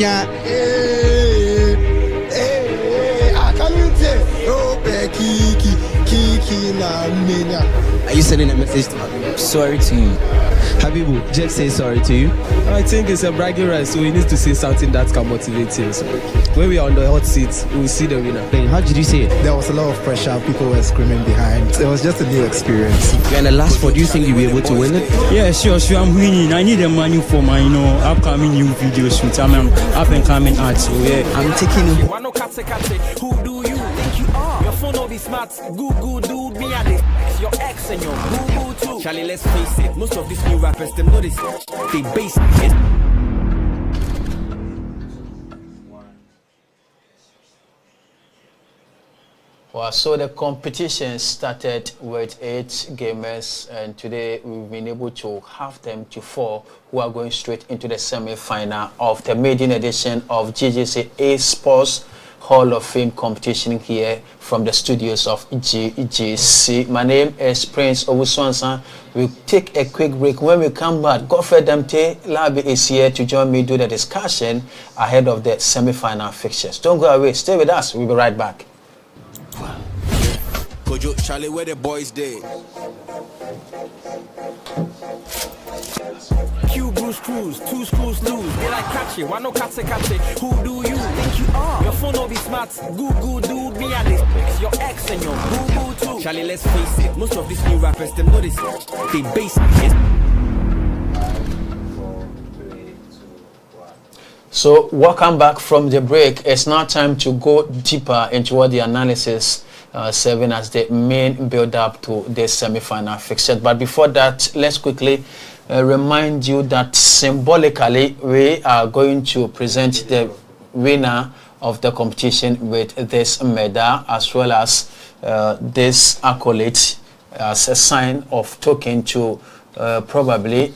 Menya. I can't say, oh, Kiki na Menya. Are you sending a message to Habibu? Sorry to you. Habibu, Jeff says sorry to you. I think it's a bragging right, so he needs to say something that can motivate him. So when we are on the hot seat, we will see the winner. How did you say it? There was a lot of pressure. People were screaming behind. It was just a new experience. You're in the last four. Do you think you'll be able to win it? Yeah, sure. I'm winning. I need the money for my, upcoming new video shoot. I'm up and coming art. So yeah, I'm taking you. Who do you think you are? Your phone will be smart. Google, dude, me and this. Your ex and your boo too. Charlie, let's face it. Most of these new rappers, them know this. They base it. Well, so the competition started with 8 gamers, and today we've been able to have them to 4 who are going straight into the semi-final of the maiden edition of GGC Esports Hall of Fame competition here from the studios of GGC. My name is Prince Owusu-Ansah. We'll take a quick break. When we come back, Godfrey Damte Labi is here to join me do the discussion ahead of the semi-final fixtures. Don't go away. Stay with us. We'll be right back. Kojo, Charlie, where the boys dey? Q Bruce Cruz, 2 screws loose. They like catch it, why no catch it? Who do you think you are? Your phone will be smart. Google, dude, me and this. Your ex and your boo too. Charlie, let's face it. Most of these new rappers, them know this. They base it. So, welcome back from the break. It's now time to go deeper into what the analysis serving as the main build-up to the semi-final fixture. But before that, let's quickly remind you that symbolically we are going to present the winner of the competition with this medal as well as this accolade as a sign of token to probably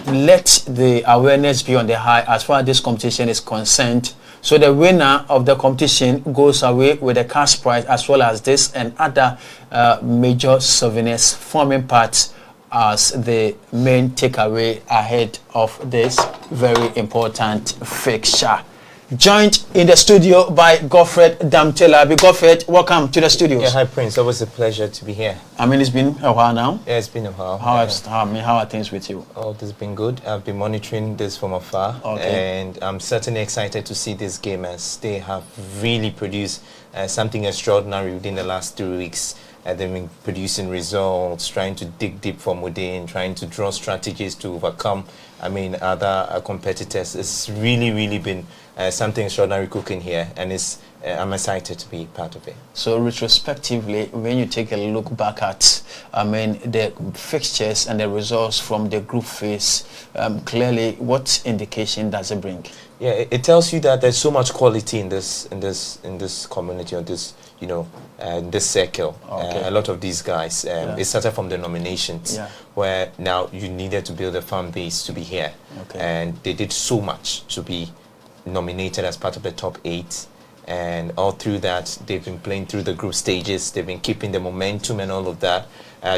let the awareness be on the high as far as this competition is concerned. So the winner of the competition goes away with a cash prize as well as this and other major souvenirs forming part as the main takeaway ahead of this very important fixture. Joined in the studio by Godfrey Damte. Godfrey, welcome to the studios. Yeah, hi Prince. Always a pleasure to be here. I mean, it's been a while now. Yeah, it's been a while. How are things with you? Oh, this has been good. I've been monitoring this from afar, and I'm certainly excited to see these gamers. They have really produced something extraordinary within the last 3 weeks. They've been producing results, trying to dig deep from within, trying to draw strategies to overcome, other competitors. It's really been something extraordinary cooking here, and I'm excited to be part of it. So retrospectively, when you take a look back at, the fixtures and the results from the group phase, clearly, what indication does it bring? Yeah, it tells you that there's so much quality in this community, or this, in this circle. A lot of these guys, it started from the nominations, where now you needed to build a fan base to be here, and they did so much to be nominated as part of the top 8, and all through that they've been playing through the group stages. They've been keeping the momentum and all of that,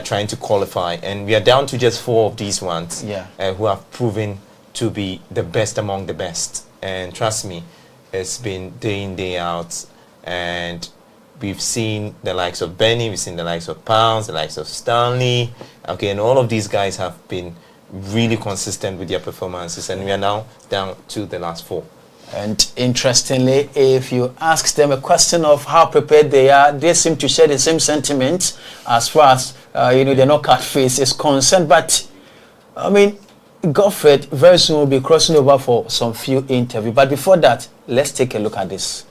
trying to qualify, and we are down to just 4 of these ones who have proven to be the best among the best. And trust me, it's been day in, day out, and we've seen the likes of Benny, we've seen the likes of Pounds, the likes of Stanley, and all of these guys have been really consistent with their performances, and we are now down to the last 4. And interestingly, if you ask them a question of how prepared they are, they seem to share the same sentiment as far as the knockout phase is concerned. But Godfrey very soon will be crossing over for some few interviews. But before that, let's take a look at this.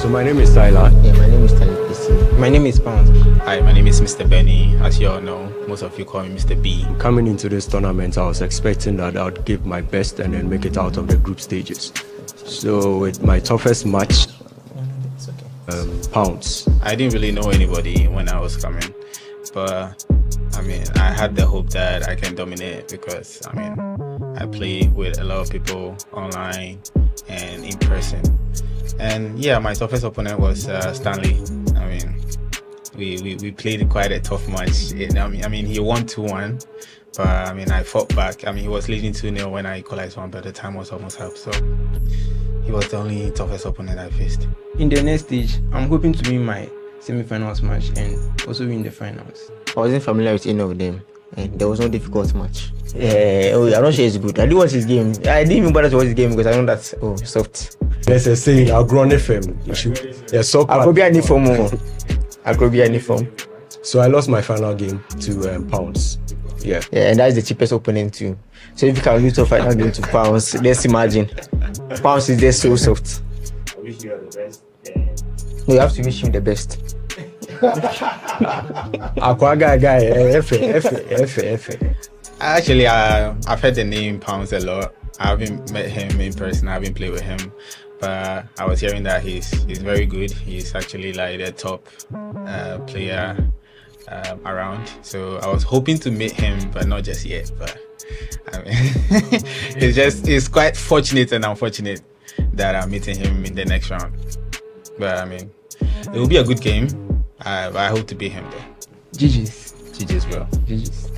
So my name is Tyler. Yeah, my name is Tyler. My name is Pounds. Hi, my name is Mr. Benny. As you all know, most of you call me Mr. B. Coming into this tournament, I was expecting that I would give my best and then make it out of the group stages. So with my toughest match, Pounds. I didn't really know anybody when I was coming, but I mean, I had the hope that I can dominate because, I mean, I play with a lot of people online and in person. And yeah, my toughest opponent was Stanley. I mean, we played quite a tough match. I mean, he won 2-1, but I mean, I fought back. I mean, he was leading 2-0 when I equalized one, but the time was almost up. So he was the only toughest opponent I faced. In the next stage, I'm hoping to win my semi-finals match and also win the finals. I wasn't familiar with any of them, and there was no difficult match. I'm not sure it's good. I do watch his game. I didn't even bother to watch his game because I know that's soft. There's a saying, I'll grow on FM. I'll be any form. I'll be any form. So I lost my final game to Pounds. Yeah, and that's the cheapest opponent too. So if you can lose your final game to Pounds, let's imagine. Pounds is just so soft. I wish you are the best. No, you have to wish him the best. Actually, I've heard the name Pounds a lot. I haven't met him in person. I haven't played with him, but I was hearing that he's very good. He's actually like the top player around. So I was hoping to meet him, but not just yet. But I mean, it's quite fortunate and unfortunate that I'm meeting him in the next round. But I mean, it will be a good game. I hope to beat him though. GG's, bro. GG's.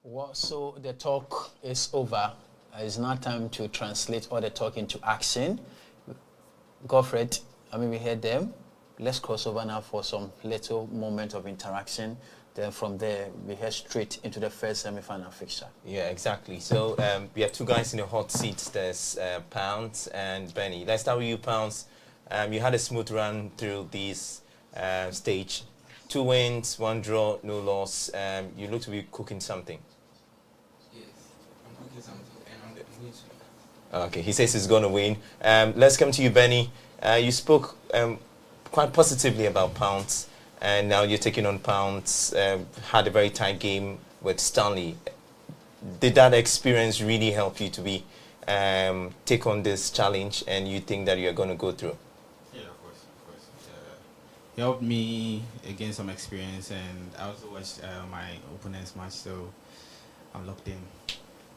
Well, so the talk is over. It's now time to translate all the talk into action. Godfred, I mean, we heard them. Let's cross over now for some little moment of interaction. Then from there, we head straight into the first semi-final fixture. Yeah, exactly. So we have two guys in the hot seats. There's Pounds and Benny. Let's start with you, Pounds. You had a smooth run through this stage. 2 wins, 1 draw, no loss. You look to be cooking something. Yes, I'm cooking something, and I'm going to. Okay, he says he's going to win. Let's come to you, Benny. You spoke quite positively about Pounds. And now you're taking on Pounds, had a very tight game with Stanley. Did that experience really help you to take on this challenge, and you think that you're going to go through? Yeah, of course. It helped me gain some experience, and I also watched my opponent's match, so I'm locked in.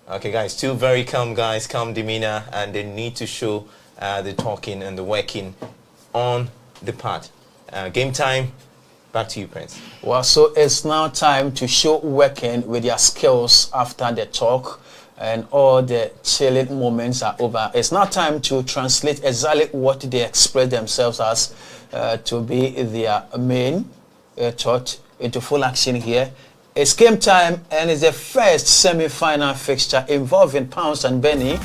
Okay, guys, two very calm guys, calm demeanor, and they need to show the talking and the working on the part. Game time. Back to you, Prince. Well, so it's now time to show working with your skills after the talk and all the chilling moments are over. It's now time to translate exactly what they express themselves as to be their main thought into full action here. It's game time, and it's the first semi-final fixture involving Pounds and Benny.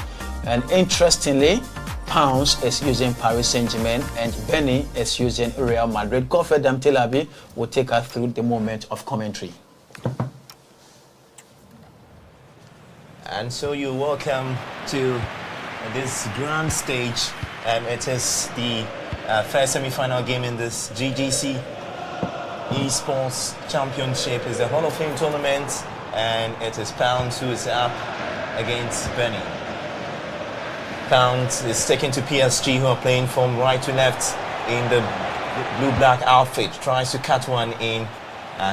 And interestingly, Pounds is using Paris Saint-Germain and Benny is using Real Madrid. Godfred Damtelabi will take us through the moment of commentary. And so you're welcome to this grand stage. It is the first semi-final game in this GGC Esports Championship. It's the Hall of Fame tournament, and it is Pounds who is up against Benny. Pounds is taken to PSG, who are playing from right to left in the blue-black outfit. Tries to cut one in,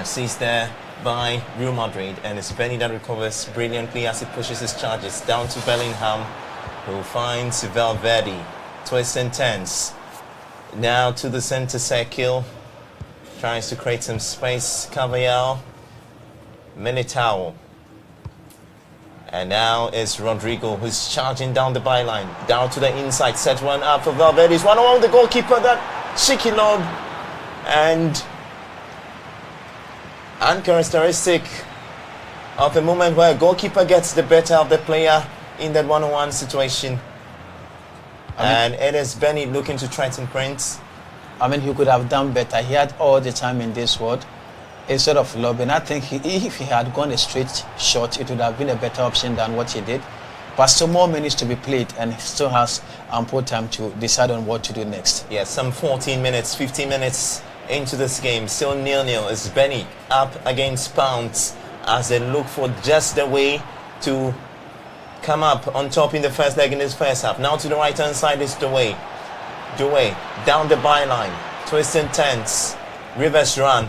seized there by Real Madrid, and it's Benny that recovers brilliantly as he pushes his charges down to Bellingham, who finds Valverde. Twist and turns. Now to the center circle. Tries to create some space. Cavallal. Militao. And now it's Rodrigo, who's charging down the byline, down to the inside, set one up for Valverde. It's 1-on-1 with the goalkeeper, that cheeky lob. And uncharacteristic of a moment where a goalkeeper gets the better of the player in that 1-on-1 situation. And it is Benny looking to threaten Prince. I mean, he could have done better. He had all the time in this world. Instead of lobbing, I think if he had gone a straight shot, it would have been a better option than what he did. But still more minutes to be played, and he still has ample time to decide on what to do next. Yeah, some 14 minutes, 15 minutes into this game. Still 0-0. It's Benny up against Pounds as they look for just the way to come up on top in the first leg in this first half. Now to the right-hand side is the way. Dewey down the byline, twisting tense, reverse run,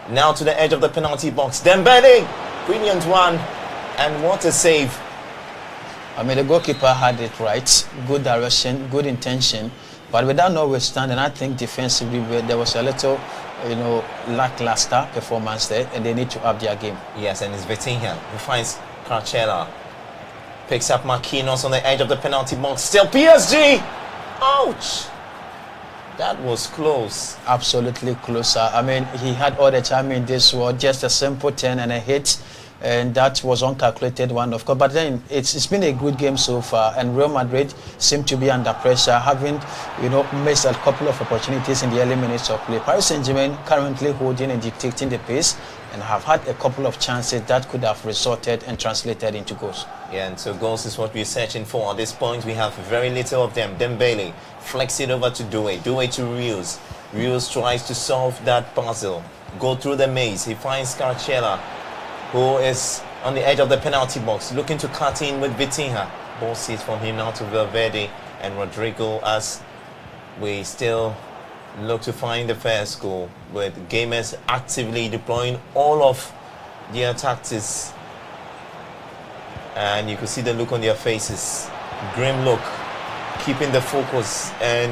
now to the edge of the penalty box. Dembele, brilliant one, and what a save. I mean, the goalkeeper had it right, good direction, good intention, but without notwithstanding, I think defensively there was a little, lackluster performance there, and they need to up their game. Yes, and it's Vitinha who finds Carcella, picks up Marquinhos on the edge of the penalty box. Still PSG. Ouch! That was close. Absolutely closer. I mean, he had all the time in this world, just a simple turn and a hit, and that was uncalculated one, of course. But then it's been a good game so far, and Real Madrid seem to be under pressure, having missed a couple of opportunities in the early minutes of play. Paris Saint-Germain currently holding and dictating the pace, and have had a couple of chances that could have resulted and translated into goals. Yeah, and so goals is what we're searching for. At this point, we have very little of them. Dembele flex it over to Dewey to Rios. Rios tries to solve that puzzle, go through the maze. He finds Carcella, who is on the edge of the penalty box, looking to cut in with Vitinha. Ball sits from him now to Valverde and Rodrigo, as we still look to find the first goal, with gamers actively deploying all of their tactics. And you can see the look on their faces, grim look, keeping the focus. And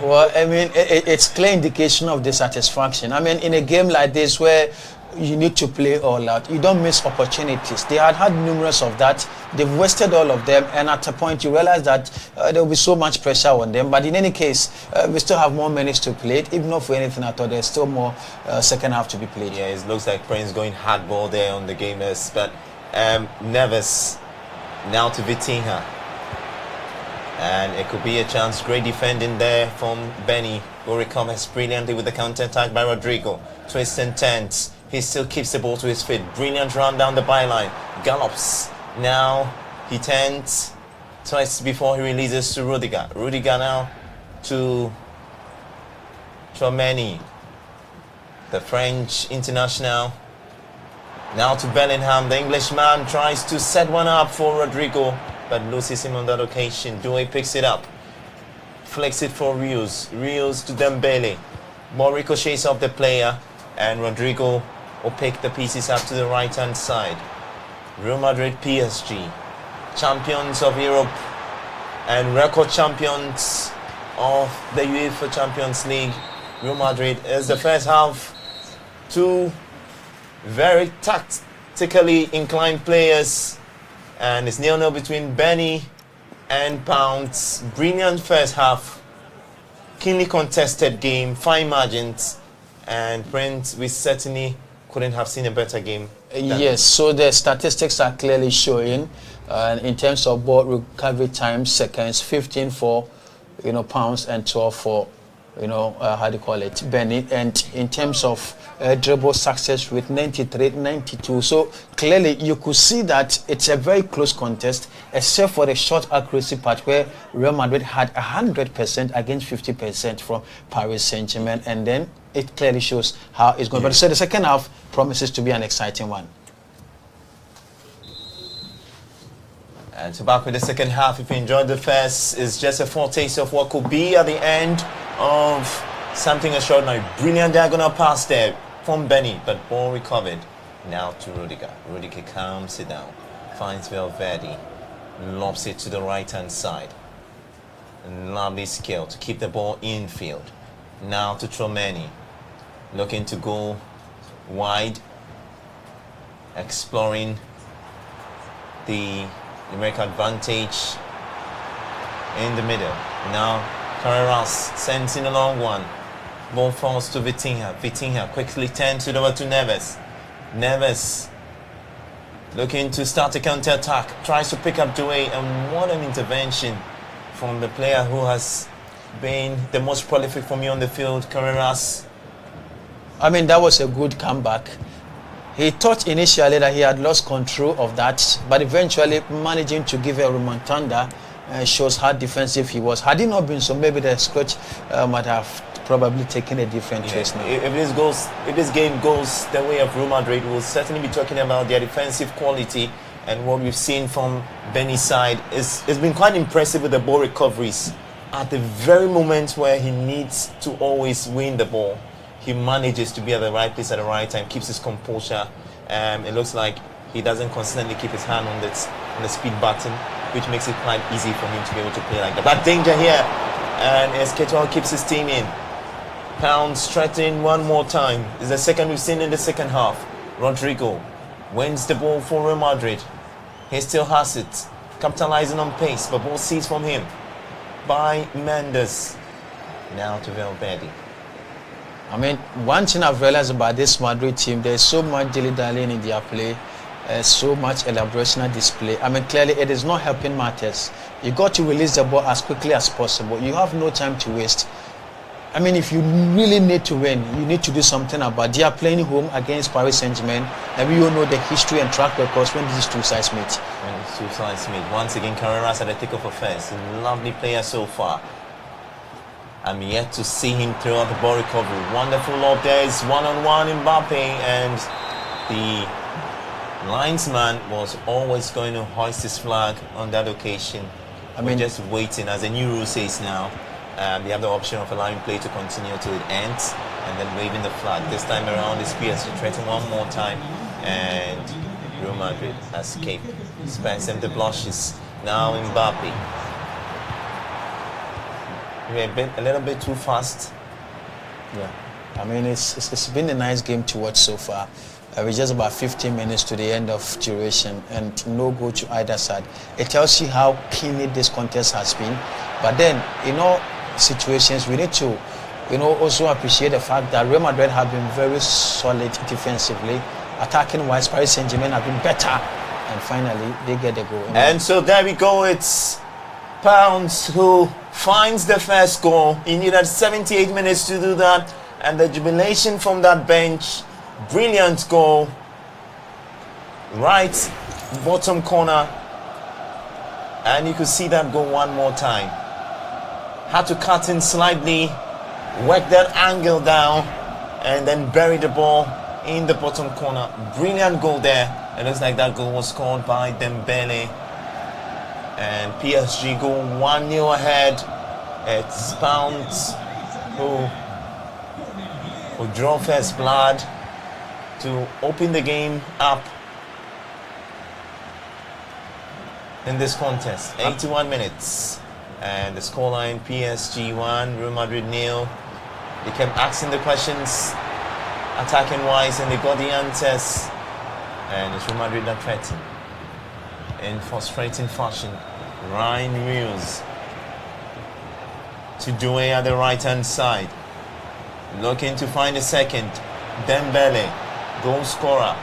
well, I mean, it's clear indication of dissatisfaction. I mean, in a game like this where you need to play all out, you don't miss opportunities. They had numerous of that. They've wasted all of them, and at a point you realize that there will be so much pressure on them. But in any case, we still have more minutes to play it. Even if for anything at all, there's still more second half to be played. Yeah, it looks like Prince going hardball there on the gamers. But Neves now to Vitinha, and it could be a chance. Great defending there from Benny, who recovers brilliantly with the counter attack by Rodrigo. Twist and turns. He still keeps the ball to his feet. Brilliant run down the byline. Gallops. Now he turns twice before he releases to Rudiger. Rudiger now to Tchouaméni, the French international. Now to Bellingham. The Englishman tries to set one up for Rodrigo, but loses him on that occasion. Doué picks it up. Flicks it for Rios. Rios to Dembele. Ball ricochets off the player, and Rodrigo will pick the pieces up to the right hand side. Real Madrid PSG, champions of Europe and record champions of the UEFA Champions League. Real Madrid is the first half. Two very tactically inclined players, and it's 0-0 between Benny and Pounds. Brilliant first half, keenly contested game, fine margins, and Prince, we certainly couldn't have seen a better game. Yes, so the statistics are clearly showing in terms of ball recovery time, seconds, 15 for Pounds and 12 for Benny, and in terms of dribble success rate, 93, 92. So clearly you could see that it's a very close contest, except for the short accuracy part where Real Madrid had 100% against 50% from Paris Saint-Germain, and then it clearly shows how it's going. But so the second half promises to be an exciting one. And so back with the second half. If you enjoyed the first, it's just a foretaste of what could be at the end of something extraordinary. Brilliant diagonal pass there from Benny, but ball recovered. Now to Rudiger. Rudiger calms it down, finds Valverde, lobs it to the right hand side. Lovely skill to keep the ball infield. Now to Tchouaméni, looking to go wide, exploring the numeric advantage in the middle. Now Carreras sends in a long one. Ball falls to Vitinha. Vitinha quickly turns it over to Neves. Neves looking to start a counter-attack. Tries to pick up Doué, and what an intervention from the player who has been the most prolific for me on the field, Carreras. I mean, that was a good comeback. He thought initially that he had lost control of that, but eventually managing to give a remontada shows how defensive he was. Had it not been so, maybe the scratch might have probably taken a different choice now. If this game goes the way of Real Madrid, we'll certainly be talking about their defensive quality, and what we've seen from Benny's side it's been quite impressive with the ball recoveries. at the very moment where he needs to always win the ball, he manages to be at the right place at the right time, keeps his composure. It looks like he doesn't constantly keep his hand on the speed button, which makes it quite easy for him to be able to play like that. But danger here, and Esqueto keeps his team in. Pounds threatening one more time. It's the second we've seen in the second half. Rodrigo wins the ball for Real Madrid. He still has it, capitalizing on pace, but ball seized from him by Mendes. Now to Valverde. I mean, one thing I've realized about this Madrid team, there's so much dilly-dallying in their play, so much elaboration display. I mean, clearly it is not helping matters. You got to release the ball as quickly as possible. You have no time to waste. I mean, if you really need to win, you need to do something about. They are playing home against Paris Saint-Germain, and we all know the history and track records when these two sides meet. Once again, Carreras at the tick of offense. Lovely player so far. I'm yet to see him throw out the ball recovery. Wonderful lob there. It's one-on-one Mbappe, and the linesman was always going to hoist his flag on that occasion. We're just waiting, as the new rule says now. They have the option of allowing play to continue till it ends and then waving the flag. This time around, it's PSG threatening one more time, and Real Madrid has escaped. Spares them the blushes. Now Mbappe. We're a little bit too fast. Yeah, I mean, it's been a nice game to watch so far. We're just about 15 minutes to the end of duration and no goal to either side. It tells you how keenly this contest has been. But then, in all situations, we need to, also appreciate the fact that Real Madrid have been very solid defensively. Attacking-wise, Paris Saint-Germain have been better. And finally, they get the goal. And so there we go. It's Pounds who finds the first goal. He needed 78 minutes to do that. And the jubilation from that bench. Brilliant goal. Right bottom corner. And you could see that go one more time. Had to cut in slightly, work that angle down, and then bury the ball in the bottom corner. Brilliant goal there. It looks like that goal was scored by Dembele. And PSG go 1-0 ahead. It's Pounds who draw first blood to open the game up in this contest. 81 minutes. And the scoreline, PSG 1, Real Madrid 0. They kept asking the questions attacking-wise, and they got the answers. And it's Real Madrid that threatened in frustrating fashion. Ryan Reels to Doué at the right-hand side. Looking to find a second. Dembele, goal scorer.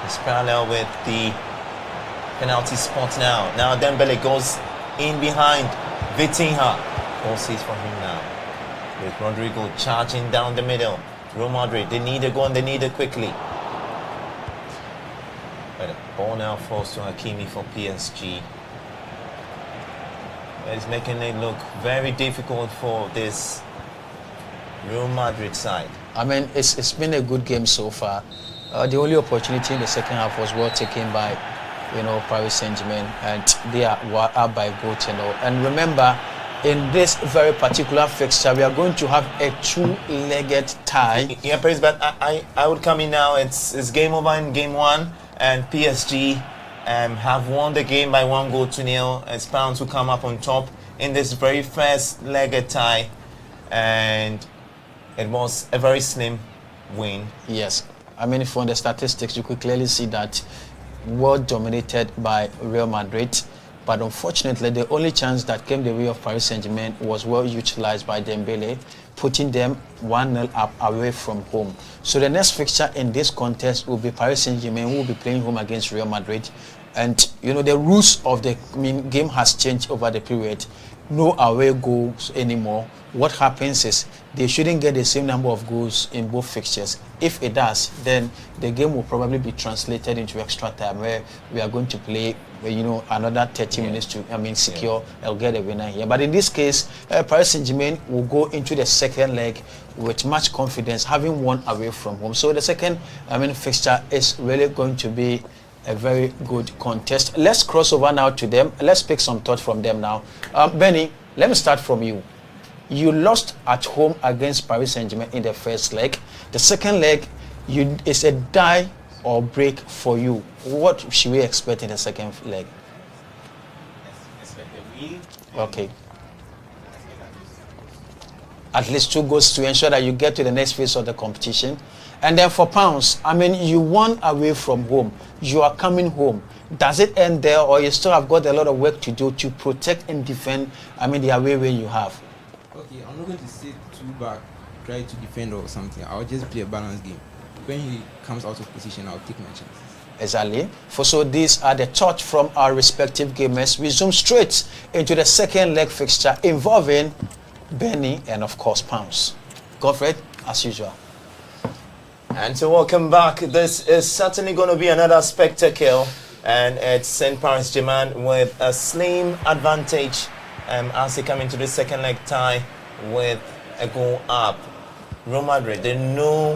It's parallel with the penalty spot now. Now Dembele goes in behind Vitinha. All seats for him now. With Rodrigo charging down the middle. Real Madrid, they need a goal and they need it quickly. But the ball now falls to Hakimi for PSG. It's making it look very difficult for this Real Madrid side. I mean, it's been a good game so far. The only opportunity in the second half was well taken by, Paris Saint-Germain, and they are up by goal. And remember, in this very particular fixture, we are going to have a two-legged tie. Yeah, Paris, but I would come in now. It's game over in game one, and PSG have won the game by 1-0. It's Pounds who come up on top in this very first legged tie, and it was a very slim win. Yes, I mean, from the statistics, you could clearly see that well dominated by Real Madrid. But unfortunately, the only chance that came the way of Paris Saint-Germain was well utilized by Dembele, putting them 1-0 up away from home. So the next fixture in this contest will be Paris Saint-Germain, who will be playing home against Real Madrid. And, the rules of the game has changed over the period. No away goals anymore. What happens is they shouldn't get the same number of goals in both fixtures. If it does, then the game will probably be translated into extra time, where we are going to play, another 30 minutes to, secure, I'll get a winner here. But in this case, Paris Saint-Germain will go into the second leg with much confidence, having won away from home. So the second, fixture is really going to be a very good contest. Let's cross over now to them. Let's pick some thoughts from them now. Benny, let me start from you. You lost at home against Paris Saint-Germain in the first leg. The second leg, it's a die or break for you. What should we expect in the second leg? Expect a win. Okay. At least 2 goals to ensure that you get to the next phase of the competition. And then for Pounds, I mean, you won away from home. You are coming home. Does it end there, or you still have got a lot of work to do to protect and defend, I mean, the away win you have? Okay, I'm not going to sit too back, try to defend or something. I'll just play a balanced game. When he comes out of position, I'll take my chances. Exactly. So these are the thoughts from our respective gamers. We zoom straight into the second leg fixture involving Benny and, of course, Pounds. Godfred, as usual. And so welcome back. This is certainly going to be another spectacle, and it's St. Paris-Germain with a slim advantage as they come into the second leg tie with a goal up. Real Madrid, they know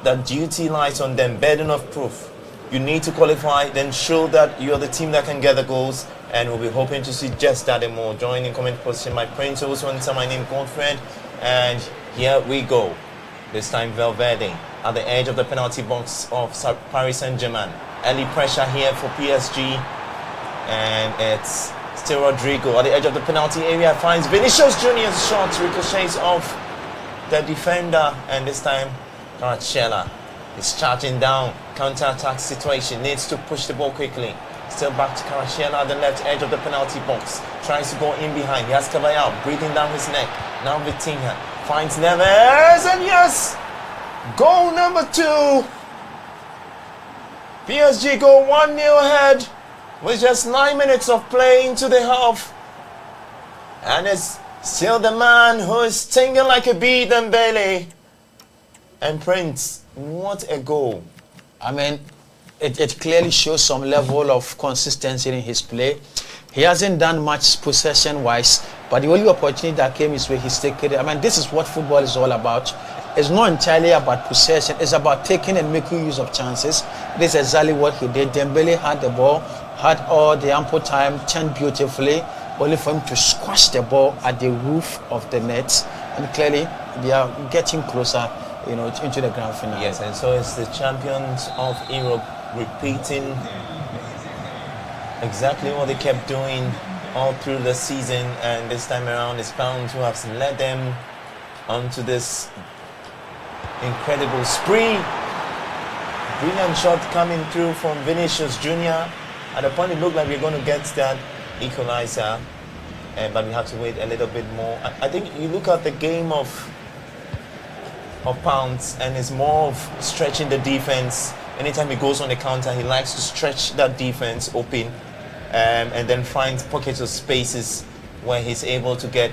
that duty lies on them, burden of proof. You need to qualify, then show that you're the team that can get the goals, and we'll be hoping to see just that and more. Join in comment position, my prince, also enter my name, Godfred, and here we go. This time Valverde at the edge of the penalty box of Paris Saint-Germain. Early pressure here for PSG, and it's still Rodrigo at the edge of the penalty area, finds Vinicius Junior's shot, ricochets off the defender, and this time Kvaratskhelia is charging down, counter-attack situation, needs to push the ball quickly. Still back to Kvaratskhelia at the left edge of the penalty box, tries to go in behind. He has Cavallal breathing down his neck. Now Vitinha finds Neves, and yes! Goal number 2. PSG go 1-0 ahead with just 9 minutes of play into the half. And it's still the man who is stinging like a bee, Dembele. And Prince, what a goal. I mean, it clearly shows some level of consistency in his play. He hasn't done much possession-wise, but the only opportunity that came his way, he's taken it. I mean, this is what football is all about. It's not entirely about possession. It's about taking and making use of chances. This is exactly what he did. Dembele had the ball, had all the ample time, turned beautifully, only for him to squash the ball at the roof of the net. And clearly, they are getting closer, into the grand final. Yes, and so it's the champions of Europe repeating exactly what they kept doing all through the season, and this time around it's Pounds who has led them onto this incredible spree. Brilliant shot coming through from Vinicius Junior. At the point it looked like we are going to get that equalizer, but we have to wait a little bit more. I think you look at the game of Pounds, and it's more of stretching the defense. Anytime he goes on the counter, he likes to stretch that defense open, and then find pockets of spaces where he's able to get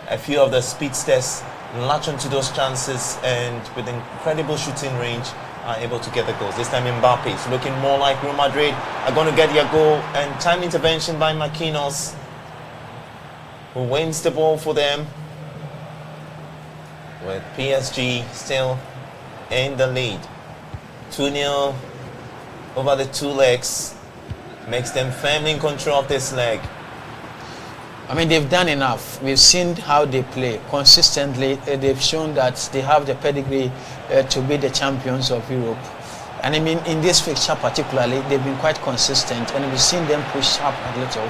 a few of the speedsters, latch onto those chances, and with incredible shooting range are able to get the goals. This time Mbappe is looking more like Real Madrid are going to get their goal, and time intervention by Marquinhos, who wins the ball for them, with PSG still in the lead. 2-0 over the 2 legs makes them firmly in control of this leg. I mean, they've done enough. We've seen how they play consistently. They've shown that they have the pedigree to be the champions of Europe. And I mean, in this fixture particularly, they've been quite consistent, and we've seen them push up a little.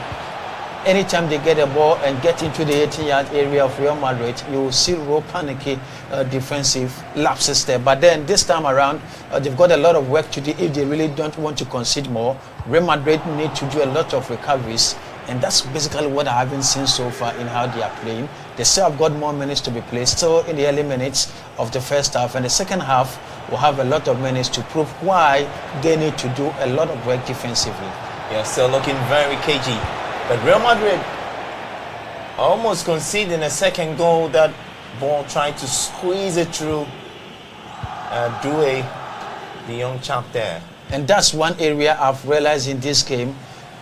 Anytime they get a ball and get into the 18-yard area of Real Madrid, you will see real panicky defensive lapses there. But then this time around, they've got a lot of work to do if they really don't want to concede more. Real Madrid need to do a lot of recoveries, and that's basically what I haven't seen so far in how they are playing. They still have got more minutes to be played, still in the early minutes of the first half, and the second half will have a lot of minutes to prove why they need to do a lot of work defensively. Yeah, still looking very cagey. But Real Madrid almost conceding a second goal. That ball tried to squeeze it through Doué, the young chap there. And that's one area I've realized in this game.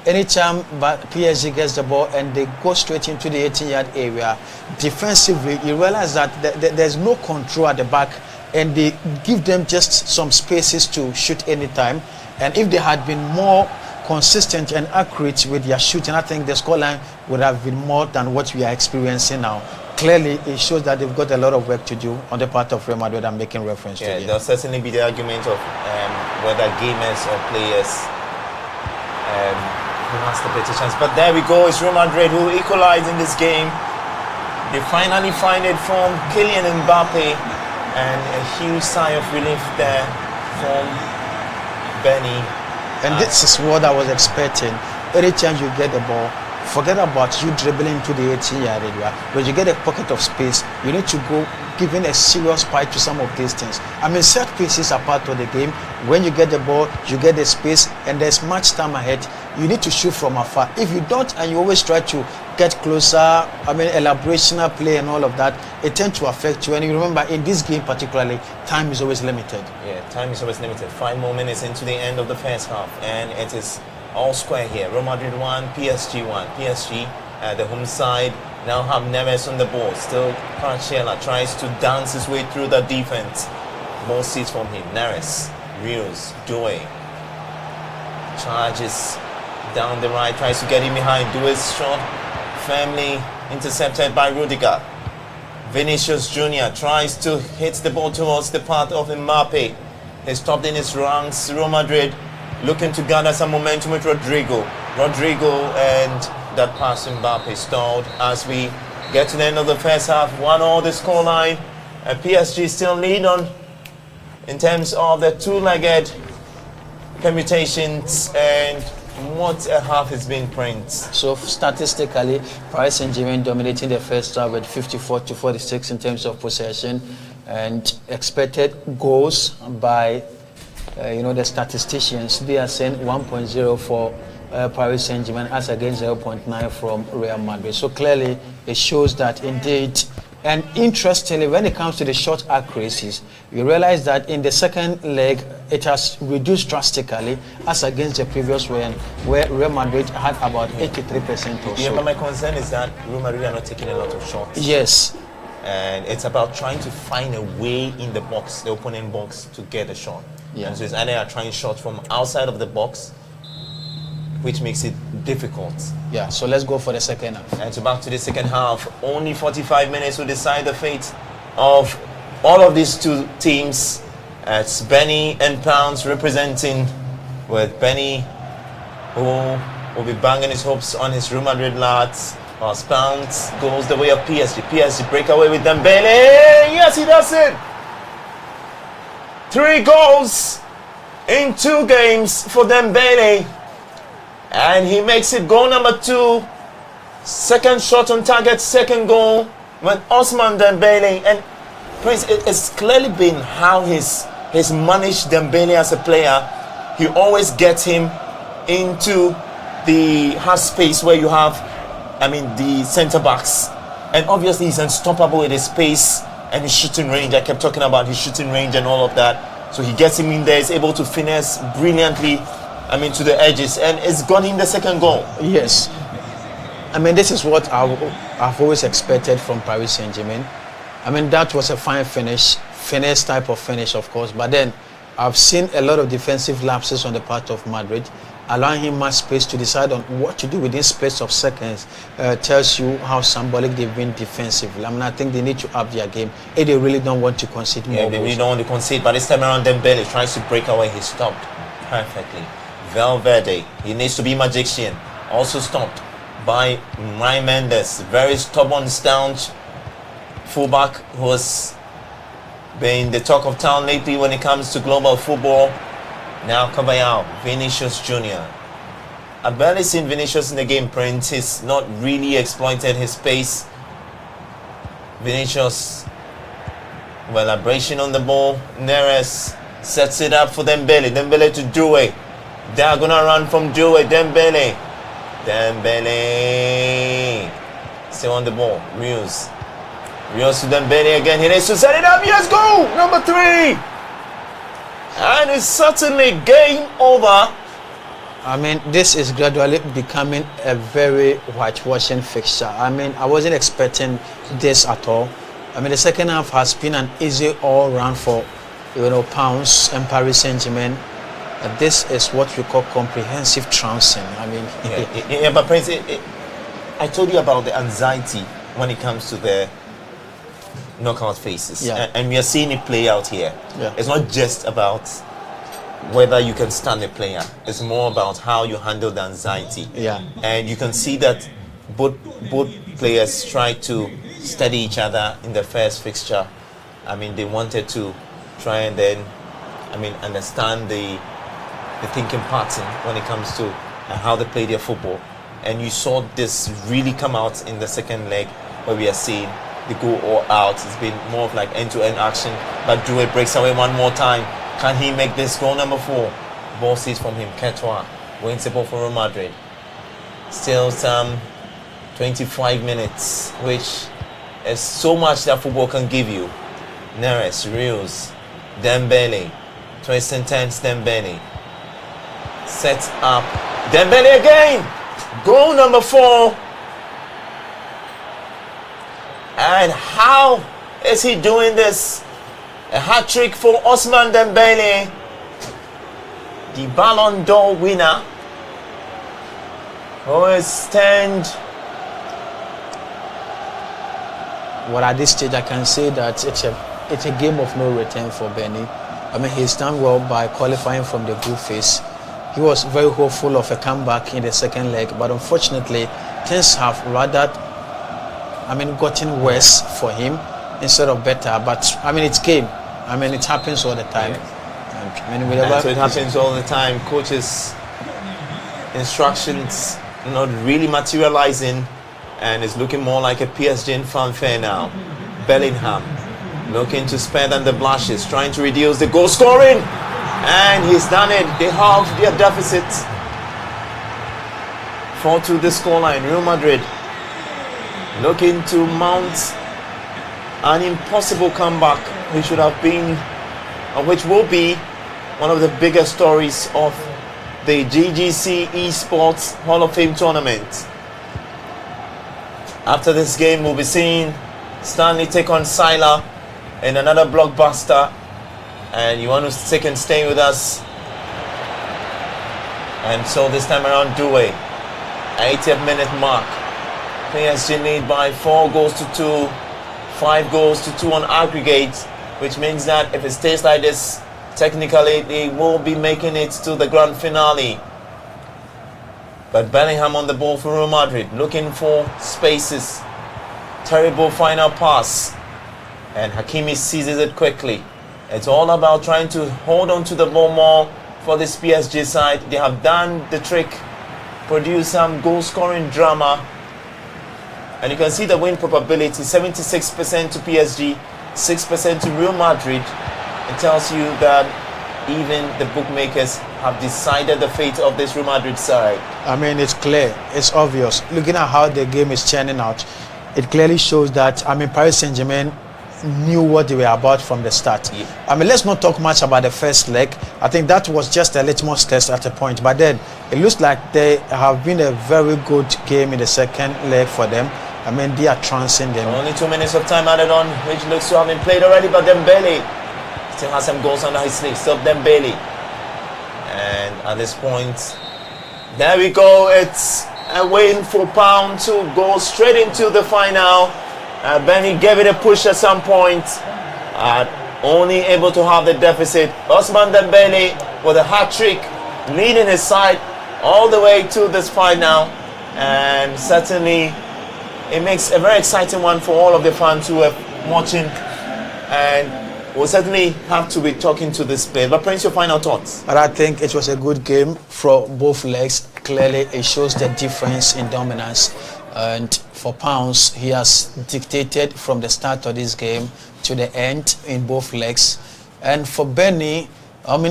Anytime PSG gets the ball and they go straight into the 18-yard area, defensively, you realize that there's no control at the back, and they give them just some spaces to shoot anytime. And if they had been more consistent and accurate with their shooting, I think the scoreline would have been more than what we are experiencing now. Clearly, it shows that they've got a lot of work to do on the part of Real Madrid. I'm making reference to it. There'll certainly be the argument of whether gamers or players who has the better chance. But there we go, it's Real Madrid who equalize in this game. They finally find it from Kylian Mbappe, and a huge sigh of relief there from Benny. And this is what I was expecting. Anytime you get the ball, forget about you dribbling into the 18-yard area. When you get a pocket of space, you need to go giving a serious fight to some of these things. I mean, set pieces are part of the game. When you get the ball, you get the space, and there's much time ahead. You need to shoot from afar. If you don't, and you always try to get closer, I mean, elaboration of play and all of that, it tends to affect you. And you remember, in this game particularly, time is always limited. Yeah, time is always limited. 5 more minutes into the end of the first half, and it is all square here. Real Madrid 1, PSG 1. PSG at the home side now have Neves on the ball. Still, Parachela tries to dance his way through the defense. More seats from him. Neres, Rios, Doué charges down the right, tries to get him behind. Doué's shot firmly intercepted by Rudiger. Vinicius Jr. tries to hit the ball towards the path of Mbappe. He's stopped in his ranks. Real Madrid looking to gather some momentum with Rodrigo, and that pass Mbappe stalled as we get to the end of the first half. 1-1 the scoreline, and PSG still lead on in terms of the two-legged permutations, and what a half has been print. So statistically, Paris Saint-Germain dominating the first half with 54-46 in terms of possession, and expected goals by the statisticians, they are saying 1.0 for Paris Saint-Germain as against 0.9 from Real Madrid. So clearly it shows that indeed. And interestingly, when it comes to the shot accuracies, you realize that in the second leg it has reduced drastically as against the previous one, where Real Madrid had about 83% or so. Yeah, but my concern is that Real Madrid are not taking a lot of shots. Yes. And it's about trying to find a way in the box, the opponent box, to get a shot. Yeah. And so it's either trying shots from outside of the box, which makes it difficult. Yeah, so let's go for the second half. And so back to the second half. Only 45 minutes will decide the fate of all of these two teams. It's Benny and Pounds representing, with Benny who will be banging his hopes on his Real Madrid lads, whilst Pounds goes the way of PSG. PSG breakaway with Dembele. Yes, he does it. 3 goals in 2 games for Dembele. And he makes it goal number 2. Second shot on target, second goal with Ousmane Dembele. And Prince, it's clearly been how he's managed Dembele as a player. He always gets him into the half space where you have, the centre backs. And obviously he's unstoppable with his pace and his shooting range. I kept talking about his shooting range and all of that. So he gets him in there, is able to finesse brilliantly, to the edges, and it's got him the second goal. Yes. This is what I've always expected from Paris Saint-Germain. That was a fine finish type of finish, of course, but then I've seen a lot of defensive lapses on the part of Madrid, allowing him much space to decide on what to do within space of seconds. Tells you how symbolic they've been defensively. I think they need to up their game if they really don't want to concede more. Yeah, they really don't want to concede, but this time around Dembele tries to break away. He stopped perfectly. Valverde, he needs to be magician. Also stopped by Ryan Mendes, very stubborn, staunch fullback who has been the talk of town lately when it comes to global football. Now Caballero, Vinicius Jr. I've barely seen Vinicius in the game print. He's not really exploited his pace. Vinicius, elaboration on the ball. Neres sets it up for Dembele. Dembele to Doué. Diagonal run from Doué. Dembele. Still on the ball. Rios to Dembele again. He needs to set it up. Yes, goal! Number 3. And it's certainly game over. This is gradually becoming a very whitewashing fixture. I wasn't expecting this at all. The second half has been an easy all-round for Pounds and Paris Saint-Germain. This is what we call comprehensive trouncing. I mean, yeah, but Prince, I told you about the anxiety when it comes to the knockout phases, and we are seeing it play out here. It's not just about whether you can stand a player, it's more about how you handle the anxiety. And you can see that both players tried to study each other in the first fixture. I mean, they wanted to try and then, understand the thinking pattern when it comes to how they play their football. And you saw this really come out in the second leg, where we are seeing the go all out. It's been more of like end-to-end action. But Drouet breaks away one more time. Can he make this goal number 4? Ball sees from him. Courtois wins the ball for Real Madrid. Still some 25 minutes, which is so much that football can give you. Neres, Rios, Dembele, twisting tense Dembele. Sets up. Dembele again! Goal number 4. And how is he doing this? A hat-trick for Ousmane Dembele, the Ballon d'Or winner, who is turned. Well, at this stage, I can say that it's a game of no return for Benny. I mean, he's done well by qualifying from the group phase. He was very hopeful of a comeback in the second leg, but unfortunately, things have rather, gotten worse for him instead of better. But it's game. It happens all the time. So it happens all the time. Coach's instructions not really materializing, and it's looking more like a PSG fanfare now. Bellingham looking to spare them the blushes, trying to reduce the goal scoring, and he's done it. They halve their deficit. 4-2 the scoreline. Real Madrid looking to mount an impossible comeback, which should have been, or which will be, one of the biggest stories of the GGC Esports Hall of Fame tournament. After this game, we'll be seeing Stanley take on Sila in another blockbuster, and you want to stick and stay with us. And so this time around, Doué, 80th minute mark. PSG lead by 4 goals to 2, 5 goals to 2 on aggregate, which means that if it stays like this, technically they will be making it to the grand finale. But Bellingham on the ball for Real Madrid, looking for spaces. Terrible final pass, and Hakimi seizes it quickly. It's all about trying to hold on to the ball more for this PSG side. They have done the trick, produced some goal-scoring drama, and you can see the win probability: 76% to PSG, 6% to Real Madrid. It tells you that even the bookmakers have decided the fate of this Real Madrid side. It's clear, it's obvious. Looking at how the game is churning out, it clearly shows that Paris Saint-Germain knew what they were about from the start. Let's not talk much about the first leg. I think that was just a litmus test at a point, but then it looks like they have been a very good game in the second leg for them. They are trouncing them. Only 2 minutes of time added on, which looks to have been played already, but Dembele still has some goals under his sleeve. Still Dembele. And at this point, there we go. It's a win for Pound to go straight into the final. Benny gave it a push at some point, only able to have the deficit. Ousmane Dembele with a hat-trick, leading his side all the way to this final, and certainly it makes a very exciting one for all of the fans who are watching, and we'll certainly have to be talking to this player. But Prince, your final thoughts? But I think it was a good game for both legs. Clearly, it shows the difference in dominance. And for Pounds, he has dictated from the start of this game to the end in both legs. And for Benny,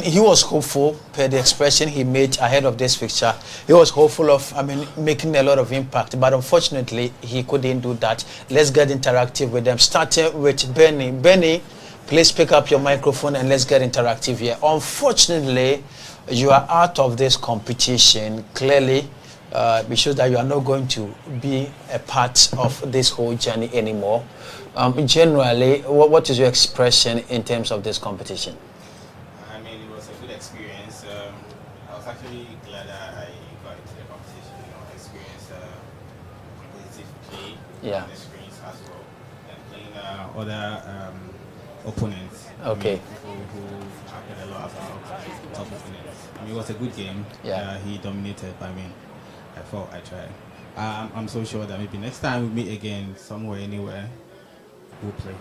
he was hopeful per the expression he made ahead of this fixture. He was hopeful of, making a lot of impact, but unfortunately, he couldn't do that. Let's get interactive with them. Starting with Benny. Benny, please pick up your microphone and let's get interactive here. Unfortunately, you are out of this competition. Clearly, it shows that you are not going to be a part of this whole journey anymore. Generally, what is your expression in terms of this competition? mean, it was a good experience. I was actually glad that I got into the competition, experience competitive play on the screens as well, and playing other opponents. Okay. People who have a lot about top opponents. I mean, it was a good game. He dominated, but I mean, I thought I tried. I'm so sure that maybe next time we meet again, somewhere, anywhere, we'll play.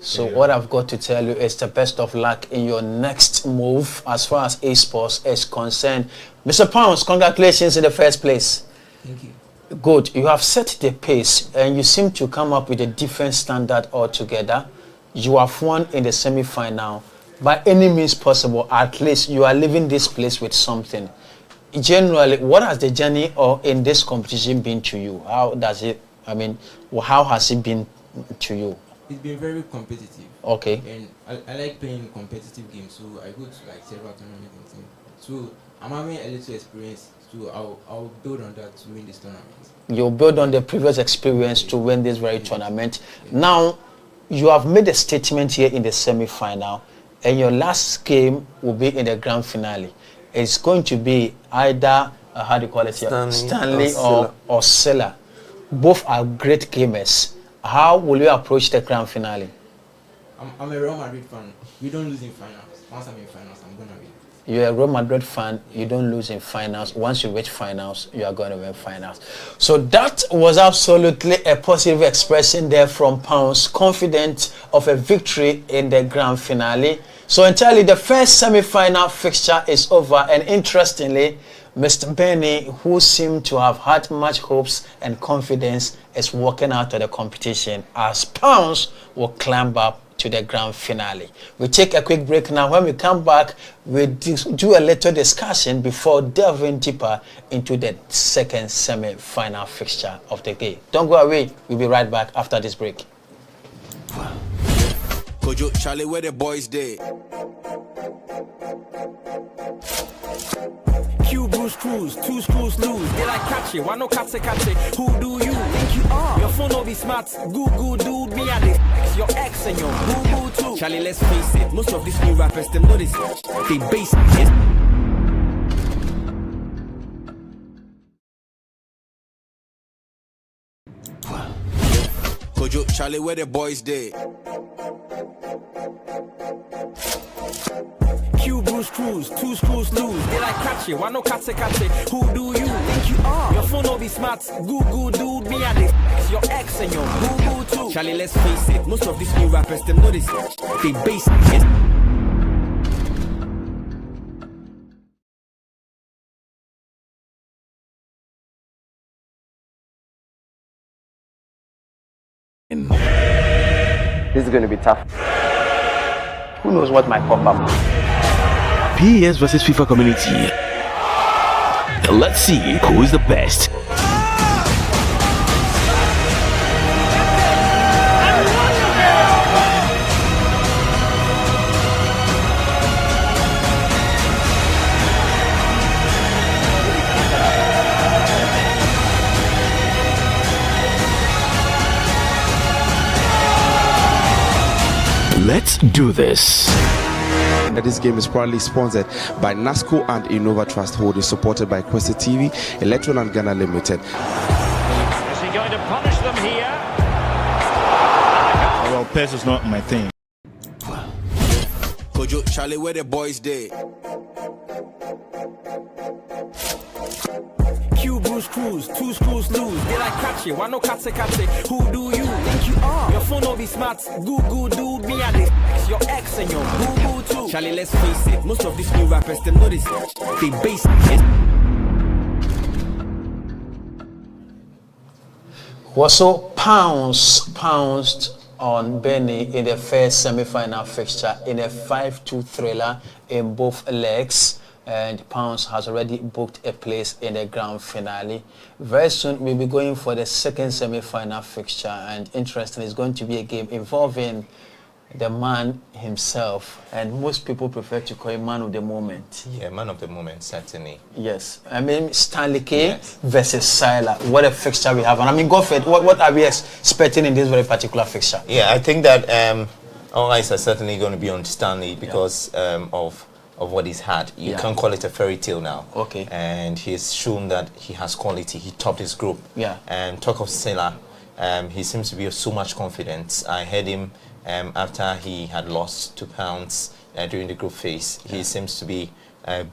So what I've got to tell you is the best of luck in your next move as far as esports is concerned. Mr. Pounds, congratulations in the first place. Thank you. Good. You have set the pace and you seem to come up with a different standard altogether. You have won in the semi-final. By any means possible, at least you are leaving this place with something. Generally, what has the journey or in this competition been to you? How does it, how has it been to you? It's been very competitive. Okay. And I like playing competitive games, so I go to like several tournaments and things. So I'm having a little experience, so I'll build on that to win this tournament. You'll build on the previous experience to win this very tournament. Now, you have made a statement here in the semi-final, and your last game will be in the grand finale. It's going to be either, how do you call it here? Stanley or Silla. Both are great gamers. How will you approach the grand finale? I'm a Real Madrid fan. We don't lose in finals. Once I'm in finals, I'm going to win. You're a Real Madrid fan. You don't lose in finals. Once you reach finals, you are going to win finals. So that was absolutely a positive expression there from Pounds, confident of a victory in the grand finale. So entirely, the first semi-final fixture is over. And interestingly, Mr. Benny, who seemed to have had much hopes and confidence, is walking out of the competition as Pounds will climb up to the grand finale. We take a quick break now. When we come back, we do a little discussion before delving deeper into the second semi-final fixture of the day. Don't go away. We'll be right back after this break. Kojo, Charlie, where the boys day? Q Bruce Cruz, two screws loose. They like catch it, why no catch it? Who do you think you are? Your phone will be smart, Google dude, me and this your ex and your boo-boo too. Charlie, let's face it, most of these new rappers, them know this, they base it. Kojo, Charlie, where the boys day? Q Bruce Cruz, two screws loose. They like catch it, why no catch it? Who do you think you are? Your phone will be smart, Google dude, me and this your ex and your boo-boo too. Charlie, let's face it, most of these new rappers, them know this, they base it. This is going to be tough. Who knows what might pop up? PS versus FIFA community. Let's see who is the best. Let's do this. This game is proudly sponsored by NASCO and Innova Trust Holding, supported by Questa TV, Electron and Ghana Limited. Is he going to punish them here? Well, pace is not my thing. Kojo, Charlie, where the boys day? Q Bruce Cruz, two screws loose. They like catch it, why no catch it? Who do you think you are? Your phone will be smart, Google dude, me and this your ex and your boo-boo too. Charlie, let's face it, most of these new rappers, them know this, they base it. Also, pounced on Benny in the first semi-final fixture in a 5-2 thriller in both legs. And Pounds has already booked a place in the grand finale. Very soon we'll be going for the second semi-final fixture, and interesting, it's going to be a game involving the man himself, and most people prefer to call him man of the moment. Yeah, man of the moment, certainly. Yes, I mean Stanley K versus Sila. What a fixture we have, and I mean Godfrey, what are we expecting in this very particular fixture? Yeah, I think that all eyes are certainly going to be on Stanley because of of what he's had. You can't call it a fairy tale now. Okay. And he's shown that he has quality. He topped his group. Yeah. And talk of Salah, he seems to be of so much confidence. I heard him after he had lost £2 during the group phase. He seems to be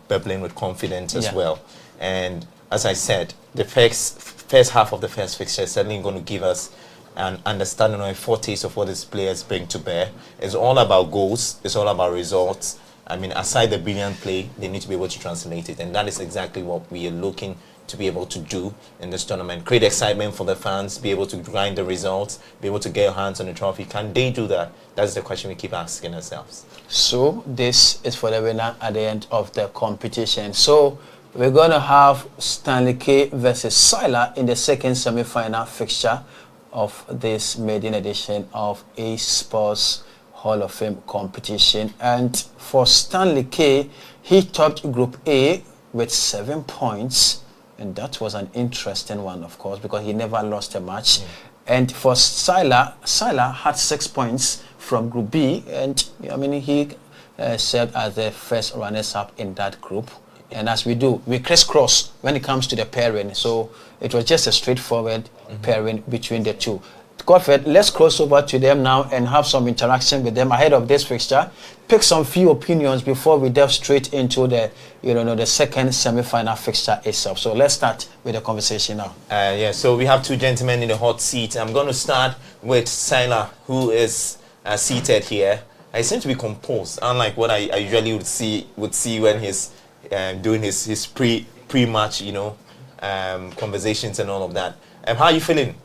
bubbling with confidence as well. And as I said, the first half of the first fixture is certainly going to give us an understanding or a foretaste of what these players bring to bear. It's all about goals. It's all about results. I mean, aside the brilliant play, they need to be able to translate it. And that is exactly what we are looking to be able to do in this tournament. Create excitement for the fans, be able to grind the results, be able to get your hands on the trophy. Can they do that? That's the question we keep asking ourselves. So this is for the winner at the end of the competition. So we're going to have Stanley K versus Salah in the second semi-final fixture of this maiden edition of Esports Hall of Fame competition. And for Stanley K, he topped Group A with 7 points. And that was an interesting one, of course, because he never lost a match. And for Salah had 6 points from Group B. And, I mean, he served as the first runners-up in that group. And as we do, we crisscross when it comes to the pairing. So it was just a straightforward pairing between the two. Godfred, let's cross over to them now and have some interaction with them ahead of this fixture. Pick some few opinions before we delve straight into the, the second semi-final fixture itself. So let's start with the conversation now. So we have two gentlemen in the hot seat. I'm going to start with Salah, who is seated here. I seem to be composed, unlike what I usually would see when he's doing his pre-match, conversations and all of that. How are you feeling?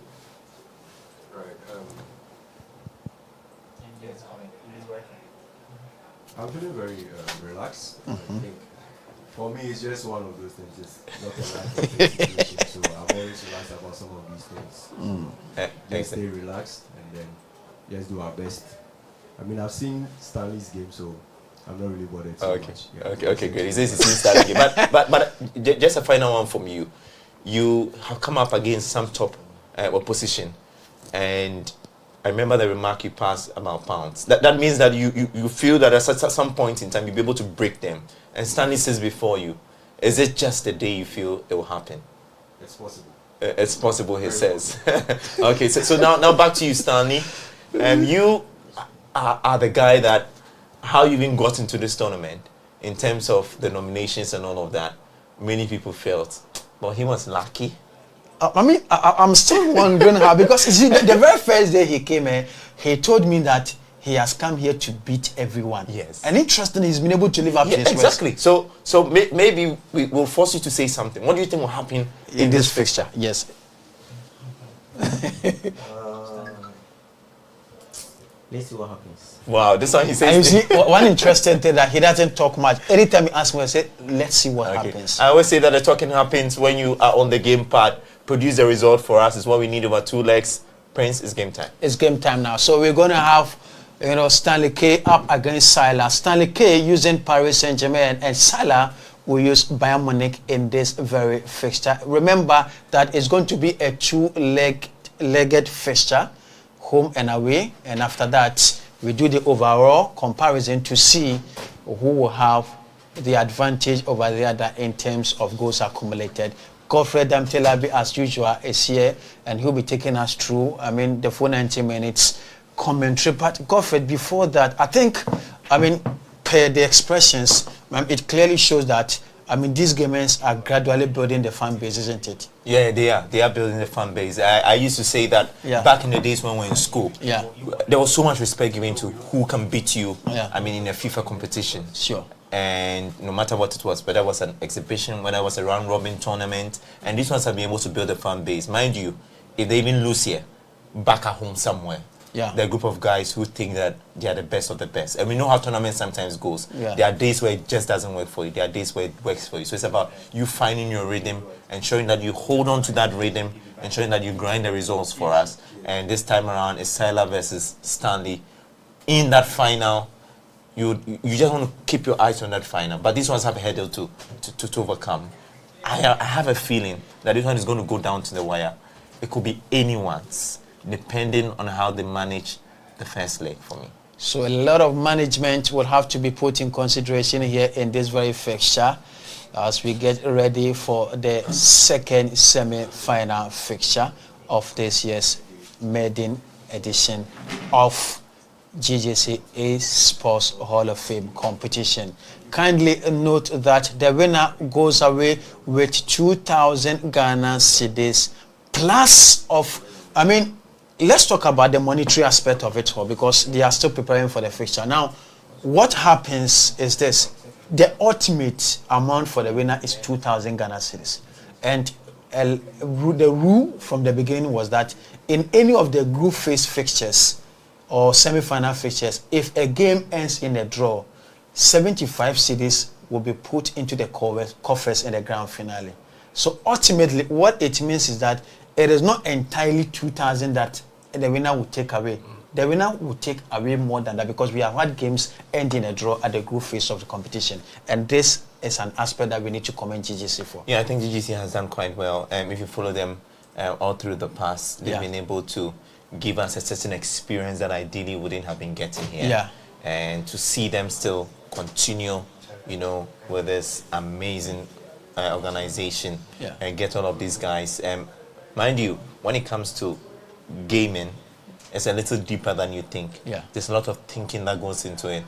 I'm feeling very relaxed. I think for me, it's just one of those things. It's not a life situation, so I'm always relaxed about some of these things. Just stay relaxed and then just do our best. I mean, I've seen Stanley's game, so I'm not really bothered too much. Yeah, Okay, great. He says he's seen Stanley's game, but just a final one from you. You have come up against some top opposition, and I remember the remark you passed about pounds. That means that you feel that at some point in time you'll be able to break them. And Stanley says before you, is it just the day you feel it will happen? It's possible. It's possible, he says. Okay, so now back to you, Stanley. You are the guy that, how you even got into this tournament in terms of the nominations and all of that. Many people felt, but he was lucky. I'm still wondering how, because you see, the very first day he came here, he told me that he has come here to beat everyone. Yes. And interesting, he's been able to live up to his exactly. words. So maybe we will force you to say something. What do you think will happen in this fixture? Yes. Let's see what happens. Wow, this one he says. And you see, one interesting thing that he doesn't talk much. Anytime he asks me, I say, let's see what happens. I always say that the talking happens when you are on the game pad. Produce the result for us is what we need over 2 legs. Prince, it's game time. It's game time now. So we're going to have, Stanley K up against Salah. Stanley K using Paris Saint-Germain, and Salah will use Bayern Munich in this very fixture. Remember that it's going to be a 2-legged fixture, home and away. And after that, we do the overall comparison to see who will have the advantage over the other in terms of goals accumulated. Godfred Damtelabi, as usual, is here, and he'll be taking us through, the full 90 minutes commentary. But Godfred, before that, I think, per the expressions, it clearly shows that, these gamers are gradually building the fan base, isn't it? Yeah, they are. They are building the fan base. I used to say that back in the days when we were in school, there was so much respect given to who can beat you, in a FIFA competition. Sure. And no matter what it was, whether it was an exhibition, whether it was a round-robin tournament, and these ones have been able to build a fan base. Mind you, if they even lose here, back at home somewhere, there are a group of guys who think that they are the best of the best. And we know how tournaments sometimes goes. There are days where it just doesn't work for you. There are days where it works for you. So it's about you finding your rhythm, ensuring that you hold on to that rhythm, ensuring that you grind the results for us. And this time around, it's Salah versus Stanley. In that final, you just want to keep your eyes on that final. But these ones have a hurdle to overcome. I have a feeling that this one is going to go down to the wire. It could be anyone's, depending on how they manage the first leg for me. So a lot of management will have to be put in consideration here in this very fixture as we get ready for the second semi-final fixture of this year's maiden edition of GGC Esports Hall of Fame competition. Kindly note that the winner goes away with 2,000 Ghana cedis plus of, let's talk about the monetary aspect of it all because they are still preparing for the fixture. Now, what happens is this. The ultimate amount for the winner is 2,000 Ghana cedis. And the rule from the beginning was that in any of the group phase fixtures or semi-final fixtures, if a game ends in a draw, 75 cedis will be put into the coffers in the grand finale. So ultimately, what it means is that it is not entirely 2,000 that the winner will take away. The winner will take away more than that because we have had games end in a draw at the group phase of the competition. And this is an aspect that we need to commend GGC for. Yeah, I think GGC has done quite well. If you follow them all through the past, they've been able to give us a certain experience that ideally wouldn't have been getting here. Yeah. And to see them still continue, with this amazing organization and get all of these guys. Mind you, when it comes to gaming, it's a little deeper than you think. Yeah. There's a lot of thinking that goes into it.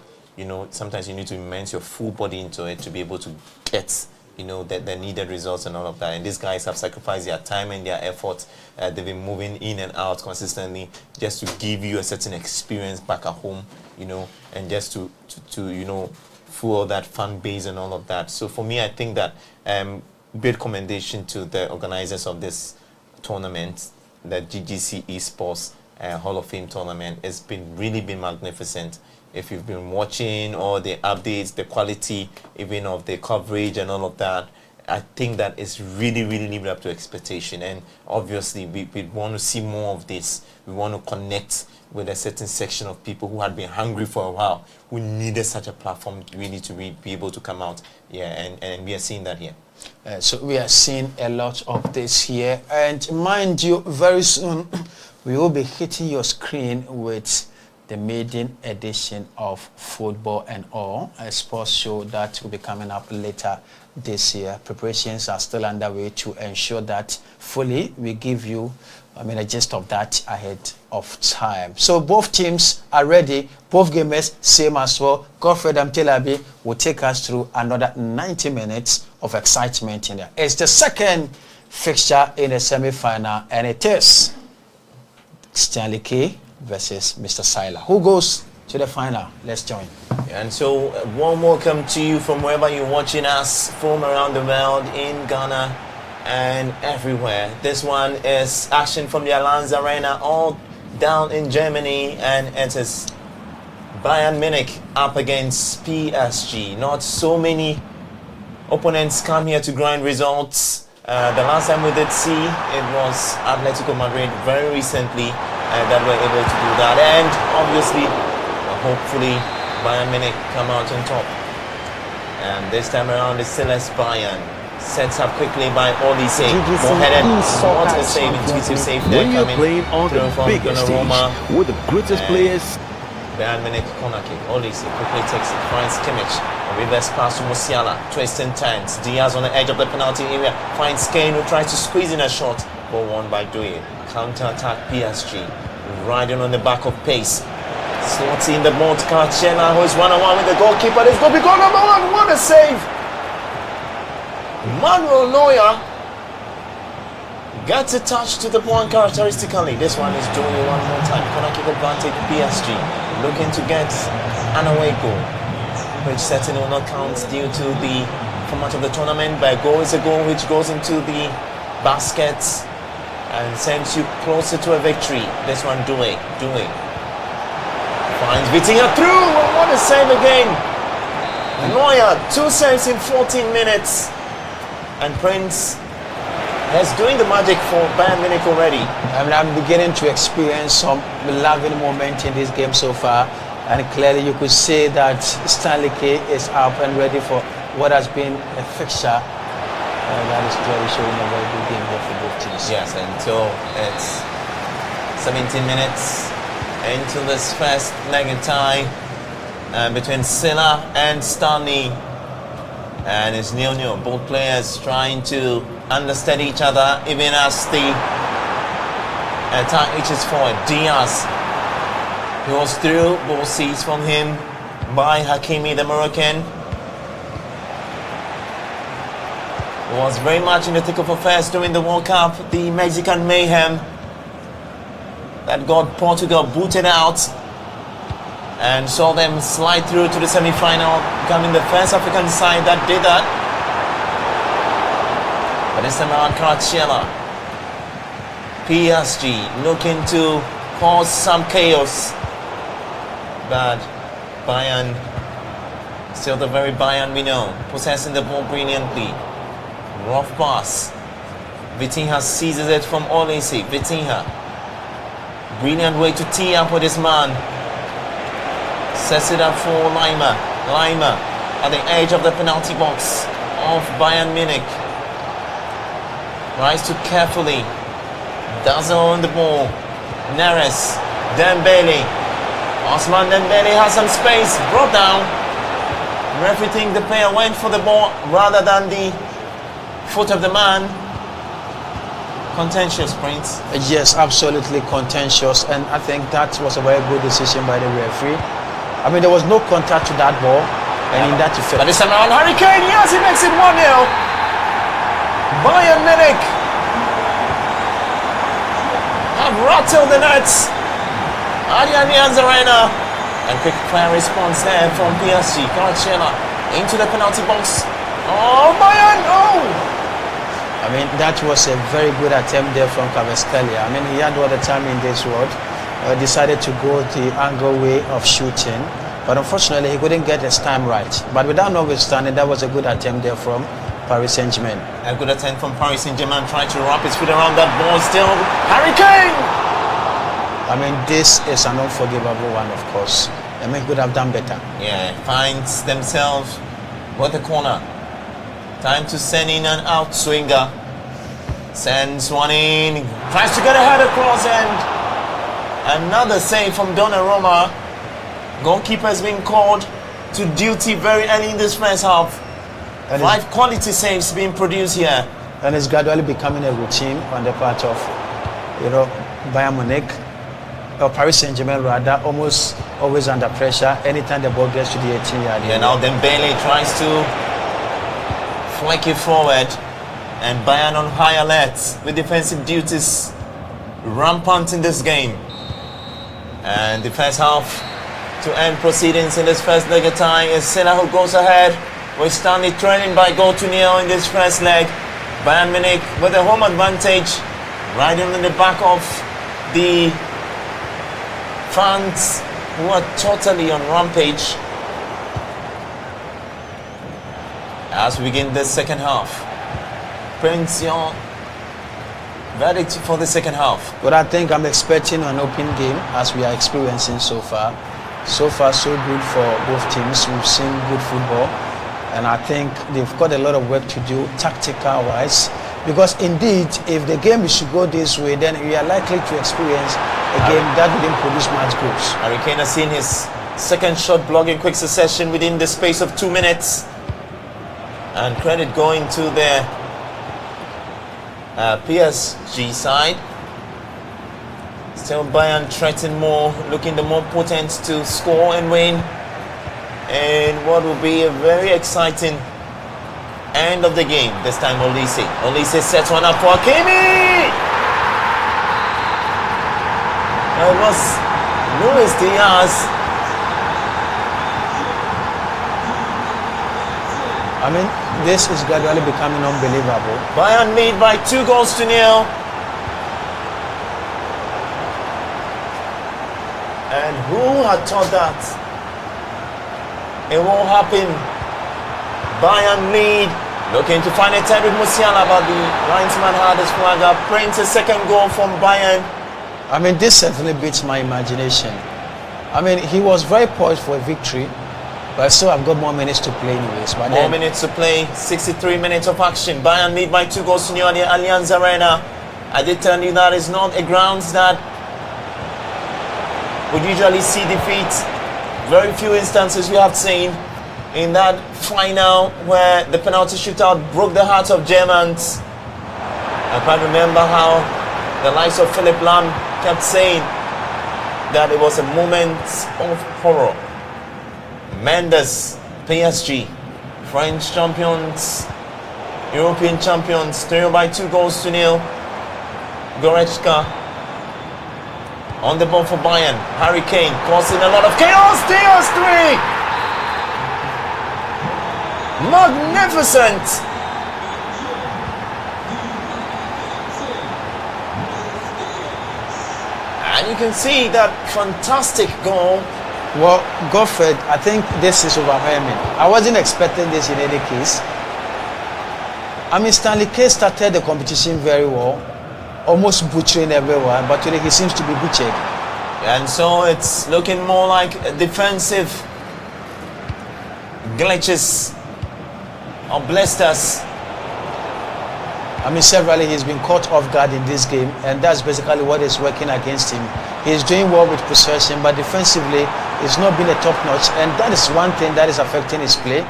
Sometimes you need to immerse your full body into it to be able to get, the needed results and all of that. And these guys have sacrificed their time and their effort. They've been moving in and out consistently just to give you a certain experience back at home, and just to fuel that fan base and all of that. So for me, I think that great commendation to the organizers of this tournament, the GGC Esports Hall of Fame tournament. It's really been magnificent. If you've been watching all the updates, the quality even of the coverage and all of that, I think that it's really lived up to expectation. And obviously we want to see more of this. We want to connect with a certain section of people who had been hungry for a while, who needed such a platform really to be able to come out. And we are seeing that here. So we are seeing a lot of this here. And mind you, very soon we will be hitting your screen with the maiden edition of Football and All, a sports show that will be coming up later this year. Preparations are still underway to ensure that fully we give you a gist of that ahead of time. So both teams are ready, both gamers same as well. Godfred Amtelabi will take us through another 90 minutes of excitement in there. It's the second fixture in the semi-final, and it is Stanley K versus Mr. Seiler. Who goes to the final? Let's join. And so warm welcome to you from wherever you're watching us from around the world, in Ghana and everywhere. This one is action from the Allianz Arena, all down in Germany, and it is Bayern Munich up against PSG. Not so many opponents come here to grind results. The last time we did see it was Atletico Madrid very recently that were able to do that, and obviously hopefully Bayern Munich come out on top. And this time around it's still as Bayern. Sets up quickly by Olise. More-headed, what a save, intuitive save there. When you're playing on the biggest stage with the greatest players. Bayern Munich corner kick. Olise quickly takes it, finds Kimmich. A reverse pass to Musiala. Twist and turns. Diaz on the edge of the penalty area. Finds Kane, who tries to squeeze in a shot. But won by Doué. Counter-attack PSG. Riding on the back of pace. Slots in the ball to Carcella, who is one-on-one with the goalkeeper. This could be goal number one. What a save! Manuel Neuer gets a touch to the ball uncharacteristically. This one is doing it one more time. Corner kick advantage PSG. Looking to get an away goal, which certainly will not count due to the format of the tournament. But a goal is a goal which goes into the basket and sends you closer to a victory. This one, Doué. Finds Vitinha through. Oh, what a save again. Neuer, 2 saves in 14 minutes. And Prince is doing the magic for Bayern Munich already. I'm beginning to experience some loving moment in this game so far. And clearly you could say that Stanley K is up and ready for what has been a fixture. That is clearly showing a very good game here for both teams. Yes, until it's 17 minutes. into this first leg in tie between Silla and Stanley. And it's 0-0. Both players trying to understand each other, even as the attack reaches forward. Diaz goes through, ball seized from him by Hakimi, the Moroccan. Was very much in the thick of affairs during the World Cup, the Mexican mayhem that got Portugal booted out and saw them slide through to the semi-final, becoming the first African side that did that. But this time around, Kvaratskhelia, PSG looking to cause some chaos, but Bayern, still the very Bayern we know, possessing the ball brilliantly. Rough pass. Vitinha seizes it from Olise. Vitinha, brilliant way to tee up with this man. Sets it up for Lima. Lima at the edge of the penalty box of Bayern Munich. Tries to carefully dazzle on the ball. Neres, Dembele. Osman Dembele has some space. Brought down. Referee thinks the player went for the ball rather than the foot of the man. Contentious, Prince. Yes, absolutely contentious, and I think that was a very good decision by the referee. I mean, there was no contact to that ball, and in that effect. But this time around, Harry Kane, yes, he makes it 1-0. Bayern Munich have rattled the nets at the Allianz Arena. And quick fire response there from PSG. Kvaratskhelia into the penalty box. Oh, Bayern, oh! I mean, that was a very good attempt there from Kvaratskhelia. I mean, he had all the time in this world. Decided to go the angle way of shooting, but unfortunately he couldn't get his time right. But without notwithstanding, that was a good attempt there from Paris Saint-Germain. A good attempt from Paris Saint-Germain, trying to wrap his feet around that ball. Still, Harry Kane! I mean, this is an unforgivable one, of course. I mean, he could have done better. Yeah, finds themselves with the corner. Time to send in an out swinger. Sends one in, tries to get ahead across, and another save from Donnarumma. Goalkeeper has been called to duty very early in this first half. And 5 quality saves being produced here. And it's gradually becoming a routine on the part of, Bayern Munich, or Paris Saint-Germain rather, almost always under pressure anytime the ball gets to the 18-yard line. Yeah, now Dembele tries to flick it forward, and Bayern on high alert with defensive duties rampant in this game. And the first half to end proceedings in this first leg of tie is Silla who goes ahead with Stanley trailing by goal to nil in this first leg. Bayern Munich with a home advantage, riding in the back of the fans who are totally on rampage. As we begin the second half, Prince, your verdict for the second half? But I think I'm expecting an open game as we are experiencing so far. So far, so good for both teams. We've seen good football, and I think they've got a lot of work to do tactical-wise. Because indeed, if the game is to go this way, then we are likely to experience a game that wouldn't produce much goals. Harry Kane has seen his second shot blocked in quick succession within the space of 2 minutes. And credit going to the PSG side. Still Bayern threatening more, looking the more potent to score and win. And what will be a very exciting end of the game. This time Olise. Olise sets one up for Hakimi! It was Luis Diaz. I mean, this is gradually becoming unbelievable. Bayern lead by 2 goals to nil. And who had thought that it won't happen? Bayern lead, looking to find a time with Musiala, but the linesman had his flag up. Prince, a second goal from Bayern. I mean, this certainly beats my imagination. I mean, he was very poised for a victory, but still I've got more minutes to play anyways. But more minutes to play, 63 minutes of action. Bayern lead by 2 goals to nil at the Allianz Arena. I did tell you that is not a grounds that would usually see defeat. Very few instances we have seen in that final where the penalty shootout broke the hearts of Germans. I can't remember how the likes of Philip Lam kept saying that it was a moment of horror. Mendes, PSG, French champions, European champions, 2-0. Goretzka on the ball for Bayern. Harry Kane causing a lot of chaos. Diaz 3. Magnificent. And you can see that fantastic goal. Well, Godfred, I think this is overwhelming. I wasn't expecting this in any case. I mean, Stanley K started the competition very well, almost butchering everyone, but today he seems to be butchered. And so it's looking more like defensive glitches or blisters. I mean, severally he's been caught off guard in this game, and that's basically what is working against him. He's doing well with possession, but defensively it's not been a top notch, and that is one thing that is affecting his play.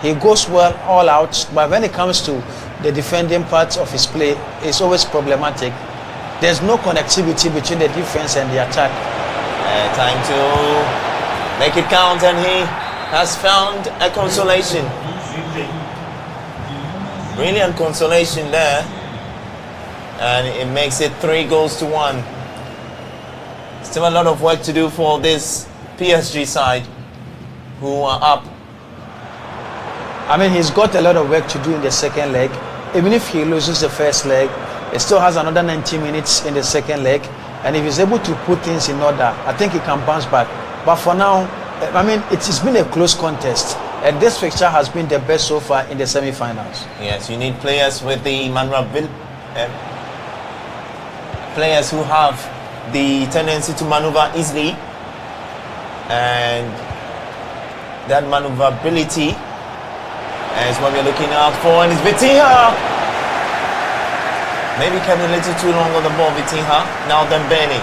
He goes well all out, but when it comes to the defending parts of his play, it's always problematic. There's no connectivity between the defense and the attack. Time to make it count, and he has found a consolation. Brilliant consolation there, and it makes it 3-1. Still a lot of work to do for this PSG side, who are up. I mean, he's got a lot of work to do in the second leg. Even if he loses the first leg, he still has another 90 minutes in the second leg, and if he's able to put things in order, I think he can bounce back. But for now, I mean, it's been a close contest, and this fixture has been the best so far in the semi-finals. Yes, you need players with the maneuverability, players who have the tendency to maneuver easily, and that maneuverability is what we're looking out for. And it's Vitinha, maybe kept a little too long on the ball. Vitinha, now Dembele.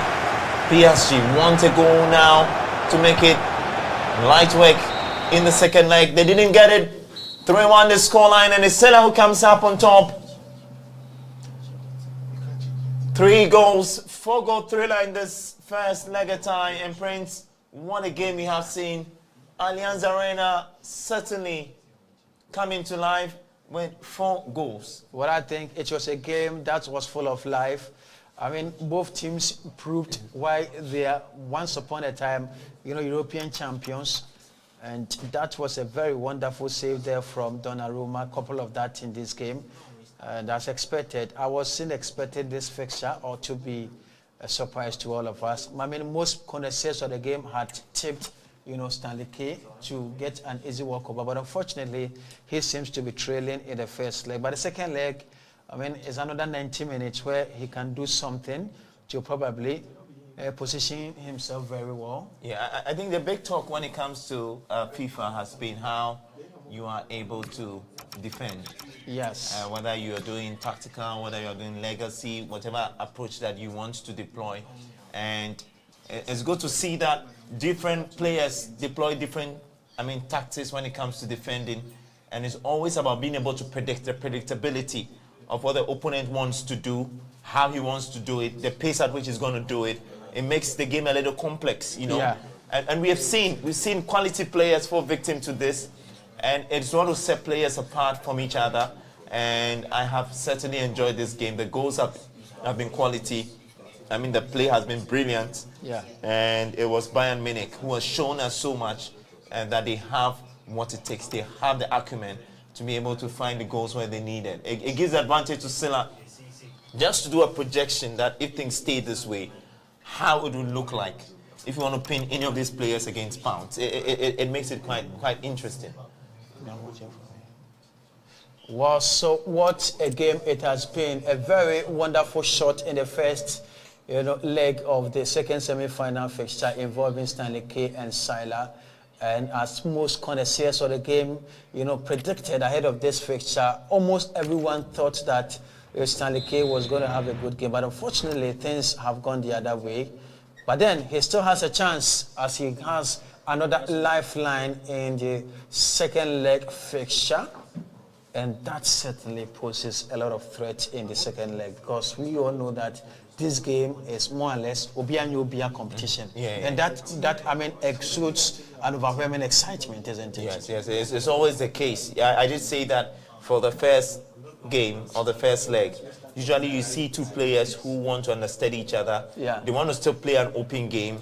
PSG want a goal now to make it light work in the second leg. They didn't get it. 3-1 the scoreline, and it's Sela who comes up on top. 3 goals, 4-goal thriller in this first leg of time. And Prince, what a game we have seen. Allianz Arena certainly coming to life with 4 goals. Well, I think it was a game that was full of life. I mean, both teams proved why they are once upon a time, European champions. And that was a very wonderful save there from Donnarumma, a couple of that in this game. And as expected, I wasn't expecting this fixture or to be a surprise to all of us. I mean, most connoisseurs of the game had tipped, Stanley K to get an easy walkover. But unfortunately, he seems to be trailing in the first leg. But the second leg, I mean, is another 90 minutes where he can do something to probably position himself very well. Yeah, I think the big talk when it comes to FIFA has been how you are able to defend. Yes. Whether you are doing tactical, whether you are doing legacy, whatever approach that you want to deploy. And it's good to see that different players deploy different, tactics when it comes to defending. And it's always about being able to predict the predictability of what the opponent wants to do, how he wants to do it, the pace at which he's going to do it. It makes the game a little complex, Yeah. And we've seen quality players fall victim to this, and it's going to set players apart from each other. And I have certainly enjoyed this game. The goals have been quality. I mean, the play has been brilliant. Yeah. And it was Bayern Munich who has shown us so much, and that they have what it takes. They have the acumen to be able to find the goals where they need it. It gives advantage to Silla just to do a projection that if things stay this way, how it would look like if you want to pin any of these players against Pounds. It makes it quite interesting. Well, so what a game it has been. A very wonderful shot in the first leg of the second semi-final fixture involving Stanley K and Sila. And as most connoisseurs of the game, predicted ahead of this fixture, almost everyone thought that Stanley K was going to have a good game. But unfortunately, things have gone the other way. But then he still has a chance as he has another lifeline in the second leg fixture. And that certainly poses a lot of threat in the second leg because we all know that this game is more or less Obia competition. And that I mean exudes an overwhelming excitement, isn't it? Yes, it's always the case. I did say that for the first game or the first leg, usually you see two players who want to understand each other. They want to still play an open game.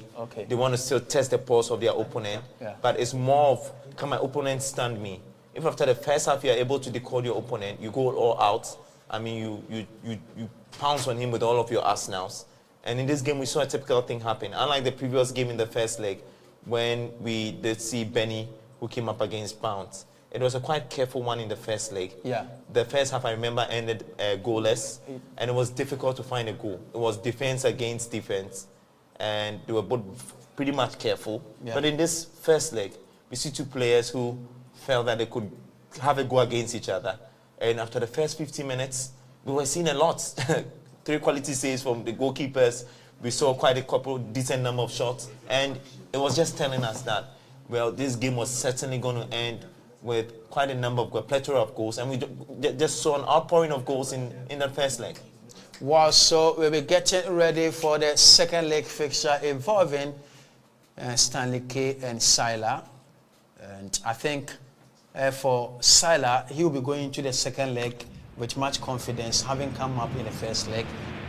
They want to still test the pulse of their opponent. But it's more of, can my opponent stand me? If after the first half you are able to decode your opponent, you go all out. I mean, you pounce on him with all of your arsenals. And in this game, we saw a typical thing happen. Unlike the previous game in the first leg, when we did see Benny, who came up against Pounds. It was a quite careful one in the first leg. The first half, I remember, ended goalless, and it was difficult to find a goal. It was defense against defense, and they were both pretty much careful. But in this first leg, we see two players who felt that they could have a go against each other. And after the first 15 minutes, we were seeing a lot. 3 quality saves from the goalkeepers. We saw quite a couple, decent number of shots. And it was just telling us that, well, this game was certainly going to end with quite a number of, a plethora of goals. And we just saw an outpouring of goals in the first leg. Well, so we'll be getting ready for the second leg fixture involving Stanley K and Sila. And I think for Sila, he will be going into the second leg with much confidence, having come up in the first leg.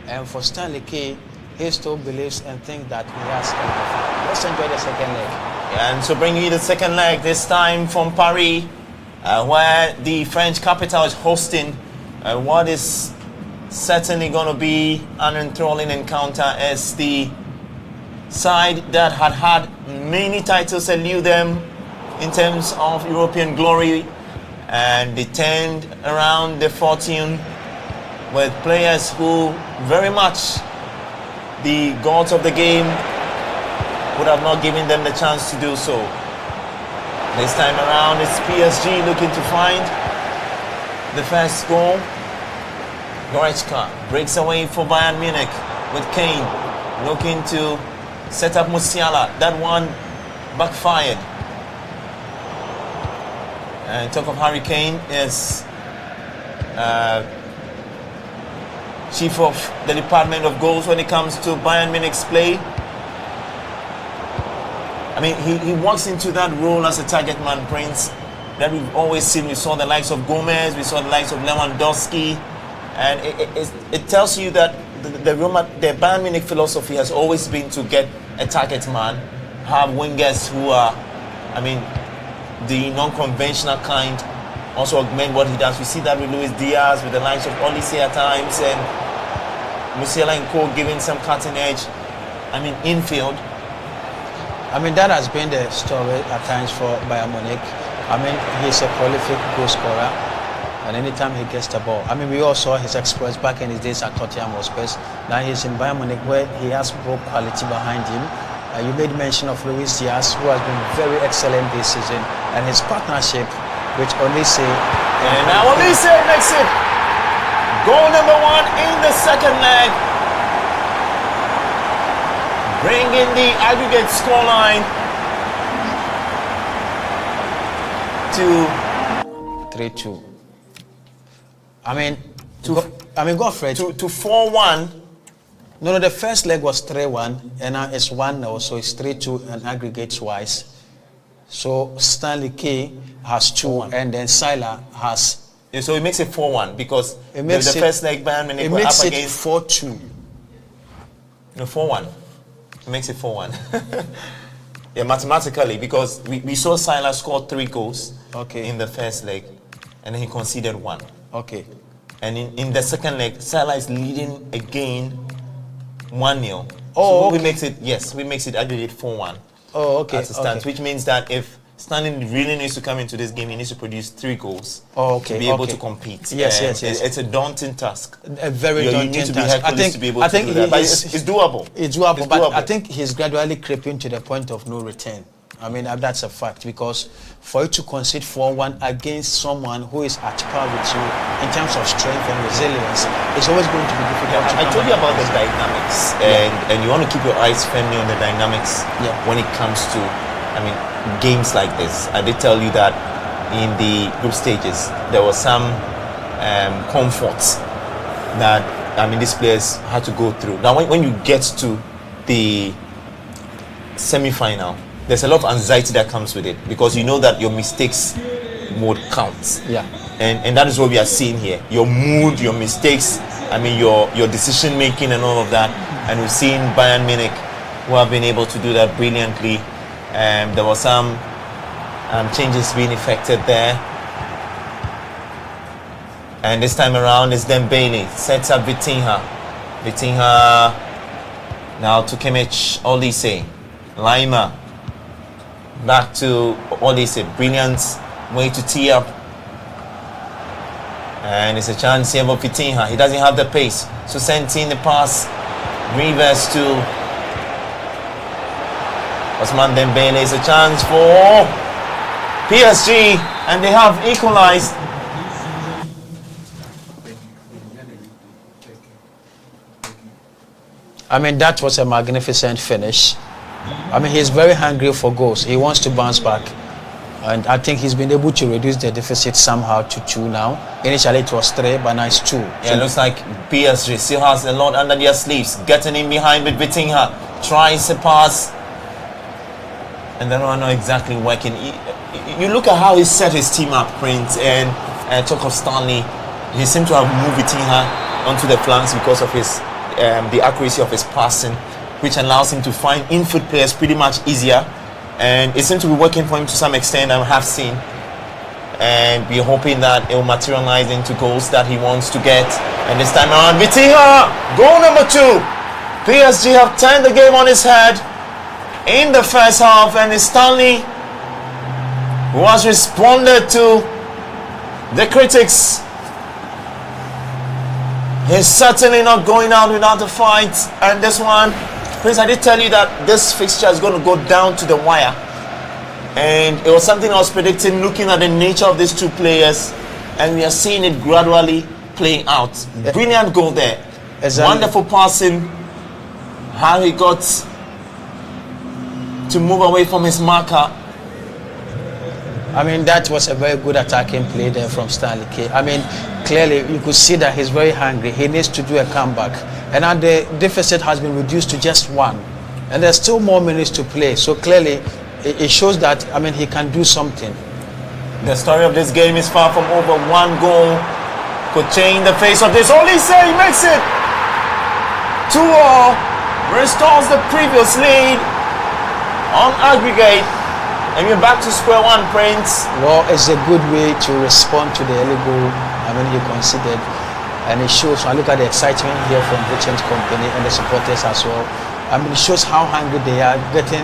And for Stanley K, he still believes and thinks that he has everything. Let's enjoy the second leg. And so bringing you the second leg, this time from Paris, where the French capital is hosting what is certainly going to be an enthralling encounter as the side that had many titles elude them in terms of European glory, and they turned around the fortune with players who very much the gods of the game would have not given them the chance to do so. This time around, it's PSG looking to find the first goal. Goretzka breaks away for Bayern Munich with Kane looking to set up Musiala. That one backfired. And talk of Harry Kane is chief of the department of goals when it comes to Bayern Munich's play. I mean, he walks into that role as a target man, Prince, that we've always seen. We saw the likes of Gomez, we saw the likes of Lewandowski, and it tells you that the Bayern Munich philosophy has always been to get a target man, have wingers who are, I mean, the non-conventional kind, also augment what he does. We see that with Luis Diaz, with the likes of Olise at times, and Musiala and Co giving some cutting edge, I mean, infield. I mean, that has been the story at times for Bayern Munich. I mean, he's a prolific goal scorer, and anytime he gets the ball, I mean, we all saw his exploits back in his days at Tottenham Hotspur. Now he's in Bayern Munich, where he has ball quality behind him. You made mention of Luis Diaz, who has been very excellent this season, and his partnership with Olise. And now Olise makes it goal number 1 in the second leg, bringing the aggregate scoreline to 3-2. I mean, Godfrey. To 4-1. No, the first leg was 3-1, and now it's 1-0, so it's 3-2 and aggregates wise. So Stanley K has 2, and then Sila has. Yeah, so it makes it 4-1 because the first leg Bayern Munich were up against 4-2. No, 4-1. It makes it 4-1. Yeah, mathematically, because we saw Sila score 3 goals in the first leg, and then he conceded 1. Okay. And in the second leg, Sila is leading again 1-0. Oh, so we makes it aggregate 4-1. Oh, okay. As it stands, which means that if Stanley really needs to come into this game, he needs to produce 3 goals to be able to compete. Yes. It's a daunting task. A very daunting you need to task. Be Hercules to be able to do that. But it's doable. It's doable. But I think he's gradually creeping to the point of no return. I mean, that's a fact, because for you to concede 4-1 against someone who is at par with you in terms of strength and resilience, it's always going to be difficult. I told you about the dynamics, and you want to keep your eyes firmly on the dynamics when it comes to, games like this. I did tell you that in the group stages there was some comforts that these players had to go through. Now, when you get to the semi-final, there's a lot of anxiety that comes with it, because you know that your mistakes would count. Yeah. And that is what we are seeing here. Your mood, your mistakes, your decision making and all of that. And we've seen Bayern Munich who have been able to do that brilliantly. There were some changes being effected there. And this time around is Dembele. Sets up Vitinha. Vitinha now to Kimmich, Olise, Lima. Back to Olise. Brilliant way to tee up. And it's a chance here for Vitinha. He doesn't have the pace. So sending the pass. Reverse to Ousmane Dembele. Is a chance for PSG. And they have equalized. That was a magnificent finish. He's very hungry for goals. He wants to bounce back. And I think he's been able to reduce the deficit somehow to 2 now. Initially it was 3, but now it's 2. Yeah, it looks like PSG still has a lot under their sleeves. Getting in behind with Vitinha. Tries a pass. And then we're not exactly working. You look at how he set his team up, Prince, and talk of Stanley. He seemed to have moved Vitinha onto the flanks because of his the accuracy of his passing, which allows him to find infield players pretty much easier. And it seems to be working for him to some extent, I have seen. And we're hoping that it will materialize into goals that he wants to get. And this time around, Vitinha! Goal number 2! PSG have turned the game on its head in the first half. And it's Stanley who has responded to the critics. He's certainly not going out without a fight. And this one, Prince, I did tell you that this fixture is going to go down to the wire. And it was something I was predicting looking at the nature of these two players. And we are seeing it gradually playing out. Brilliant goal there. Exactly. Wonderful passing. How he got to move away from his marker. That was a very good attacking play there from Stanley K. Clearly you could see that he's very hungry. He needs to do a comeback. And now the deficit has been reduced to just 1. And there's still more minutes to play. So clearly it shows that, he can do something. The story of this game is far from over. 1 goal could change the face of this. Olise makes it 2-2. Restores the previous lead on aggregate. And we're back to square one, Prince. Well, it's a good way to respond to the early goal he conceded. And it shows, I look at the excitement here from Vincent Kompany and the supporters as well. It shows how hungry they are, getting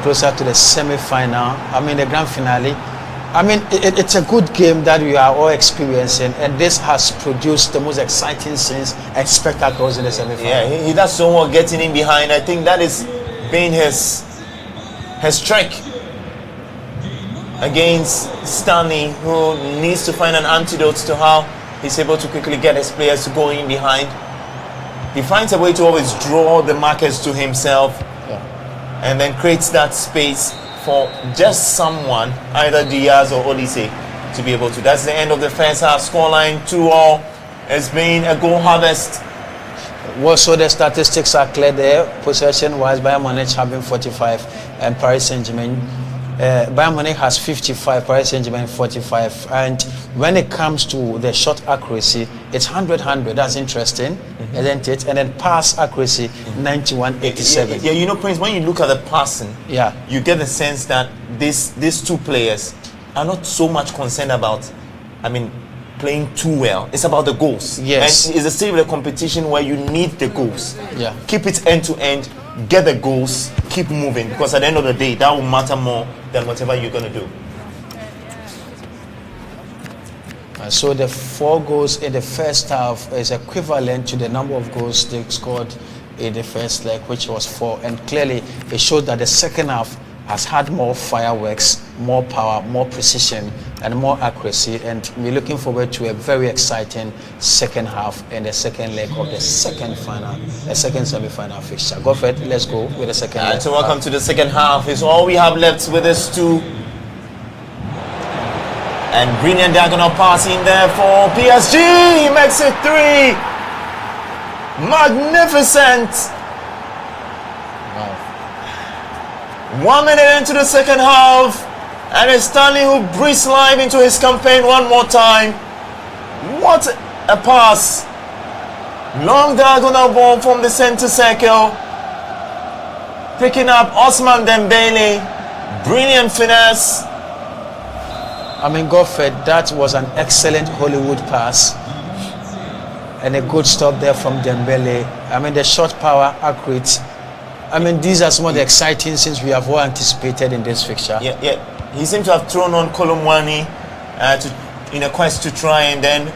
closer to the semi-final, the grand finale. It's a good game that we are all experiencing, and this has produced the most exciting scenes and spectacles in the semi-final. Yeah, he does so well getting in behind. I think that is being his trick against Stanley, who needs to find an antidote to how he's able to quickly get his players to go in behind. He finds a way to always draw the markers to himself, and then creates that space for just someone, either Diaz or Olise, to be able to. That's the end of the first half. Scoreline 2-2. It's been a goal harvest. Well, so the statistics are clear there. Possession-wise, Bayern Munich having 45 and Paris Saint-Germain. Bayern Munich has 55, Paris Saint-Germain 45. And when it comes to the shot accuracy, it's 100-100. That's interesting, isn't it? And then pass accuracy, 91-87. Yeah, Prince, when you look at the passing, you get the sense that these two players are not so much concerned about, playing too well. It's about the goals. Yes. And it's a stage of the competition where you need the goals. Yeah. Keep it end to end, get the goals, keep moving, because at the end of the day, that will matter more than whatever you're going to do. So the 4 goals in the first half is equivalent to the number of goals they scored in the first leg, which was 4. And clearly, it showed that the second half has had more fireworks, more power, more precision, and more accuracy. And we're looking forward to a very exciting second half and the second leg of the second semi-final fixture. Go for it. Let's go with the second leg. So welcome to the second half. It's all we have left with us two. And brilliant diagonal pass in there for PSG. He makes it 3. Magnificent. Wow. 1 minute into the second half, and it's Stanley who breathes life into his campaign one more time. What a pass. Long diagonal ball from the center circle. Picking up Osman Dembele. Brilliant finesse. I mean, Godfred, that was an excellent Hollywood pass. And a good stop there from Dembele. I mean, the shot power, accurate. I mean, these are some of the exciting things we have all anticipated in this fixture. Yeah. He seemed to have thrown on Kolomwani in a quest to try and then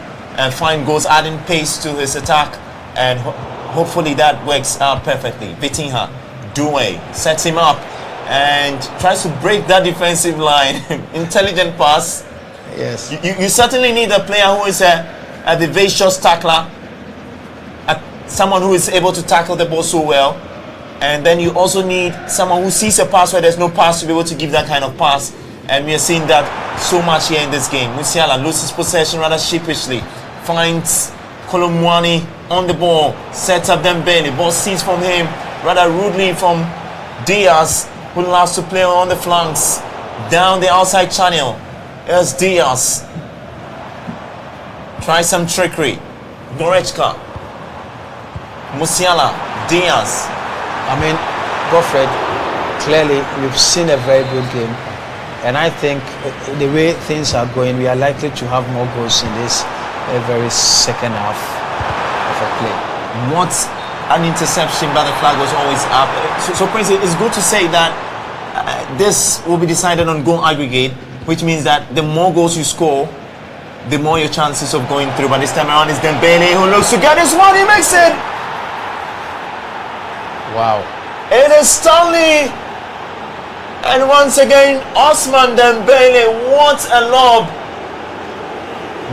find goals, adding pace to his attack. And hopefully that works out perfectly. Vitinha, Doué, sets him up and tries to break that defensive line. Intelligent pass. Yes. You certainly need a player who is a vivacious tackler. Someone who is able to tackle the ball so well. And then you also need someone who sees a pass where there's no pass to be able to give that kind of pass. And we are seeing that so much here in this game. Musiala loses possession rather sheepishly. Finds Kolomwani on the ball. Sets up Dembele. Ball seized from him rather rudely from Diaz, who loves to play on the flanks. Down the outside channel. There's Diaz. Try some trickery. Goretzka. Musiala. Diaz. I mean, Godfred, clearly we've seen a very good game, and I think the way things are going, we are likely to have more goals in this very second half of a play. What an interception, but the flag was always up. So Prince, it's good to say that this will be decided on goal aggregate, which means that the more goals you score, the more your chances of going through. But this time around, it's Dembele who looks to get this one. He makes it. Wow. It is Stanley. And once again, Osman Dembele. What a lob.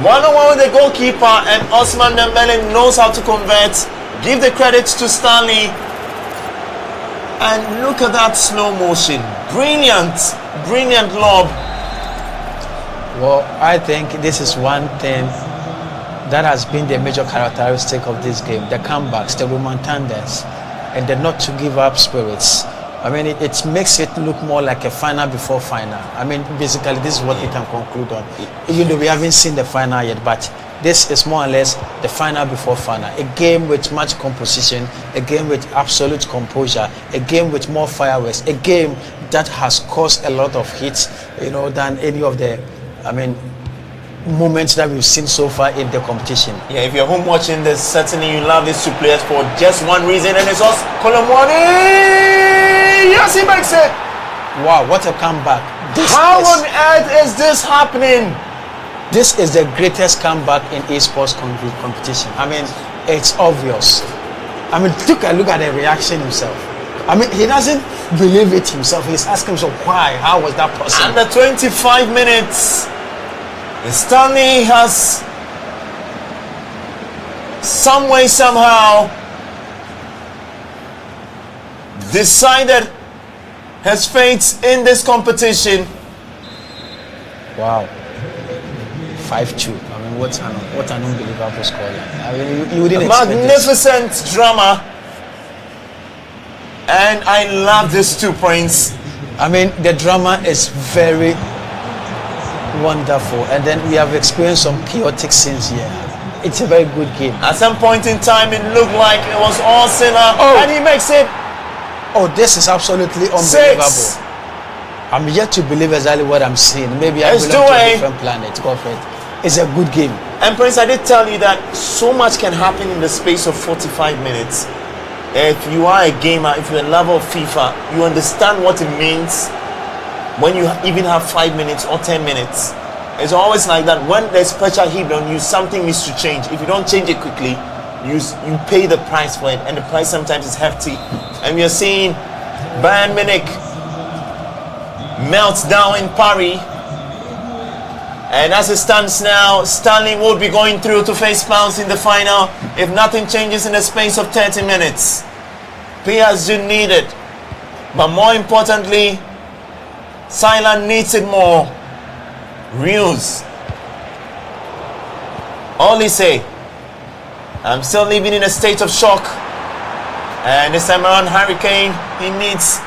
1-on-1 with the goalkeeper, and Osman Dembele knows how to convert. Give the credits to Stanley. And look at that slow motion. Brilliant lob. Well, I think this is one thing that has been the major characteristic of this game. The comebacks, the remontandas, and the not to give up spirits. I mean, it makes it look more like a final before final. I mean, basically, this is what we can conclude on. Even though we haven't seen the final yet, but this is more or less the final before final. A game with much composition, a game with absolute composure, a game with more fireworks, a game that has caused a lot of hits, than any of the, moments that we've seen so far in the competition. Yeah, if you're home watching this, certainly you love these two players for just one reason, and it's us, Kolomwani. Yes, he makes it. Wow, what a comeback. How on earth is this happening? This is the greatest comeback in esports competition. I mean, it's obvious. I mean, take a look at the reaction himself. I mean, he doesn't believe it himself. He's asking himself, why? How was that possible? Under 25 minutes, Stanley has some way, somehow decided his fate in this competition. Wow. 5-2. I mean, what an unbelievable scoreline. I mean, you wouldn't expect magnificent this. Drama. And I love these 2 points. I mean, the drama is very wonderful, and then we have experienced some chaotic scenes here. It's a very good game. At some point in time, it looked like it was all Sinner, and he makes it. Oh, this is absolutely unbelievable. 6. I'm yet to believe exactly what I'm seeing. Maybe I belong to a different planet. It's a good game. And Prince, I did tell you that so much can happen in the space of 45 minutes. If you are a gamer, if you're a lover of FIFA, you understand what it means when you even have 5 minutes or 10 minutes. It's always like that. When there's pressure heaped on you, something needs to change. If you don't change it quickly, you pay the price for it, and the price sometimes is hefty. And we are seeing Bayern Munich melts down in Paris. And as it stands now, Stanley will be going through to face Pounds in the final if nothing changes in the space of 30 minutes. PSG need it. But more importantly, Silent needs it more. Reels. Olise. I'm still living in a state of shock. And this time around, Hurricane, he needs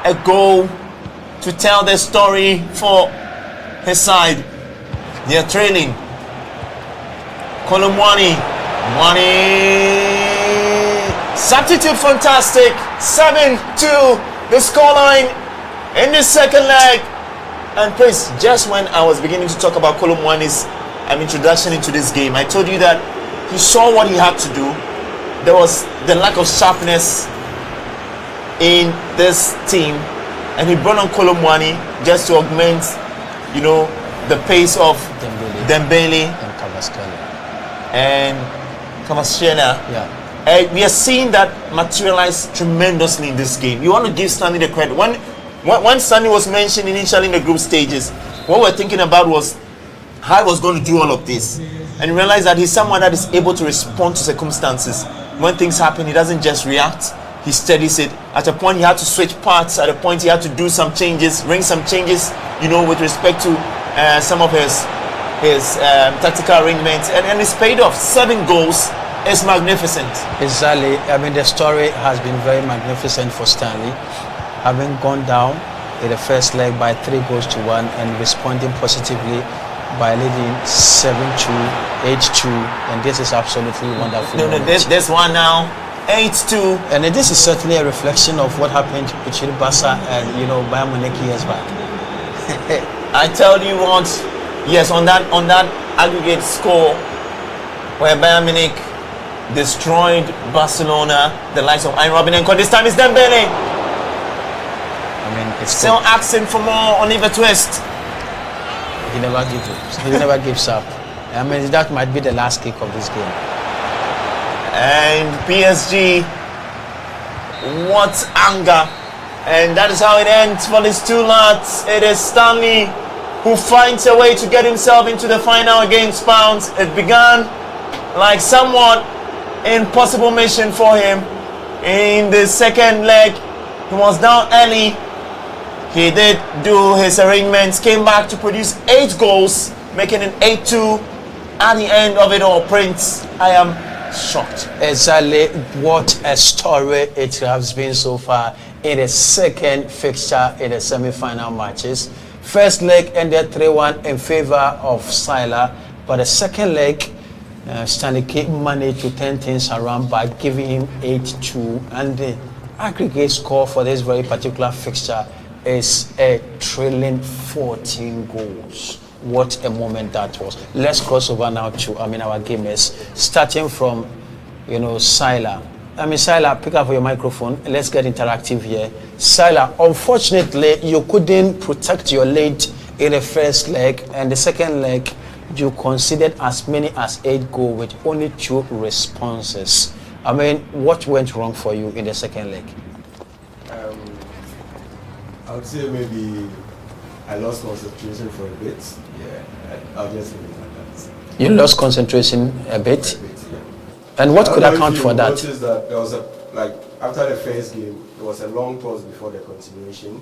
a goal to tell the story for his side. They are trailing. Kolomwani. Substitute fantastic. 7-2 the scoreline in the second leg. And please, just when I was beginning to talk about Kolomwani's introduction into this game, I told you that he saw what he had to do. There was the lack of sharpness in this team, and he brought on Kolomwani just to augment, the pace of Dembele and Kvaratskhelia. Yeah. We are seeing that materialize tremendously in this game. You want to give Stanley the credit. When Stanley was mentioned initially in the group stages, what we're thinking about was how he was going to do all of this. And you realize that he's someone that is able to respond to circumstances. When things happen, he doesn't just react. He studies it. At a point, he had to switch parts. At a point, he had to do some changes, bring some changes, with respect to some of his tactical arrangements. And it's paid off. 7 goals is magnificent. Exactly. The story has been very magnificent for Stanley. Having gone down in the first leg by 3-1 and responding positively by leading 7-2, 8-2, and this is absolutely wonderful. No, this one now, 8-2. And this is certainly a reflection of what happened between Barca and Bayern Munich years back. I tell you what, yes, on that aggregate score where Bayern Munich destroyed Barcelona, the likes of Arjen Robben, and this time it's Dembele. It's still asking for more Oliver Twist. He never gives up. That might be the last kick of this game. And PSG, what anger. And that is how it ends for these two lads. It is Stanley who finds a way to get himself into the final against Pounds. It began like somewhat impossible mission for him. In the second leg, he was down early. He did do his arrangements, came back to produce 8 goals, making it 8-2 at the end of it all. Prince, I am shocked. Exactly what a story it has been so far in the second fixture in the semi-final matches. First leg ended 3-1 in favor of Sila, but the second leg, Stanley K managed to turn things around by giving him 8-2, and the aggregate score for this very particular fixture is a thrilling 14 goals. What a moment that was. Let's cross over now to our gamers, starting from Sila. Sila, pick up your microphone. Let's get interactive here. Sila, unfortunately you couldn't protect your lead in the first leg, and the second leg you conceded as many as 8 goals with only 2 responses. What went wrong for you in the second leg? I would say maybe I lost concentration for a bit. Yeah, I'll just leave it like that. You lost concentration a bit? Yeah. And what could account for that? Noticed that there was after the first game, there was a long pause before the continuation,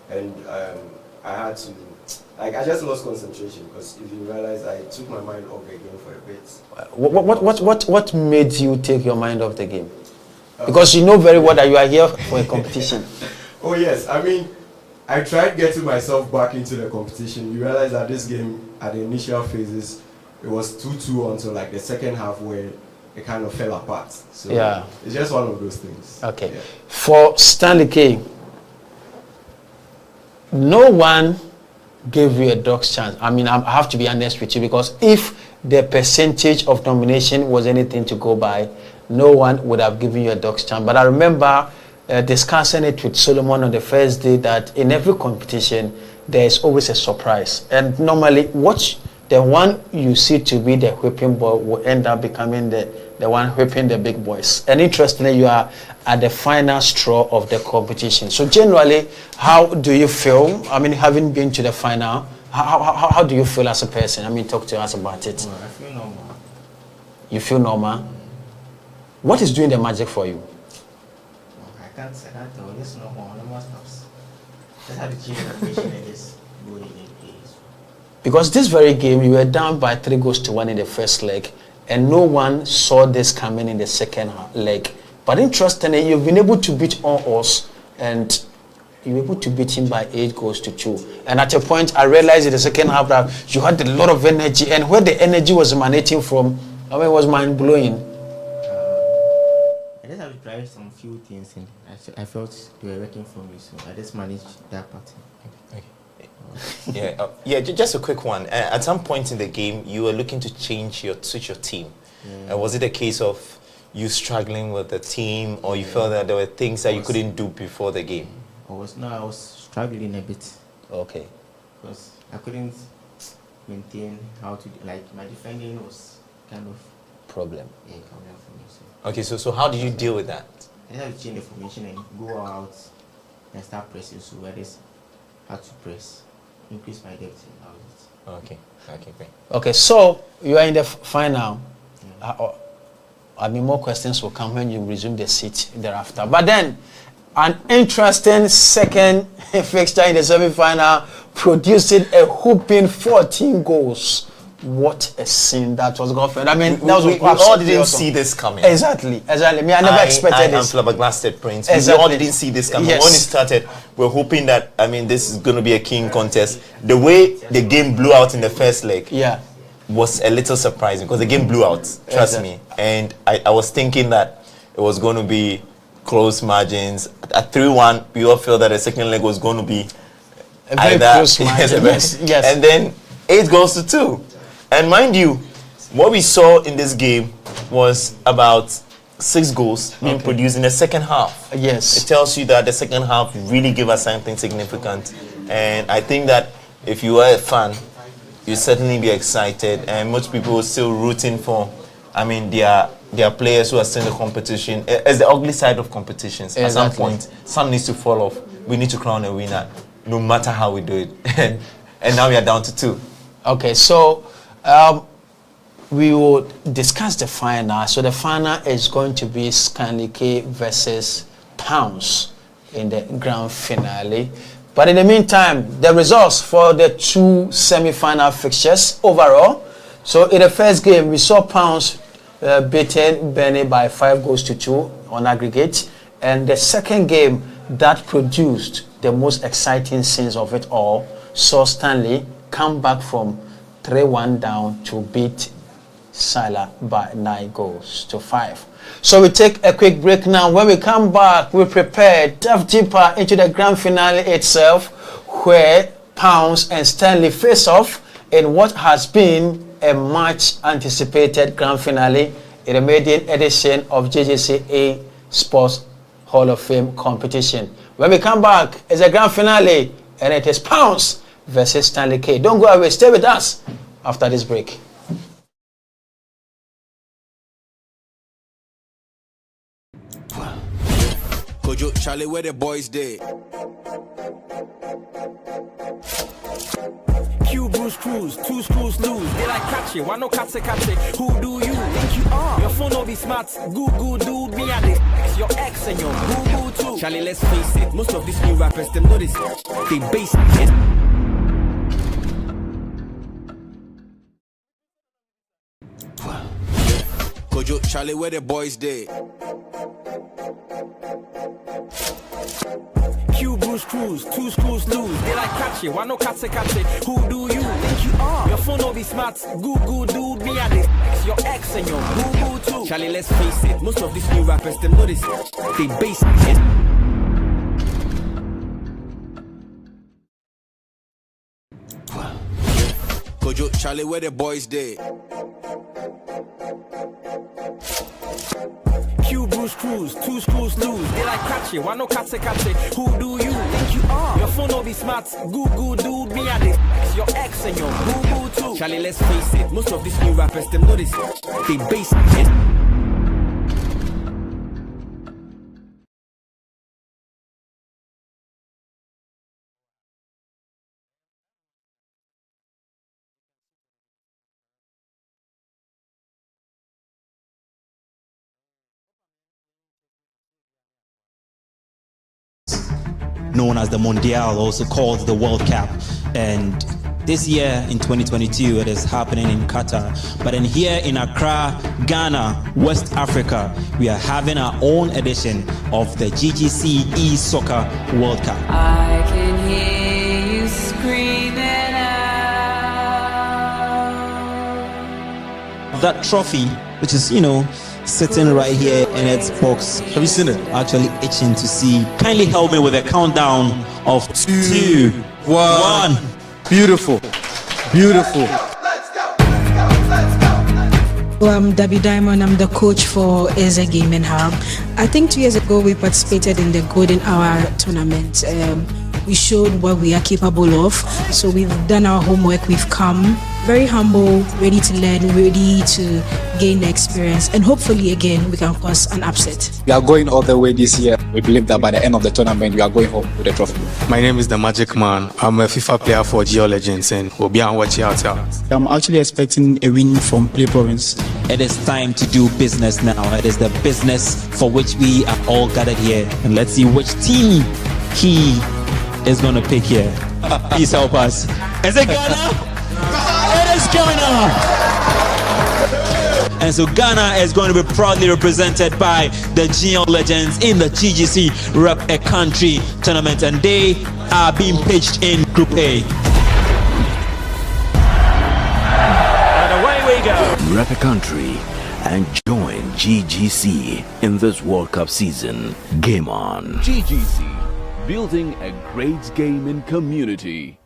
and I had to, I just lost concentration because if you realize, I took my mind off the game for a bit. What made you take your mind off the game? Because you know very well that you are here for a competition. Oh yes, I tried getting myself back into the competition. You realize that this game, at the initial phases, it was 2-2 until the second half where it kind of fell apart. So yeah, it's just one of those things. Okay. Yeah. For Stanley K, no one gave you a dog's chance. I have to be honest with you, because if the percentage of nomination was anything to go by, no one would have given you a dog's chance. But I remember discussing it with Solomon on the first day that in every competition there is always a surprise, and normally what the one you see to be the whipping boy will end up becoming the one whipping the big boys. And interestingly, you are at the final straw of the competition. So generally, how do you feel? I mean, having been to the final, how do you feel as a person? I mean, talk to us about it. I feel normal. You feel normal? What is doing the magic for you? I can't say that though. This normal stuff. Just have to change the formation and just go in and play. Because this very game, you were down by 3-1 in the first leg, and no one saw this coming in the second leg. But interestingly, you've been able to beat all us, and you were able to beat him by 8-2. And at a point, I realized in the second half that you had a lot of energy, and where the energy was emanating from, I mean, it was mind-blowing. I just have to try some few things, and I felt they were working for me, so I just managed that part. Yeah, just a quick one. At some point in the game, you were looking to switch your team. Was it a case of you struggling with the team, or you felt that there were things that you couldn't do before the game? I was struggling a bit. Okay. Because I couldn't maintain how to, like, my defending was kind of problem. Yeah, problem for me. So. Okay, so how did you deal with that? I had to change the formation and go out and start pressing. So I just had to press, increase my depth and all it. Okay, great. Okay, so you are in the final. I mean, more questions will come when you resume the seat thereafter. But then, an interesting second fixture in the semi-final, producing a whooping 14 goals. What a scene that was, girlfriend. I mean, we all didn't see this coming. Exactly. I mean, I never expected this. I'm flabbergasted, Prince. Exactly. We all didn't see this coming. Yes. When it started, we're hoping that, I mean, this is going to be a king contest. The way the game blew out in the first leg was a little surprising, because the game blew out, trust me. And I was thinking that it was going to be close margins. At 3-1, we all felt that the second leg was going to be a very close margin. Yes. And then 8-2. And mind you, what we saw in this game was about 6 goals being produced in the second half. Yes. It tells you that the second half really gave us something significant. And I think that if you are a fan, you'll certainly be excited. And most people are still rooting for, I mean, their players who are still in the competition. It's the ugly side of competitions. Exactly. At some point, some needs to fall off. We need to crown a winner, no matter how we do it. And now we are down to 2. Okay, so we will discuss the final. So the final is going to be Skanlike versus Pounds in the grand finale. But in the meantime, the results for the 2 semi-final fixtures overall. So in the first game, we saw Pounds beating Benny by 5-2 on aggregate. And the second game that produced the most exciting scenes of it all saw Stanley come back from 3-1 down to beat Sila by 9-5. So we take a quick break now. When we come back, we prepare delve deeper into the grand finale itself, where Pounds and Stanley face off in what has been a much anticipated grand finale in the maiden edition of GGC Esports Hall of Fame competition. When we come back, it's a grand finale, and it is Pounds versus Stanley K. Don't go away. Stay with us after this break. Kojo, Charlie, where the boys dey? Q Bruce Cruz, 2 screws loose. They like catch it, why no catch it? Who do you think you are? Your phone will be smart. Google dude, me and this. Your ex and your Google too. Charlie, let's face it. Most of these new rappers, them know this. They base it. Kojo, Charlie, where the boys dey? Q Bruce Cruz, 2 screws loose. They like catch it, why no catch it? Who do you think you are? Your phone will be smart. Google dude, me and this. Your ex and your Google too. Charlie, let's face it. Most of these new rappers, them know this. They base it. Kojo, Charlie, where the boys dey? Q Bruce Two screws loose. They like catch it. Why no catch it? Who do you think you are? Your phone will be smart. Google dude. Me and this. Your ex and your boo-boo too. Charlie, let's face it. Most of these new rappers, them know this. They base it. Known as the Mondial, also called the World Cup. And this year in 2022, it is happening in Qatar. But in here in Accra, Ghana, West Africa, we are having our own edition of the GGC Esports World Cup. I can hear you screaming out. That trophy, which is, sitting right here in its box. Have you seen it? Actually itching to see. Kindly help me with a countdown of 2, 1. Beautiful. Beautiful. I'm Debbie Diamond. I'm the coach for ESoccer Gaming Hub. I think 2 years ago we participated in the Golden Hour tournament. We showed what we are capable of. So we've done our homework. We've come very humble, ready to learn, ready to gain the experience, and hopefully again we can cause an upset. We are going all the way this year. We believe that by the end of the tournament we are going home with the trophy. My name is the Magic Man. I'm a FIFA player for Geo Legends and we'll be on watch out. I'm actually expecting a win from Play Province. It is time to do business now. It is the business for which we are all gathered here, and let's see which team he is going to pick here. Please help us. Is it Ghana? It is Ghana! And so Ghana is going to be proudly represented by the Geo Legends in the GGC Rep a Country tournament, and they are being pitched in Group A. And away we go. Rep a country and join GGC in this World Cup season. Game on. GGC, building a great gaming community.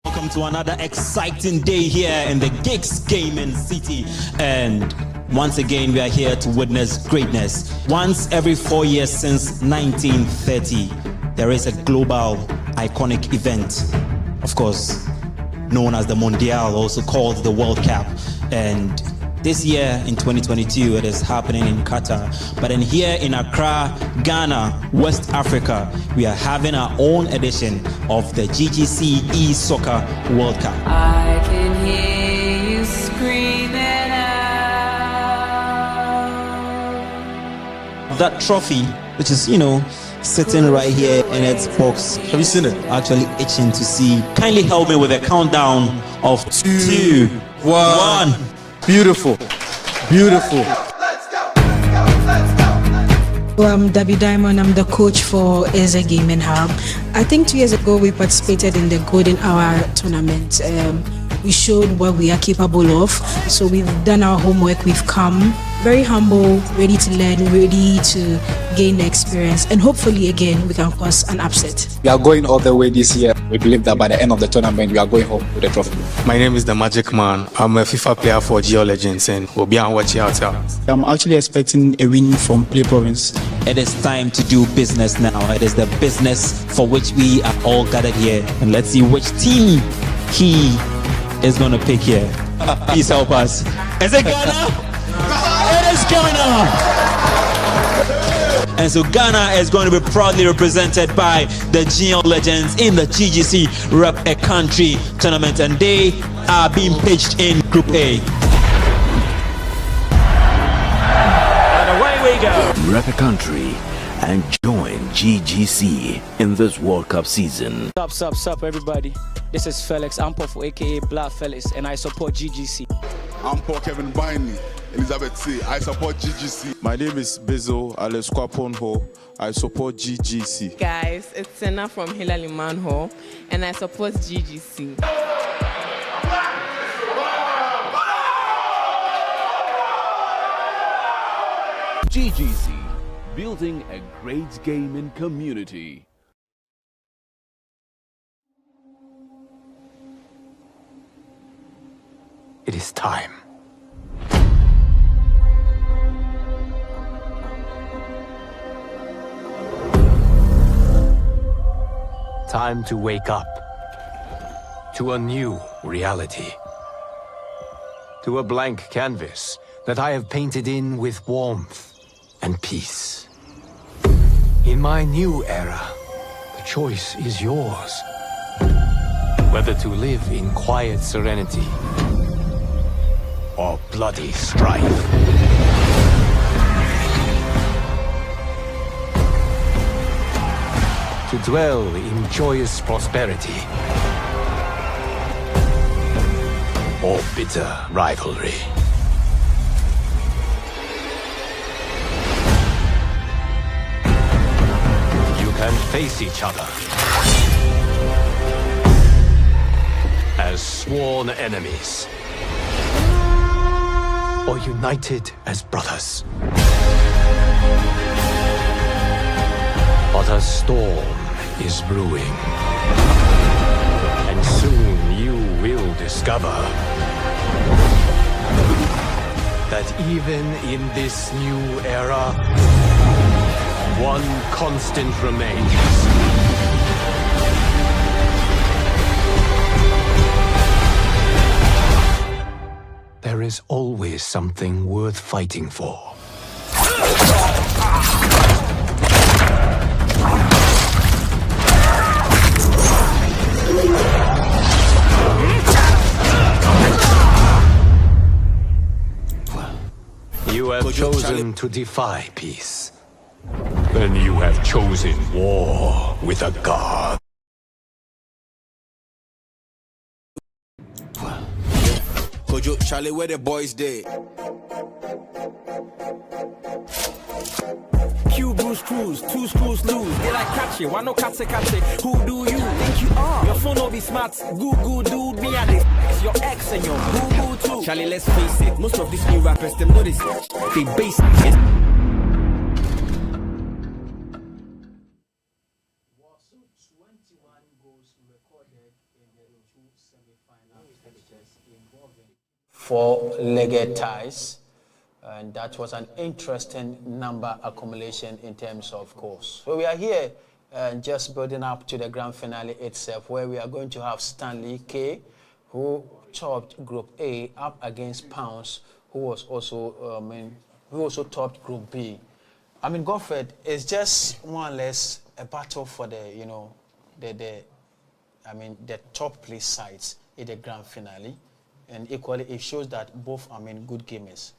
Welcome to another exciting day here in the Gigs Gaming City, and once again we are here to witness greatness. Once every 4 years since 1930, there is a global iconic event, of course known as the Mondial, also called the World Cup. And this year in 2022, it is happening in Qatar. But in here in Accra, Ghana, West Africa, we are having our own edition of the GGC Esports World Cup. I can hear you screaming out. That trophy, which is, sitting right here in its box. Have you seen it? Actually itching to see. Kindly help me with a countdown of 2, 1. Beautiful. Beautiful. I'm Debbie Diamond. I'm the coach for ESoccer Gaming Hub. I think 2 years ago we participated in the Golden Hour tournament. We showed what we are capable of. So we've done our homework. We've come very humble, ready to learn, ready to gain the experience, and hopefully again we can cause an upset. We are going all the way this year. We believe that by the end of the tournament we are going home with the trophy. My name is the Magic Man. I'm a FIFA player for Geo Legends and we'll be on watch out. I'm actually expecting a win from Play Province. It is time to do business now. It is the business for which we are all gathered here, and let's see which team he is going to pick here. Please help us. Is it Ghana? It is Ghana! And so Ghana is going to be proudly represented by the Geo Legends in the GGC Rep a Country tournament, and they are being pitched in Group A. And away we go. Rep a country and join GGC in this World Cup season. Sup, everybody. This is Felix Ampof, aka Black Felix, and I support GGC. I'm Paul Kevin Biney, Elizabeth C. I support GGC. My name is Bezo Alesquaponho. I support GGC. Guys, it's Senna from Hilali Manho, and I support GGC. GGC, building a great gaming community. It is time. Time to wake up to a new reality. To a blank canvas that I have painted in with warmth and peace. In my new era, the choice is yours. Whether to live in quiet serenity or bloody strife. To dwell in joyous prosperity or bitter rivalry. You can face each other as sworn enemies or united as brothers. But a storm is brewing, and soon you will discover that even in this new era, one constant remains. There is always something worth fighting for. You have chosen to defy peace. Then you have chosen war with a god. Kojo, Charlie, where the boys day? Q Bruce Cruz, two screws loose. They like catch it, why no catch it? Who do you think you are? Your phone will be smart, Google dude. Me and this, your ex and your boo too. Charlie, let's face it, most of these new rappers, them know this. They base it. Four-legged ties, and that was an interesting number accumulation in terms of course. So we are here just building up to the grand finale itself, where we are going to have Stanley K, who topped Group A up against Pounds, who was also who also topped Group B. I mean, Godfred, it's just more or less a battle for the the top place sides in the grand finale. And equally, it shows that both are good gamers.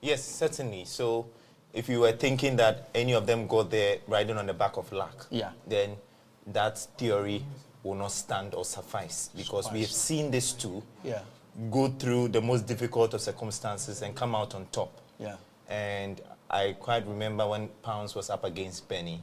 Yes, certainly. So, if you were thinking that any of them got there riding on the back of luck, then that theory will not stand or suffice, because we have seen these two go through the most difficult of circumstances and come out on top. And I quite remember when Pounds was up against Benny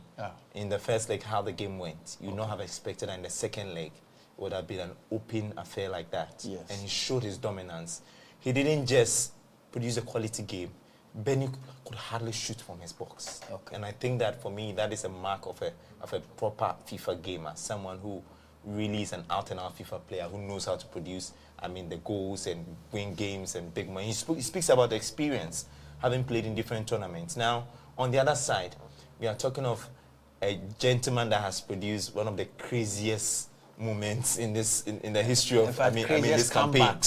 in the first leg, how the game went. You not have expected that in the second leg would have been an open affair like that. And he showed his dominance. He didn't just produce a quality game. Benny could hardly shoot from his box. And I think that for me, that is a mark of a proper FIFA gamer, someone who really is an out-and-out FIFA player who knows how to produce, the goals and win games and big money. He speaks about the experience, having played in different tournaments. Now, on the other side, we are talking of a gentleman that has produced one of the craziest moments in the history of this campaign.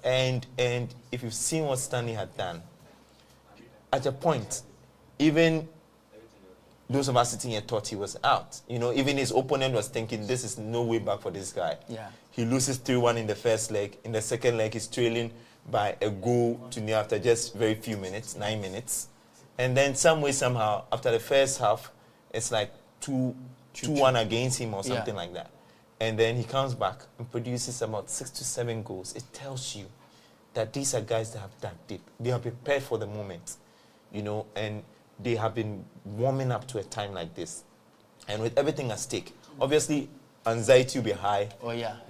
And if you've seen what Stanley had done, at a point, even those of us sitting here thought he was out. Even his opponent was thinking, this is no way back for this guy. He loses 3-1 in the first leg. In the second leg, he's trailing by a goal to nil after just very few minutes, 9 minutes. And then some way, somehow, after the first half, it's like 2-1 against him or something like that. And then he comes back and produces about 6 to 7 goals. It tells you that these are guys that have dug deep. They are prepared for the moment, and they have been warming up to a time like this. And with everything at stake, obviously, anxiety will be high.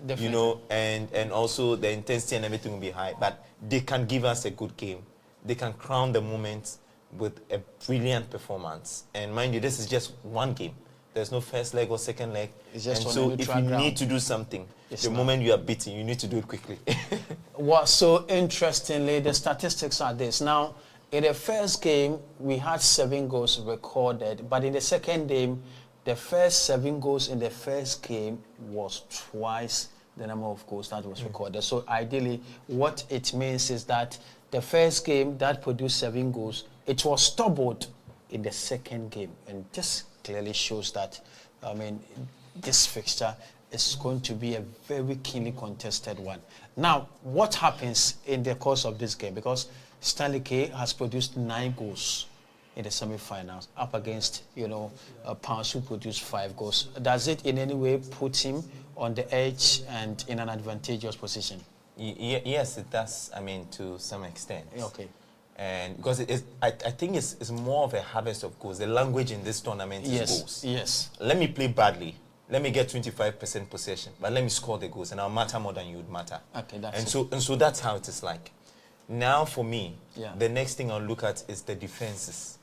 Definitely. And also the intensity and everything will be high. But they can give us a good game. They can crown the moment with a brilliant performance. And mind you, this is just one game. There's no first leg or second leg. It's just and on so a if neutral you ground. need to do something, It's the not. moment you are beaten, you need to do it quickly. What's so interestingly, the statistics are this. Now, in the first game, we had 7 goals recorded, but in the second game, the first 7 goals in the first game was twice the number of goals that was recorded. So ideally, what it means is that the first game that produced 7 goals, it was doubled in the second game. And this clearly shows that, this fixture is going to be a very keenly contested one. Now, what happens in the course of this game? Because Stanley K has produced 9 goals in the semi-finals up against, Pounds, who produced 5 goals. Does it in any way put him on the edge and in an advantageous position? Yes, it does. To some extent. Okay. And because I think it's more of a harvest of goals. The language in this tournament is goals. Yes. Let me play badly. Let me get 25% possession, but let me score the goals, and I'll matter more than you would matter. Okay, so that's how it is like. Now for me, Yeah. the next thing I'll look at is the defenses.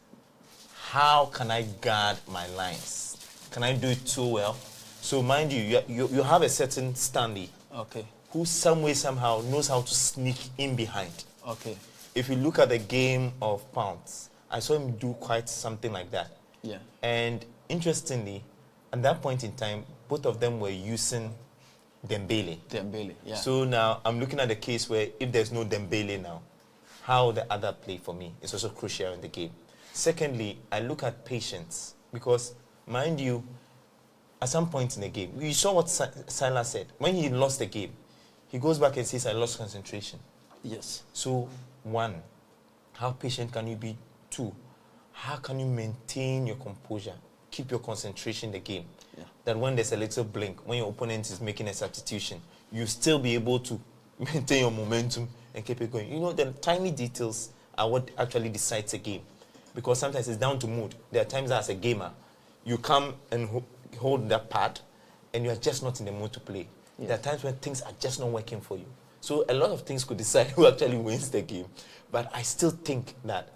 How can I guard my lines? Can I do it too well? So mind you have a certain Stanley, Okay. who some way somehow knows how to sneak in behind. Okay. If you look at the game of Pounds, I saw him do quite something like that. Yeah. And interestingly, at that point in time, both of them were using Dembele. Yeah. So now I'm looking at the case where if there's no Dembele now, how the other play for me is also crucial in the game. Secondly, I look at patience because, mind you, at some point in the game, you saw what Silas said. When he lost the game, he goes back and says, I lost concentration. Yes. So, 1, how patient can you be? 2, how can you maintain your composure? Keep your concentration in the game. Yeah. That when there's a little blink, when your opponent is making a substitution, you still be able to maintain your momentum and keep it going. The tiny details are what actually decides a game. Because sometimes it's down to mood. There are times as a gamer, you come and hold that pad and you're just not in the mood to play. Yeah. There are times when things are just not working for you. So a lot of things could decide who actually wins the game. But I still think that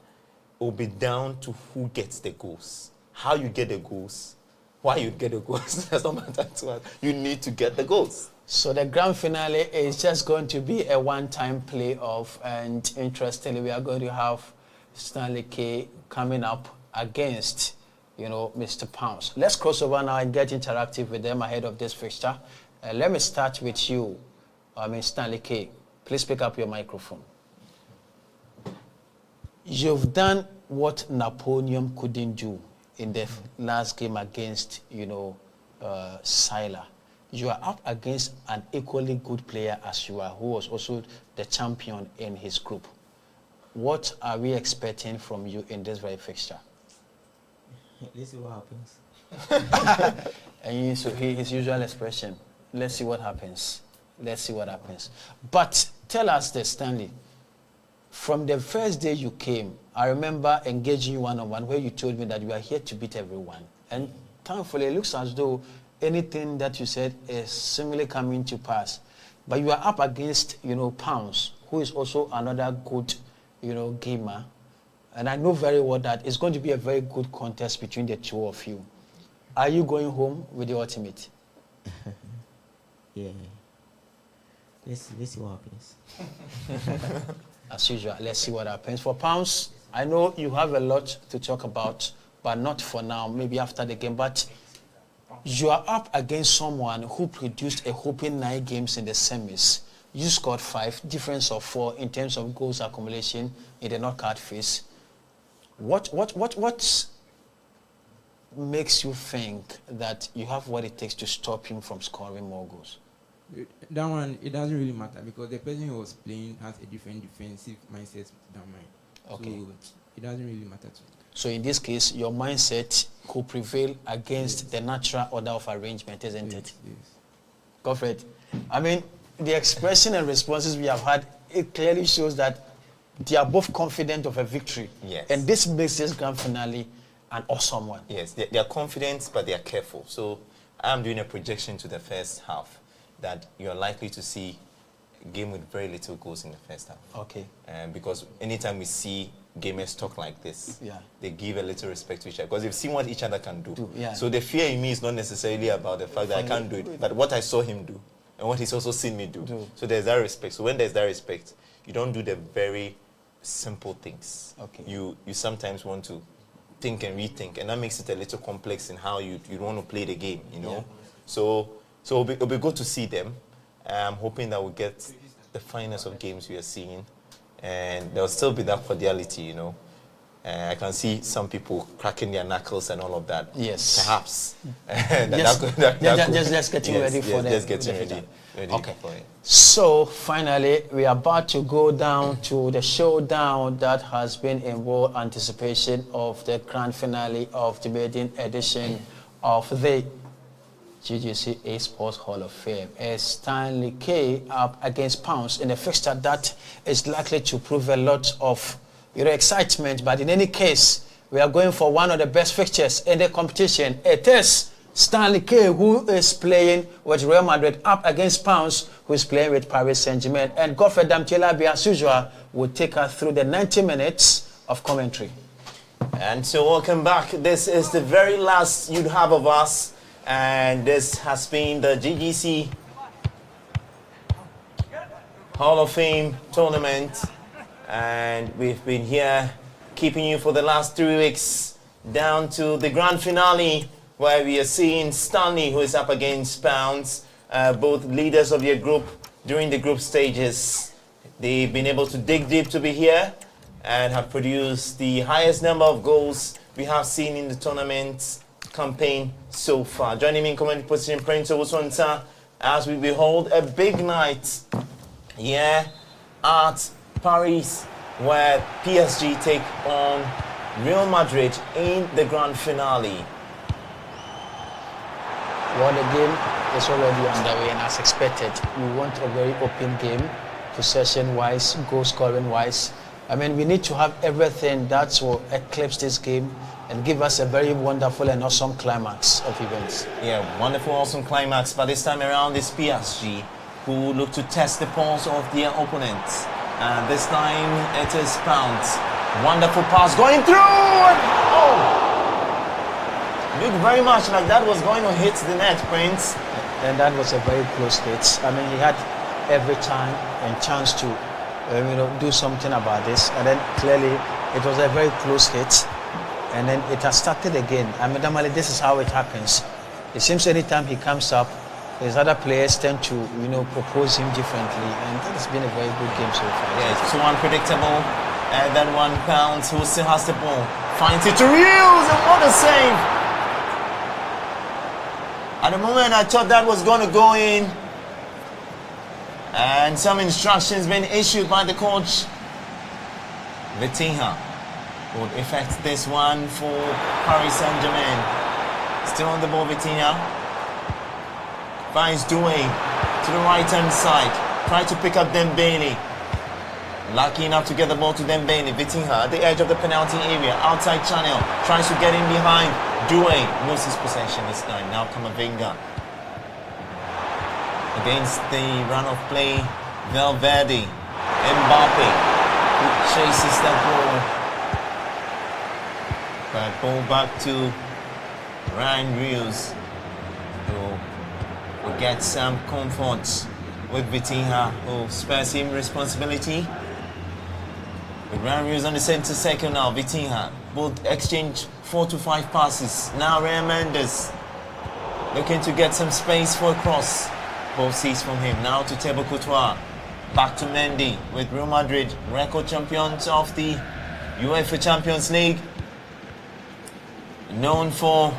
it will be down to who gets the goals. How you get the goals, why you get the goals, that's not matter to us. You need to get the goals. So the grand finale is just going to be a one-time playoff, and interestingly, we are going to have Stanley K coming up against, Mr. Pounds. Let's cross over now and get interactive with them ahead of this fixture. Let me start with you, Stanley K. Please pick up your microphone. You've done what Napoleon couldn't do in the last game against, Sila. You are up against an equally good player as you are, who was also the champion in his group. What are we expecting from you in this very fixture? Let's see what happens. And his usual expression, let's see what happens. Let's see what happens. But tell us this, Stanley. From the first day you came, I remember engaging you one-on-one where you told me that you are here to beat everyone. And thankfully, it looks as though anything that you said is similarly coming to pass. But you are up against, Pounds, who is also another good, gamer. And I know very well that it's going to be a very good contest between the two of you. Are you going home with the ultimate? Yeah. Let's see what happens. As usual, let's see what happens. For Pounds, I know you have a lot to talk about, but not for now, maybe after the game. But you are up against someone who produced a whopping 9 games in the semis. You scored 5, difference of 4 in terms of goals accumulation in the knockout phase. What makes you think that you have what it takes to stop him from scoring more goals? That one, it doesn't really matter because the person who was playing has a different defensive mindset than mine. Okay. So it doesn't really matter to me. So in this case, your mindset could prevail against the natural order of arrangement, isn't it? Yes. Godfred, the expression and responses we have had, it clearly shows that they are both confident of a victory. Yes. And this makes this grand finale an awesome one. Yes, they are confident, but they are careful. So I'm doing a projection to the first half that you're likely to see a game with very little goals in the first half. Okay. Because anytime we see gamers talk like this. Yeah. They give a little respect to each other because they've seen what each other can do. Yeah. So the fear in me is not necessarily about the fact that I can't do it, but what I saw him do and what he's also seen me do. So there's that respect. So when there's that respect, you don't do the very simple things. Okay. You sometimes want to think and rethink, and that makes it a little complex in how you want to play the game, you know. Yeah. So it'll be good to see them. I'm hoping that we'll get the finest of games we are seeing, and there'll still be that cordiality, you know. I can see some people cracking their knuckles and all of that. Yes. Perhaps. Just getting ready for them. Just getting ready Okay. for it. So finally, we are about to go down to the showdown that has been in war anticipation of the grand finale of the maiden edition of the GGC Esports Hall of Fame. As Stanley K up against Pounds in a fixture that is likely to prove a lot of excitement, but in any case, we are going for one of the best fixtures in the competition. It is Stanley K who is playing with Real Madrid up against Pounds, who is playing with Paris Saint-Germain. And Godfrey Damtielabi, as usual, will take us through the 90 minutes of commentary. And so welcome back. This is the very last you'd have of us, and this has been the GGC Hall of Fame tournament, and we've been here keeping you for the last 3 weeks down to the grand finale, where we are seeing Stanley, who is up against Pounds, both leaders of your group during the group stages. They've been able to dig deep to be here and have produced the highest number of goals we have seen in the tournament campaign so far. Joining me in commentary position, Prince Owusonta, as we behold a big night here at Paris, where PSG take on Real Madrid in the grand finale. Well, the game is already underway, and as expected, we want a very open game, possession-wise, goal-scoring-wise. I mean, we need to have everything that will eclipse this game and give us a very wonderful and awesome climax of events. Yeah, wonderful, awesome climax. But this time around, it's PSG who look to test the pulse of their opponents. And this time, it is Pounds. Wonderful pass going through! Oh! Looked very much like that was going to hit the net, Prince. And that was a very close hit. I mean, he had every time and chance to do something about this. And then clearly, it was a very close hit. And then it has started again. I mean, normally this is how it happens. It seems anytime he comes up, his other players tend to, propose him differently. And that has been a very good game so far. Yeah, it's so unpredictable. And then Pounds, who still has the ball, finds it to Reels, and what a save! At the moment, I thought that was going to go in. And some instructions been issued by the coach. Vitinha would effect this one for Paris Saint-Germain. Still on the ball, Vitinha. Finds Doué to the right-hand side. Try to pick up Dembele. Lucky enough to get the ball to Dembele. Vitinha at the edge of the penalty area. Outside channel. Tries to get in behind. Doué loses possession this time. Now Camavinga. Against the run of play, Valverde. Mbappe, who chases that ball. But ball back to Ryan Rios, who will get some comfort with Vitinha, who spares him responsibility. With Ryan Rios on the center circle now, Vitinha. Both exchange 4 to 5 passes. Now Ryan Mendes looking to get some space for a cross. Ball seized from him. Now to Thibaut Courtois. Back to Mendy with Real Madrid, record champions of the UEFA Champions League. Known for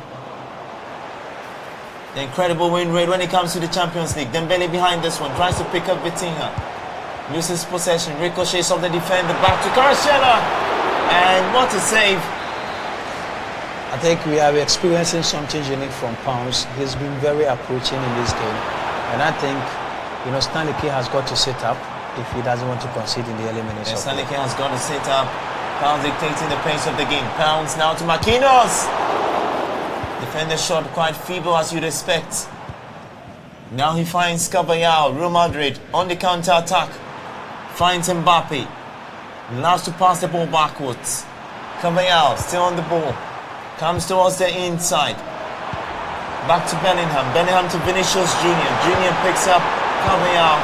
the incredible win rate when it comes to the Champions League. Dembele behind this one, tries to pick up Vitinha. Loses possession, ricochets off the defender, back to Caracella. And what a save. I think we are experiencing something unique from Pounds. He's been very approaching in this game. And I think, Stanley K has got to sit up if he doesn't want to concede in the early minutes. Yes, Stanley K has got to sit up. Pounds dictating the pace of the game. Pounds now to Marquinhos. Defender shot quite feeble as you'd expect. Now he finds Caballero. Real Madrid on the counter-attack. Finds Mbappe. Loves to pass the ball backwards. Caballero still on the ball. Comes towards the inside. Back to Bellingham. Bellingham to Vinicius Junior. Junior picks up Caballero.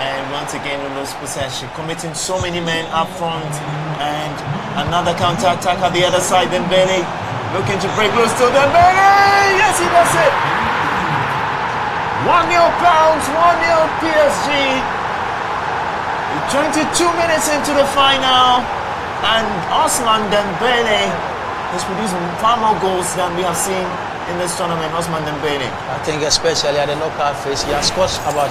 And once again we lose possession. Committing so many men up front. And another counter-attack at the other side. Dembele looking to break loose to Dembele. Yes, he does it. 1-0 pounds, 1-0 PSG. 22 minutes into the final. And Ousmane Dembele has produced far more goals than we have seen in this tournament. Ousmane Dembele. I think especially at the knockout phase, he has scored about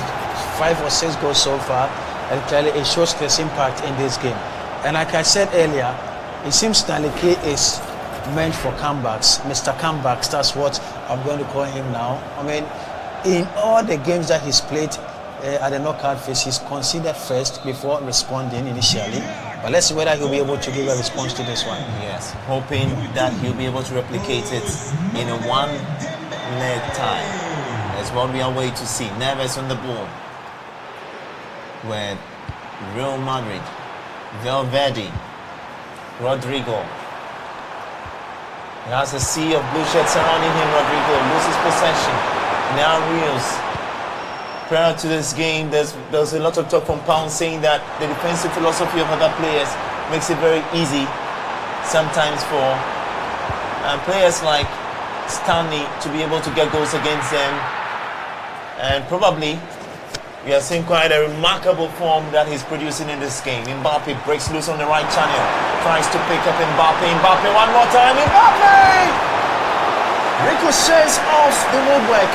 5 or 6 goals so far, and clearly it shows his impact in this game. And like I said earlier, it seems Stanley K is meant for comebacks. Mr. Comebacks, that's what I'm going to call him now. I mean, in all the games that he's played at the knockout phase, he's considered first before responding initially. But let's see whether he'll be able to give a response to this one. Yes, hoping that he'll be able to replicate it in a one-leg time. That's what we are waiting to see. Neves on the ball. With Real Madrid, Valverde, Rodrigo. He has a sea of blue shirts surrounding him. Rodrigo loses possession. Now Rios. Prior to this game, there's a lot of talk from Pound saying that the defensive philosophy of other players makes it very easy sometimes for players like Stanley to be able to get goals against them. And probably we are seeing quite a remarkable form that he's producing in this game. Mbappe breaks loose on the right channel, tries to pick up Mbappe. Mbappe one more time. Mbappe ricochets off the woodwork.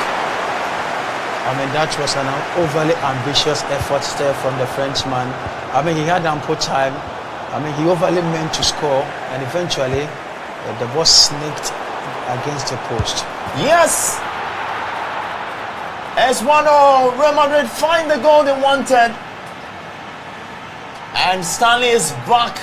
I mean, that was an overly ambitious effort there from the Frenchman. I mean, he had ample time. I mean, he overly meant to score, and eventually the ball snaked against the post. Yes! As 1-0, Real Madrid find the goal they wanted. And Stanley is back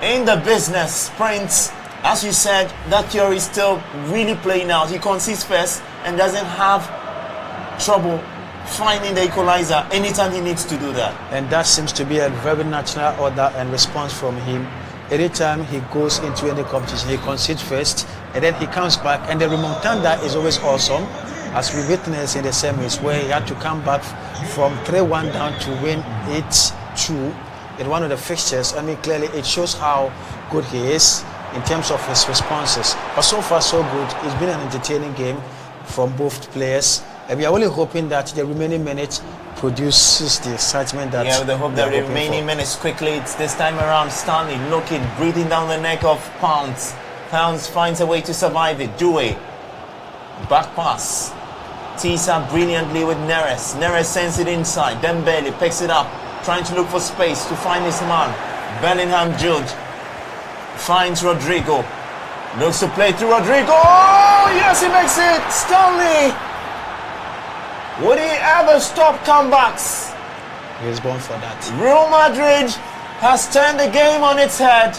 in the business. Prince, as you said, that theory is still really playing out. He concedes first and doesn't have trouble finding the equalizer anytime he needs to do that. And that seems to be a very natural order and response from him. Anytime he goes into any competition, he concedes first and then he comes back, and the remontada is always awesome, as we witnessed in the semis where he had to come back from 3-1 down to win 8-2 in one of the fixtures. I mean, clearly it shows how good he is in terms of his responses. But so far so good. It's been an entertaining game from both players. And we are only hoping that the remaining minutes produces the excitement that we hope the remaining minutes quickly. It's this time around Stanley looking, breathing down the neck of Pounds. Pounds finds a way to survive it. Dewey. Back pass. Tees up brilliantly with Neres. Neres sends it inside. Dembele picks it up, trying to look for space to find his man. Bellingham Jude finds Rodrigo. Looks to play through Rodrigo. Oh, yes, he makes it. Stanley. Would he ever stop comebacks? He was born for that. Real Madrid has turned the game on its head.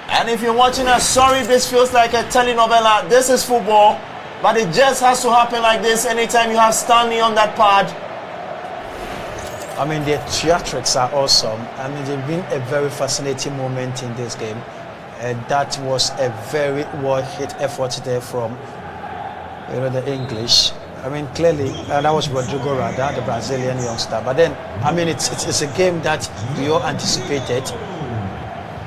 And if you're watching us, sorry, this feels like a telenovela. This is football, but it just has to happen like this anytime you have Stanley on that pad. I mean, the theatrics are awesome. I mean, they've been a very fascinating moment in this game. That was a very well-hit effort there from the English. I mean, clearly, that was Rodrigo Rada, the Brazilian youngster. But then, I mean, it's a game that we all anticipated.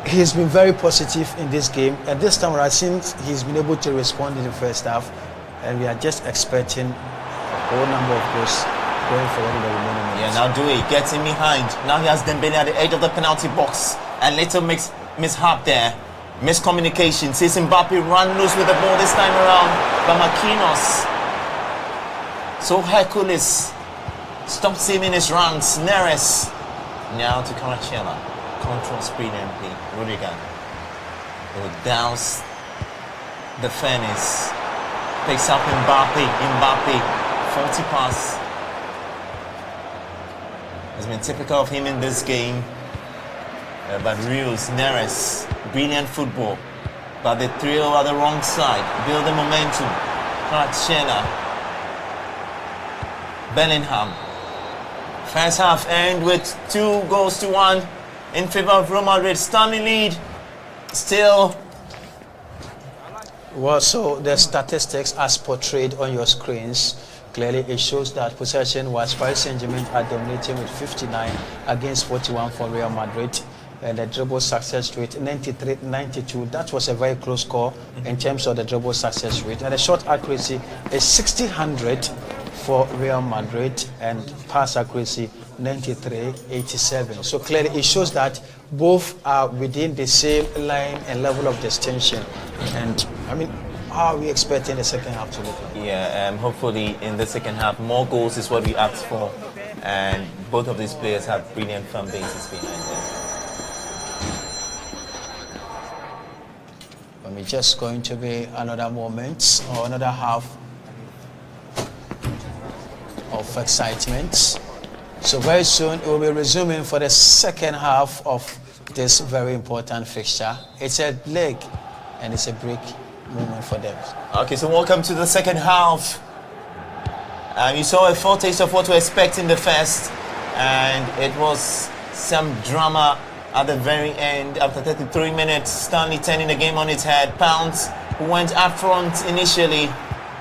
He's been very positive in this game. And this time around, it seems he's been able to respond in the first half. And we are just expecting a whole number of goals going forward in the remaining minutes. Yeah, now Dewey gets in behind. Now he has Dembele at the edge of the penalty box. And little mishap there. Miscommunication. Sees Mbappe run loose with the ball this time around. But Marquinhos, so Hercules, stops him in his runs. Neres now to Caracella. Controls brilliantly. Rudiger will douse the furnace. Picks up Mbappe. Faulty pass. Has been typical of him in this game. But Rios, Neres, brilliant football. But the thrill at the wrong side. Build the momentum. Caracella. Bellingham First half end with 2-1 in favor of Real Madrid. Stanley lead still. Well, so the statistics as portrayed on your screens, clearly it shows that possession was Paris Saint-Germain are dominating with 59 against 41 for Real Madrid. And the dribble success rate 93-92. That was a very close score in terms of the dribble success rate. And the shot accuracy is 60-100 for Real Madrid, and pass accuracy 93-87. So clearly it shows that both are within the same line and level of distinction. And I mean, how are we expecting the second half to look like? Yeah, hopefully in the second half more goals is what we asked for, and both of these players have brilliant fan bases behind them. I mean, just going to be another moment or another half of excitement. So very soon it will be resuming for the second half of this very important fixture. It's a leg and it's a break moment for them. Okay, so welcome to the second half. You saw a foretaste of what to expect in the first, and it was some drama at the very end. After 33 minutes, Stanley turning the game on its head. Pounds, who went up front initially,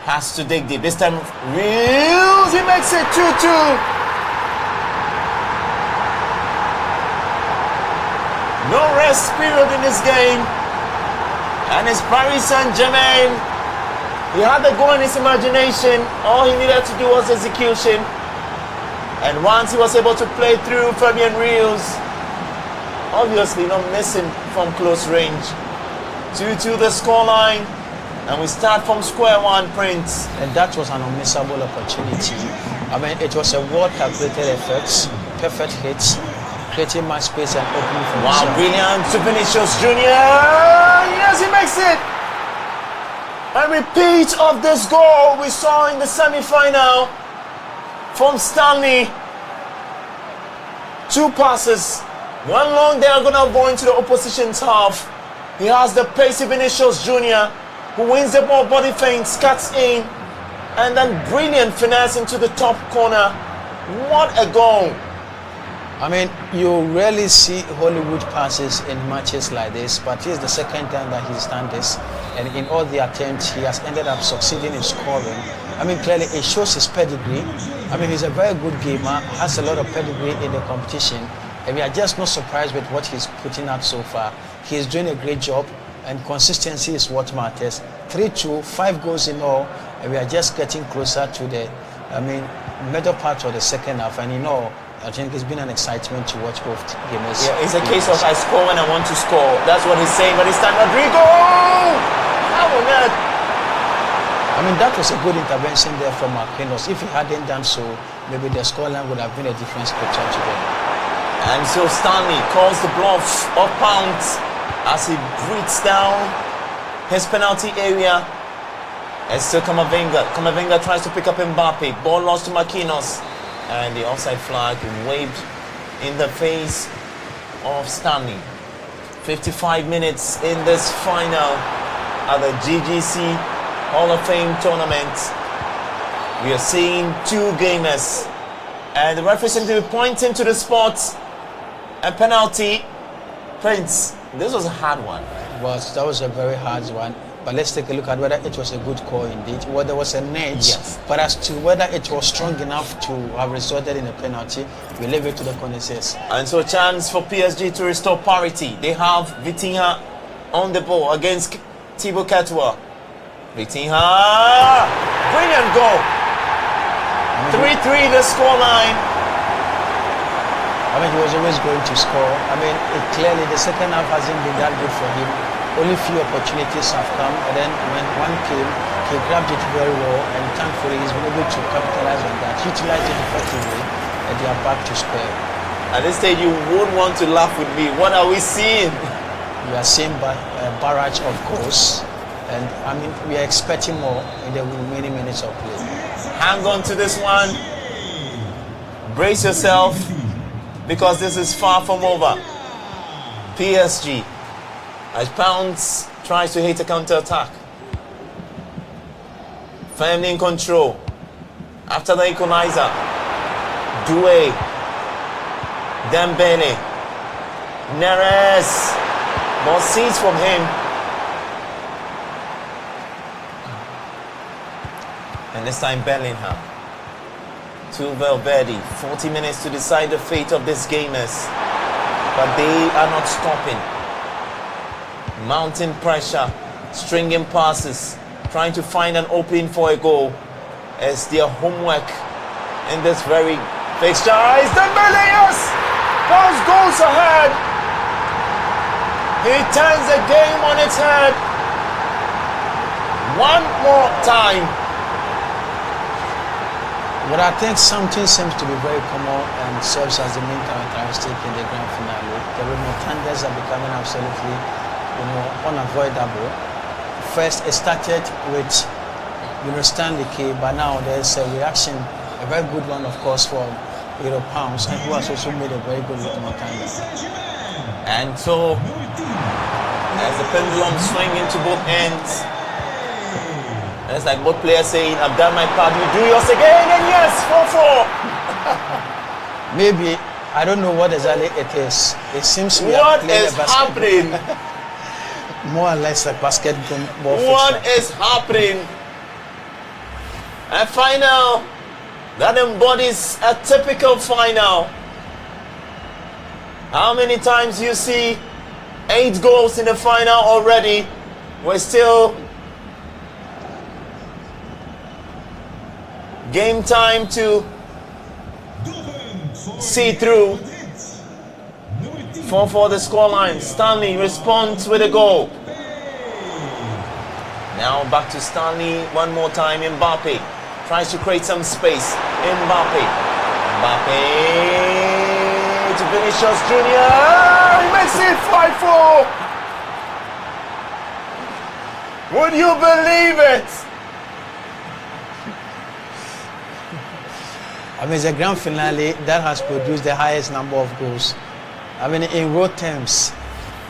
has to dig deep. This time, Reels, he makes it 2-2. No rest period in this game. And it's Paris Saint-Germain. He had the goal in his imagination. All he needed to do was execution. And once he was able to play through Fabian Reels, obviously not missing from close range. 2-2 the scoreline. And we start from square one, Prince. And that was an unmissable opportunity. I mean, it was a well-calculated effort, perfect hits, creating much space and opening for wow, himself. Brilliant to Vinicius Junior. Yes, he makes it. A repeat of this goal we saw in the semi-final from Stanley. 2 passes, one long diagonal ball into the opposition's half. He has the pacey Vinicius Junior, who wins the ball, body feints, cuts in, and then brilliant finesse into the top corner. What a goal! I mean, you rarely see Hollywood passes in matches like this, but this is the second time that he's done this, and in all the attempts, he has ended up succeeding in scoring. I mean, clearly, it shows his pedigree. I mean, he's a very good gamer, has a lot of pedigree in the competition, and we are just not surprised with what he's putting out so far. He's doing a great job, and consistency is what matters. 3-2, 5 goals in all, and we are just getting closer to the, middle part of the second half, and in all, I think it's been an excitement to watch both gamers. Yeah, it's a case of I score when I want to score. That's what he's saying, but this time Rodrigo! How on earth? I mean, that was a good intervention there from Marquinhos. If he hadn't done so, maybe the scoreline would have been a different picture today. And so Stanley calls the bluff of Pounds as he breathes down his penalty area. And still Kamavinga. Kamavinga tries to pick up Mbappe. Ball lost to Marquinhos. And the offside flag waved in the face of Stanley. 55 minutes in this final at the GGC Hall of Fame tournament. We are seeing 2 gamers. And the referee seems to be pointing to the spot. A penalty. Prince, this was a hard one. That was a very hard one. But let's take a look at whether it was a good call indeed. Whether there was a net, yes. But as to whether it was strong enough to have resulted in a penalty, we leave it to the connoisseurs. And so chance for PSG to restore parity. They have Vitinha on the ball against Thibaut Courtois. Vitinha! Brilliant goal! 3-3 the scoreline. I mean, he was always going to score. I mean, clearly the second half hasn't been that good for him. Only few opportunities have come, and then when one came, he grabbed it very well, and thankfully he's been able to capitalize on that, utilize it effectively, and they are back to square. At this stage, you won't want to laugh with me. What are we seeing? We are seeing a barrage of goals, and I mean, we are expecting more in the remaining minutes of play. Hang on to this one. Brace yourself, because this is far from over. PSG. As Pounds tries to hit a counter-attack. Firmly in control. After the equalizer. Doué Dembele. Neres. Ball seized from him. And this time Bellingham. To Valverde. 40 minutes to decide the fate of these gamers. But they are not stopping. Mounting pressure. Stringing passes. Trying to find an opening for a goal. As their homework in this very fixture. Is Dembele, yes! Goes ahead. He turns the game on its head. One more time. But I think something seems to be very common and serves as the main characteristic in the grand finale. The remontades are becoming absolutely, unavoidable. First, it started with, Stanley K, but now there's a reaction, a very good one, of course, for Pounds, and who has also made a very good remontade. And so, as the pendulum swings into both ends, and it's like both players saying, I've done my part, you do yours again, and yes, 4-4. Maybe, I don't know what exactly it is. It seems we what are playing is happening? More or less like basketball. What is happening? A final that embodies a typical final. How many times you see 8 goals in the final already? We're still game time to see through. 4-4 the scoreline. Stanley responds with a goal. Now back to Stanley one more time. Mbappe tries to create some space. Mbappe to Vinicius Junior. He makes it 5-4. Would you believe it? I mean, it's a grand finale that has produced the highest number of goals. I mean, in raw terms,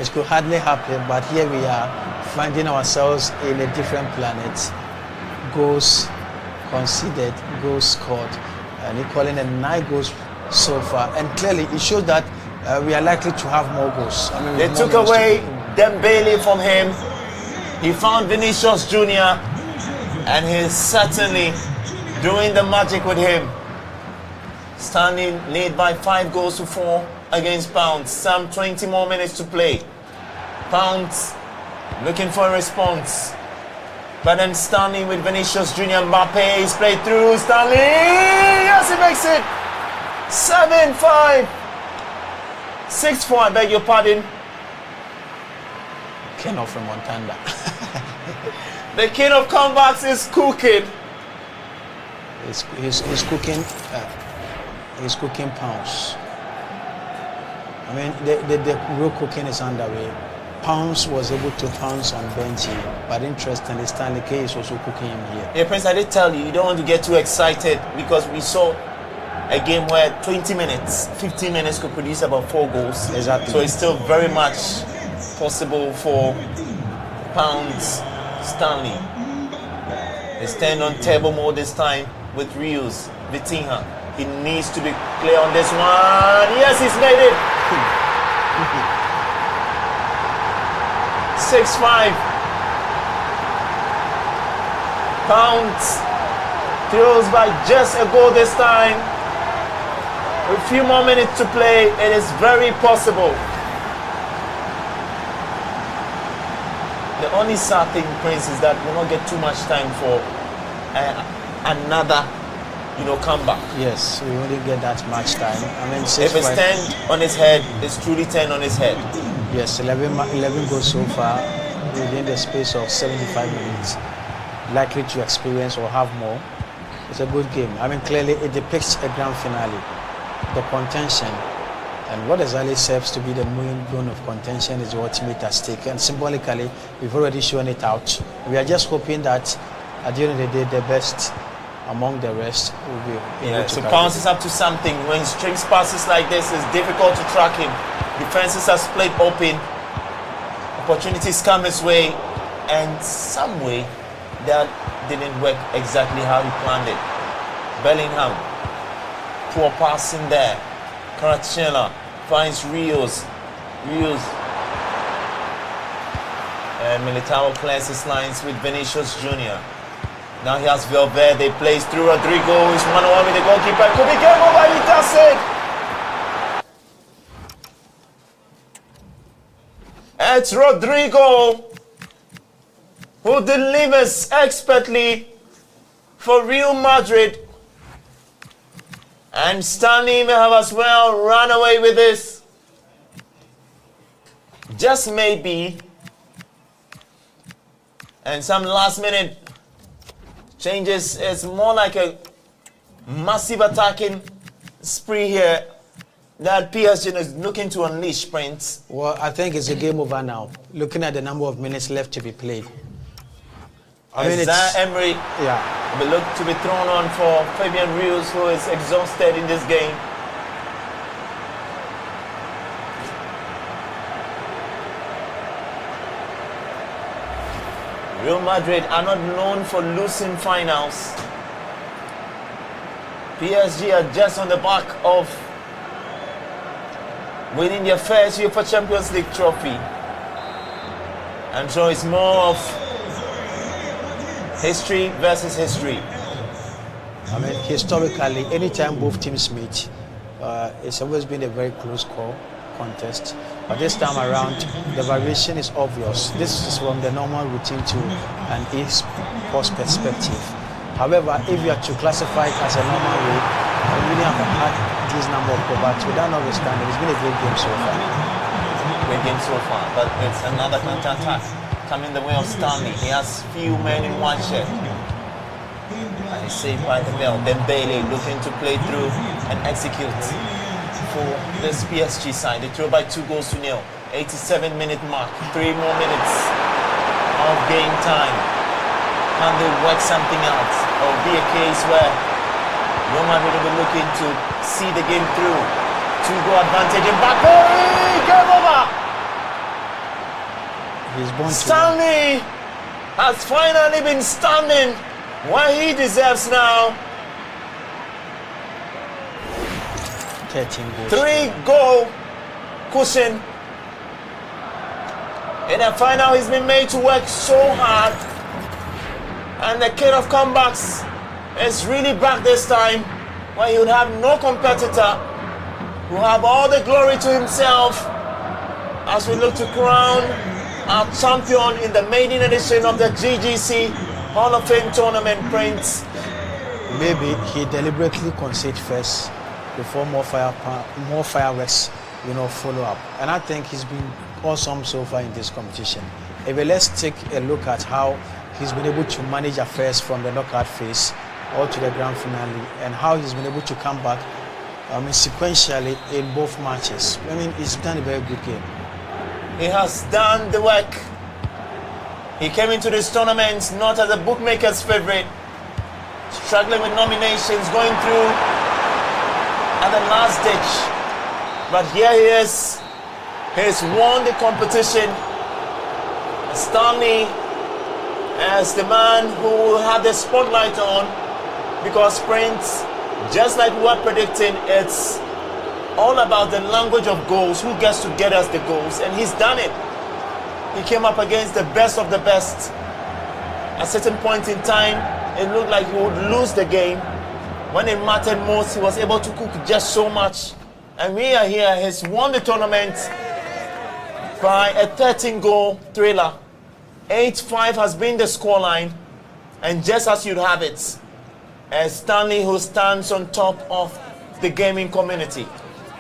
it could hardly happen, but here we are finding ourselves in a different planet. Goals conceded, goals scored, and equaling the 9 goals so far. And clearly, it shows that we are likely to have more goals. I mean, they took away Dembele from him. He found Vinicius Junior, and he's certainly doing the magic with him. Stanley lead by 5-4 against Pounds. Some 20 more minutes to play. Pounds looking for a response. But then Stanley with Vinicius Junior. Mbappe is played through. Stanley! Yes, he makes it! 7-5. 6-4, I beg your pardon. King of remontanda. The king of comebacks is cooking. He's cooking. He's cooking Pounds. I mean, the real cooking is underway. Pounds was able to pounce on Benji, but interestingly, Stanley K is also cooking him here. Yeah, Prince, I did tell you don't want to get too excited because we saw a game where 20 minutes, 15 minutes could produce about 4 goals. Exactly. So it's still very much possible for Pounds Stanley. They stand on table mode this time with Rios, Vitinha. He needs to be clear on this one. Yes, he's made it. 6-5. Pounds throws by just a goal this time. A few more minutes to play. It is very possible. The only sad thing, Prince, is that we'll not get too much time for another comeback. Yes, we only get that much time. I mean, if it's 10 on his head, it's truly 10 on his head. Yes, 11 goals so far within the space of 75 minutes. Likely to experience or have more. It's a good game. I mean, clearly it depicts a grand finale. The contention and what exactly serves to be the main bone of contention is the ultimate at stake. And symbolically, we've already shown it out. We are just hoping that at the end of the day, the best among the rest will be able to so Pounds is up to something. When he strings passes like this, it's difficult to track him. Defenses are split open. Opportunities come his way, and some way that didn't work exactly how he planned it. Bellingham, poor pass in there. Karatsela finds Rios. And Militao clears his lines with Vinicius Jr. Now he has Valverde, plays through Rodrigo, he's 1-on-1 with the goalkeeper. Could be game over, he does it! It's Rodrigo who delivers expertly for Real Madrid. And Stanley may have as well run away with this. Just maybe. And some last minute changes. It's more like a massive attacking spree here that PSG is looking to unleash, Prince. Well, I think it's a game over now. Looking at the number of minutes left to be played. I mean, it's Emery will look to be thrown on for Fabian Ruiz, who is exhausted in this game. Real Madrid are not known for losing finals. PSG are just on the back of winning their first UEFA Champions League trophy. And so it's more of history versus history. I mean, historically, anytime both teams meet, it's always been a very close contest. But this time around, the variation is obvious. This is from the normal routine to an esports perspective. However, if you are to classify it as a normal way, we really have had this number of but without notwithstanding, it's been a great game so far. Great game so far, but it's another counter-attack coming the way of Stanley. He has few men in one shirt. And he's saved by the bell. Then Bailey looking to play through and execute for this PSG side. They throw by 2-0. 87-minute mark. 3 more minutes of game time. Can they work something out? Or be a case where Real Madrid will be looking to see the game through. 2-goal advantage in Mbappe. Game over. Stanley has finally been standing where he deserves now. 13 goals. 3-goal cushion. In the final, he's been made to work so hard. And the king of comebacks is really back this time, where he would have no competitor, who have all the glory to himself as we look to crown our champion in the maiden edition of the GGC Hall of Fame tournament, Prince. Maybe he deliberately conceded first before more fireworks, follow up. And I think he's been awesome so far in this competition. Let's take a look at how he's been able to manage affairs from the knockout phase all to the grand finale, and how he's been able to come back, sequentially in both matches. I mean, he's done a very good game. He has done the work. He came into this tournament not as a bookmaker's favorite, struggling with nominations, going through at the last ditch. But here he is. He's won the competition. Stanley as the man who will have the spotlight on, because Prince, just like we were predicting, it's all about the language of goals, who gets to get us the goals, and he's done it. He came up against the best of the best. At a certain point in time, it looked like he would lose the game. When it mattered most, he was able to cook just so much. And we are here, he's won the tournament by a 13-goal thriller. 8-5 has been the scoreline, and just as you'd have it, Stanley who stands on top of the gaming community.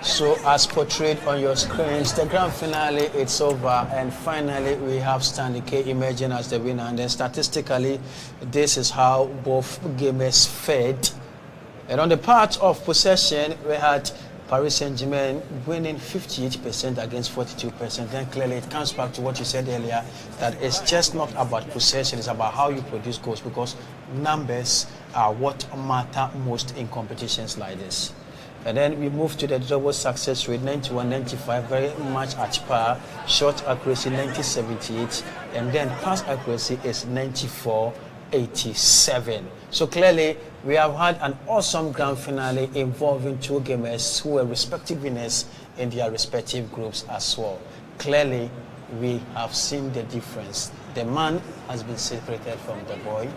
So as portrayed on your screens, the grand finale, it's over, and finally we have Stanley K emerging as the winner. And then statistically, this is how both gamers fared. And on the part of possession, we had Paris Saint-Germain winning 58% against 42%. Then clearly it comes back to what you said earlier, that it's just not about possession, it's about how you produce goals, because numbers are what matter most in competitions like this. And then we move to the double success rate, 91-95, very much at par. Shot accuracy, 90-78. And then pass accuracy is 94-87. So clearly, we have had an awesome grand finale involving two gamers who were respective winners in their respective groups as well. Clearly, we have seen the difference. The man has been separated from the boy,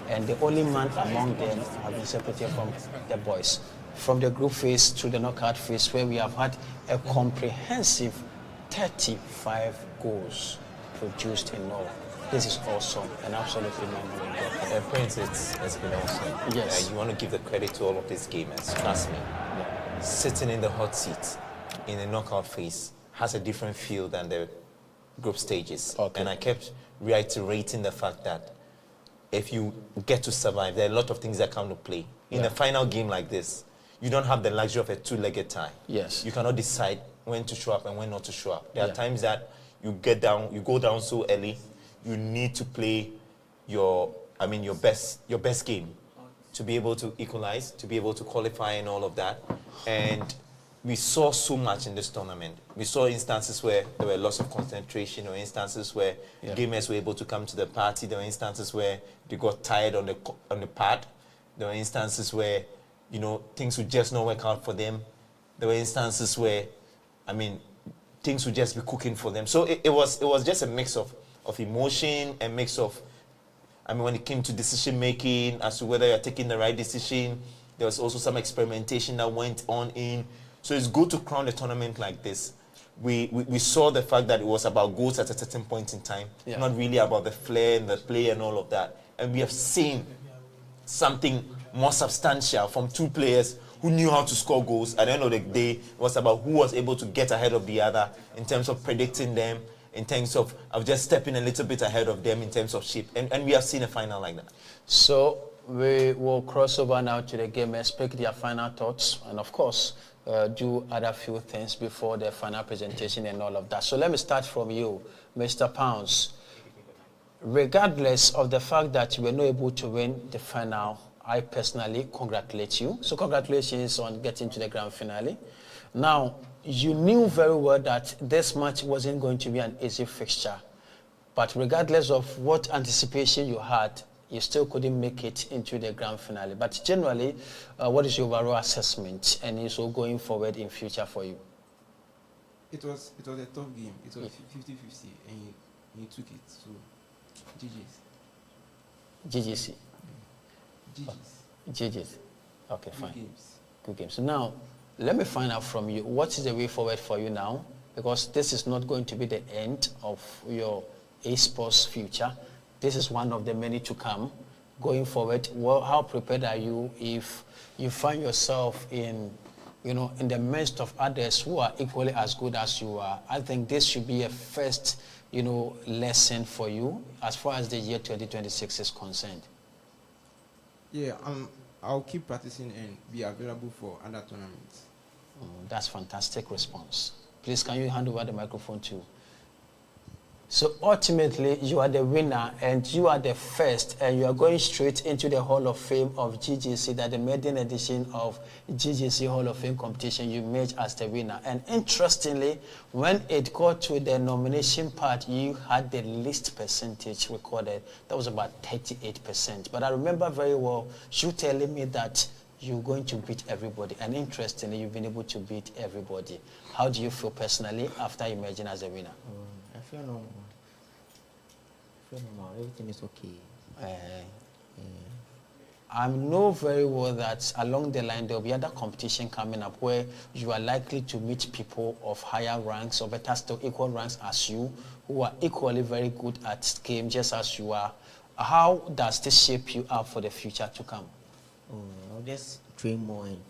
and the only man among them has been separated from the boys. From the group phase to the knockout phase, where we have had a comprehensive 35 goals produced in all. This is awesome and absolutely mind-blowing. Prince, it's been awesome. Yes. You want to give the credit to all of these gamers. Trust me. Yeah. Sitting in the hot seat in the knockout phase has a different feel than the group stages. Okay. And I kept reiterating the fact that if you get to survive, there are a lot of things that come to play. In a final game like this, you don't have the luxury of a two-legged tie. Yes. You cannot decide when to show up and when not to show up. There are times that you go down so early, you need to play your best game to be able to equalize, to be able to qualify and all of that. And we saw so much in this tournament. We saw instances where there were loss of concentration, or instances where gamers were able to come to the party. There were instances where they got tired on the pad. There were instances where, things would just not work out for them. There were instances where, things would just be cooking for them. So it was just a mix of emotion, a mix of, when it came to decision making as to whether you're taking the right decision, there was also some experimentation that went on in. So it's good to crown a tournament like this. We saw the fact that it was about goals at a certain point in time, not really about the flair and the play and all of that. And we have seen something more substantial from two players who knew how to score goals. At the end of the day, it was about who was able to get ahead of the other in terms of predicting them, in terms of just stepping a little bit ahead of them in terms of shape. And we have seen a final like that. So we will cross over now to the game and speak their final thoughts, and of course, do other few things before the final presentation and all of that. So let me start from you, Mr. Pounds. Regardless of the fact that you were not able to win the final, I personally congratulate you. So congratulations on getting to the grand finale. Now, you knew very well that this match wasn't going to be an easy fixture. But regardless of what anticipation you had, you still couldn't make it into the grand finale. But generally, what is your overall assessment and also going forward in future for you? It was a tough game. It was 50-50, and you took it. So, GG's. GG's. Okay, fine. Good games. So now, let me find out from you, what is the way forward for you now? Because this is not going to be the end of your esports future. This is one of the many to come. Going forward, how prepared are you if you find yourself in the midst of others who are equally as good as you are? I think this should be a first, lesson for you as far as the year 2026 is concerned. Yeah, I'll keep practicing and be available for other tournaments. That's fantastic response. Please, can you hand over the microphone to? So ultimately, you are the winner and you are the first, and you are going straight into the Hall of Fame of GGC, that the maiden edition of GGC Hall of Fame competition, you made as the winner. And interestingly, when it got to the nomination part, you had the least percentage recorded. That was about 38%. But I remember very well you telling me that you're going to beat everybody. And interestingly, you've been able to beat everybody. How do you feel personally after emerging as a winner? I feel normal. Everything is okay. I know very well that along the line there will be other competition coming up where you are likely to meet people of higher ranks, or better still equal ranks as you, who are equally very good at game just as you are. How does this shape you up for the future to come? I'll just train more and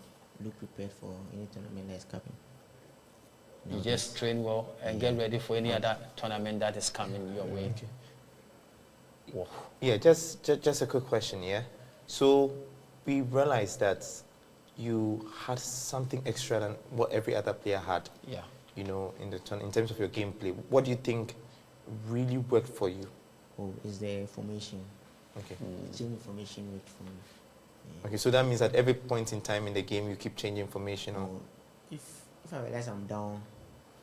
look prepared for any tournament that's coming. You just train well and get ready for any other tournament that is coming your way. Wow. Yeah, just a quick question, yeah? So we realized that you had something extra than what every other player had. Yeah. In terms of your gameplay. What do you think really worked for you? Is the formation. Okay. Changing formation worked for me. Yeah. Okay, so that means at every point in time in the game you keep changing formation. If I realize I'm down,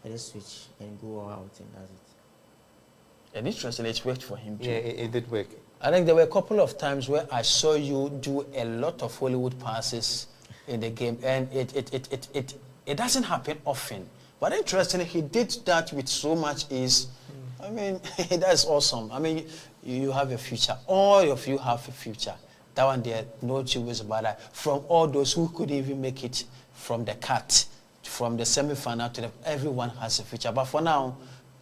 I just switch and go out, and that's it. And interestingly, it worked for him too. Yeah, it did work. I think there were a couple of times where I saw you do a lot of Hollywood passes in the game, and it doesn't happen often. But interestingly, he did that with so much ease. I mean, that's awesome. I mean, you have a future. All of you have a future. That one there, no two ways about that. From all those who could even make it from the cut, from the semi-final to everyone has a future. But for now,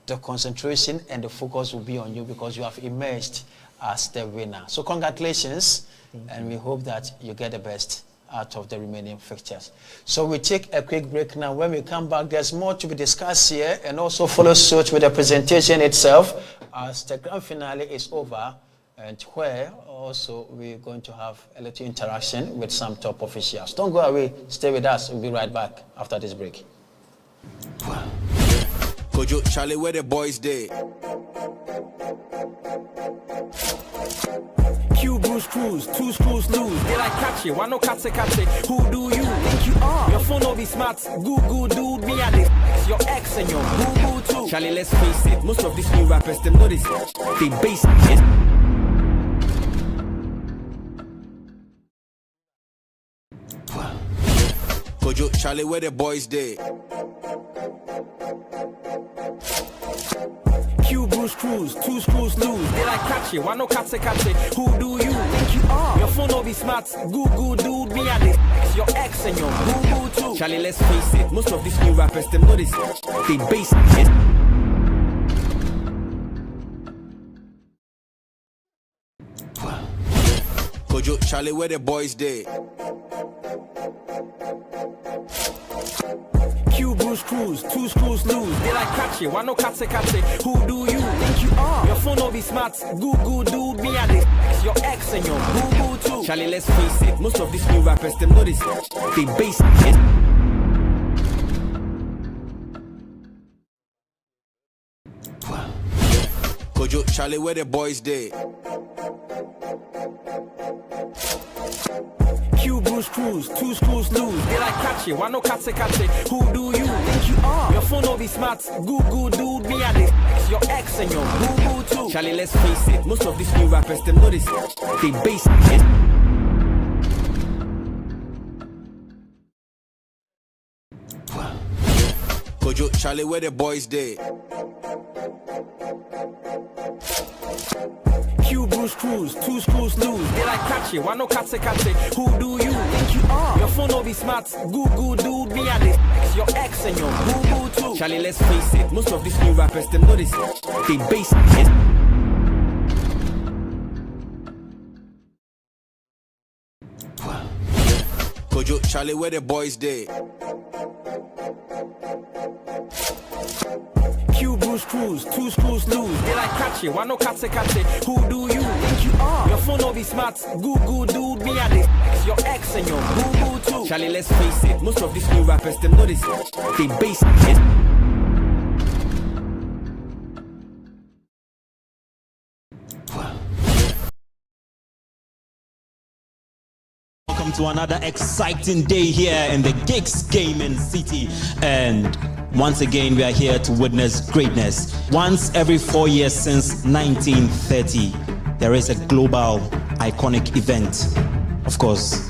the concentration and the focus will be on you because you have emerged as the winner. So congratulations, and we hope that you get the best out of the remaining fixtures. So we take a quick break now. When we come back, there's more to be discussed here, and also follow suit with the presentation itself as the grand finale is over, and where also we're going to have a little interaction with some top officials. Don't go away, stay with us. We'll be right back after this break. Kojo, Charlie, where the boys day? Q Bruce Cruz, two screws loose. They like catch it, why no catch it? Who do you think you are? Your phone will be smart, Google dude. Me and this, your ex and your boo-boo too. Charlie, let's face it, most of these new rappers, them know this. They base it. Kojo, Charlie, where the boys day? Q Bruce Cruz, two screws loose. They like catch it, why no catch it? Who do you think you are? Your phone will be smart, Google dude. Me and this, your ex and your boo-boo too. Charlie, let's face it, most of these new rappers, them know this. They base it. Kojo, Charlie, where the boys day? Q Bruce Cruz, two screws loose. They like catch it, why no catch it? Who do you think you are? Your phone will be smart, Google dude. Me and this, your ex and your boo-boo too. Charlie, let's face it, most of these new rappers, them know this. They base it. Kojo, Charlie, where the boys day? Q Bruce Cruz, two screws loose. They like catch it, why no catch it? Who do you think you are? Your phone will be smart, Google dude. Me and this, your ex and your boo-boo too. Charlie, let's face it, most of these new rappers, them know this. They base it. Kojo, Charlie, where the boys day? Q Bruce Cruz, two screws loose. They like catch it, why no catch it? Who do you think you are? Your phone will be smart, Google dude. Me and this, your ex and your boo-boo too. Charlie, let's face it, most of these new rappers, them know this. They base it. Kojo, Charlie, where the boys day? Q Bruce Cruz, two screws loose. They like catch it, why no catch it? Who do you think you are? Your phone will be smart, Google dude. Me and this, your ex and your boo-boo too. Charlie, let's face it, most of these new rappers, them know this. They base it. Welcome to another exciting day here in the GGC Gaming City, and once again we are here to witness greatness. Once every 4 years since 1930, there is a global iconic event, of course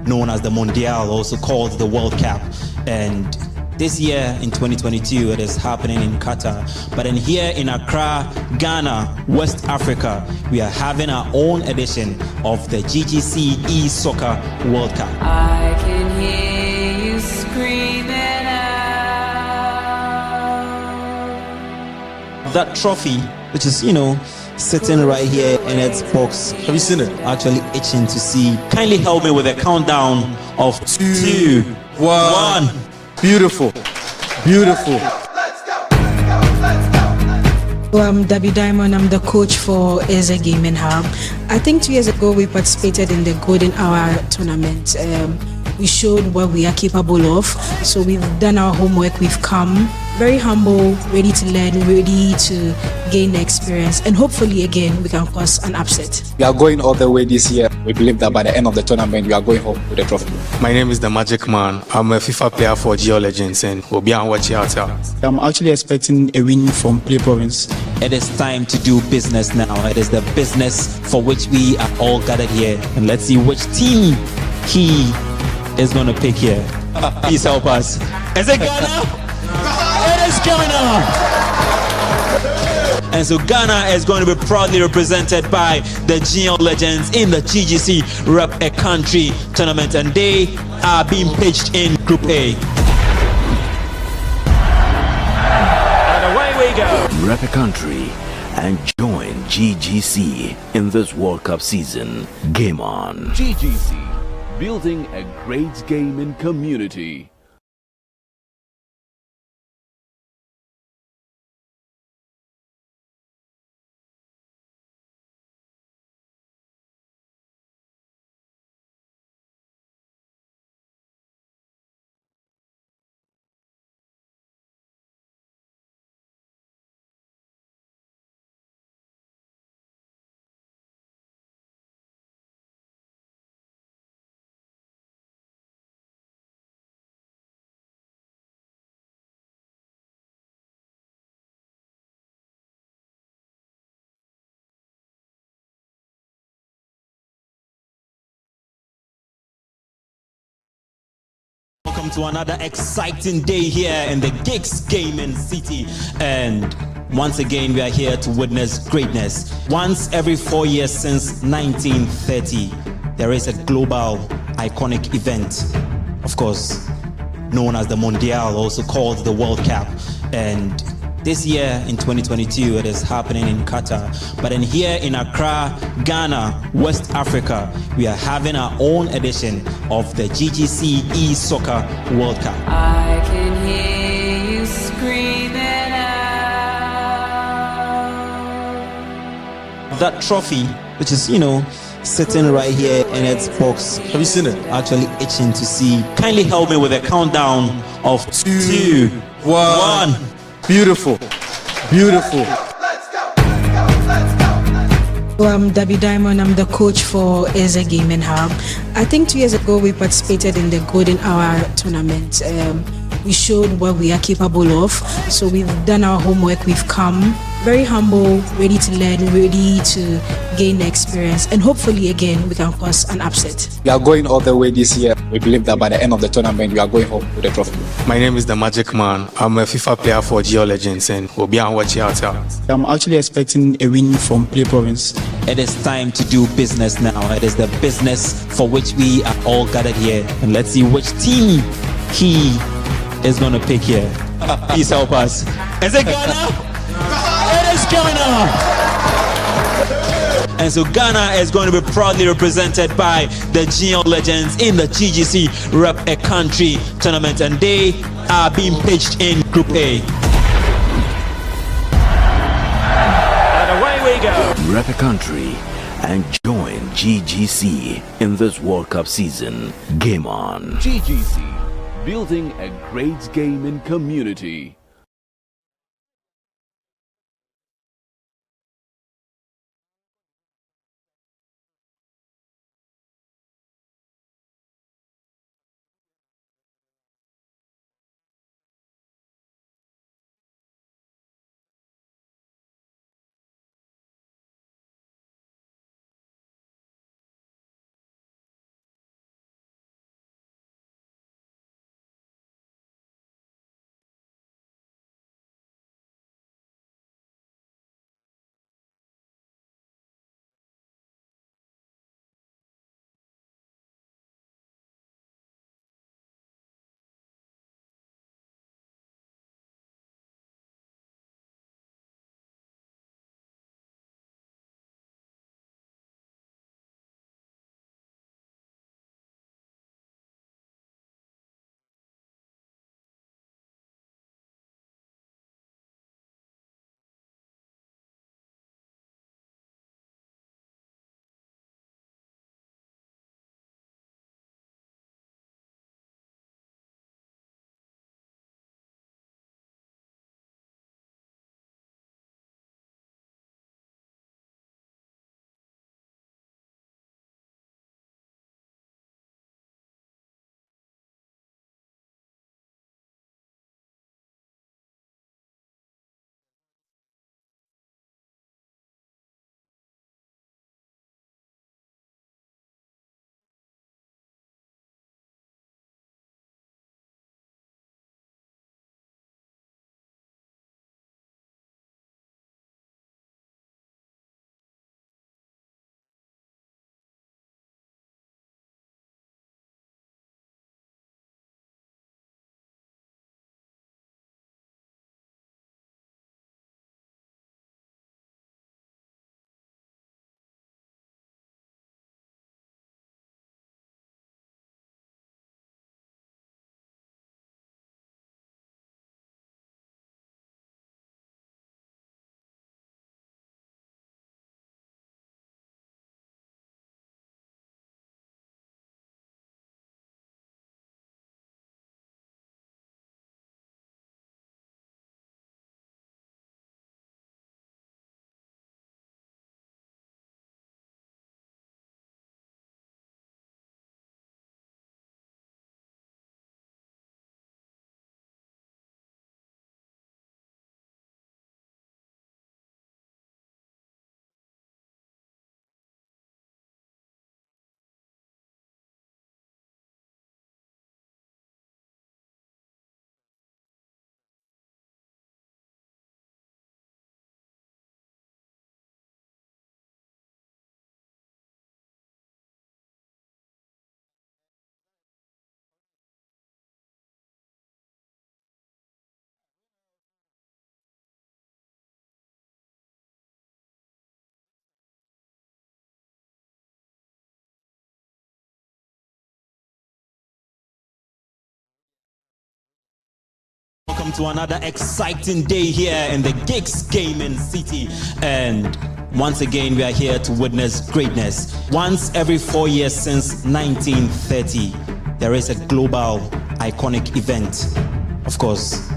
known as the Mondial, also called the World Cup, and this year in 2022 it is happening in Qatar. But in here in Accra, Ghana, West Africa, we are having our own edition of the GGC Esports World Cup. I can hear you screaming out. That trophy, which is, sitting right here in its box. Have you seen it? Actually itching to see. Kindly help me with a countdown of 2, 1. Beautiful. Beautiful. I'm Debbie Diamond. I'm the coach for ESoccer Gaming Hub. I think 2 years ago we participated in the Golden Hour tournament. We showed what we are capable of. So we've done our homework. We've come very humble, ready to learn, ready to gain the experience, and hopefully again we can cause an upset. We are going all the way this year. We believe that by the end of the tournament we are going home with the trophy. My name is the Magic Man. I'm a FIFA player for GO Legends, and we'll be on watch out. I'm actually expecting a win from Play Province. It is time to do business now. It is the business for which we are all gathered here, and let's see which team he is going to pick here. Please help us. Is it Ghana? is going on? And so Ghana is going to be proudly represented by the GL legends in the GGC Rep a Country tournament, and they are being pitched in Group A. And away we go. Rep a country and join GGC in this World Cup season. Game on. GGC, building a great gaming community. Welcome to another exciting day here in the Gigs Gaming City, and once again we are here to witness greatness. Once every 4 years since 1930, there is a global iconic event, of course known as the Mondial, also called the World Cup, and this year in 2022 it is happening in Qatar. But in here in Accra, Ghana, West Africa, we are having our own edition of the GGC Esports World Cup. I can hear you screaming out. That trophy, which is, sitting right here in its box. Have you seen it? Actually itching to see. Kindly help me with a countdown of 2, 1. Beautiful. Beautiful. I'm Debbie Diamond. I'm the coach for ESoccer Gaming Hub. I think 2 years ago we participated in the Golden Hour tournament. We showed what we are capable of. So we've done our homework. We've come very humble, ready to learn, ready to gain the experience, and hopefully again we can cause an upset. We are going all the way this year. We believe that by the end of the tournament, we are going home with the trophy. My name is the Magic Man. I'm a FIFA player for GL Legends, and we'll be on watch out. I'm actually expecting a win from Play Province. It is time to do business now. It is the business for which we are all gathered here, and let's see which team he is going to pick here. Please help us. Is it Ghana? It is Ghana! And so Ghana is going to be proudly represented by the GL legends in the GGC Rep a Country tournament, and they are being pitched in Group A. And away we go. Rep a country and join GGC in this World Cup season. Game on. GGC, building a great gaming community. Welcome to another exciting day here in the GGC Gaming City. And once again, we are here to witness greatness. Once every 4 years since 1930, there is a global iconic event, of course,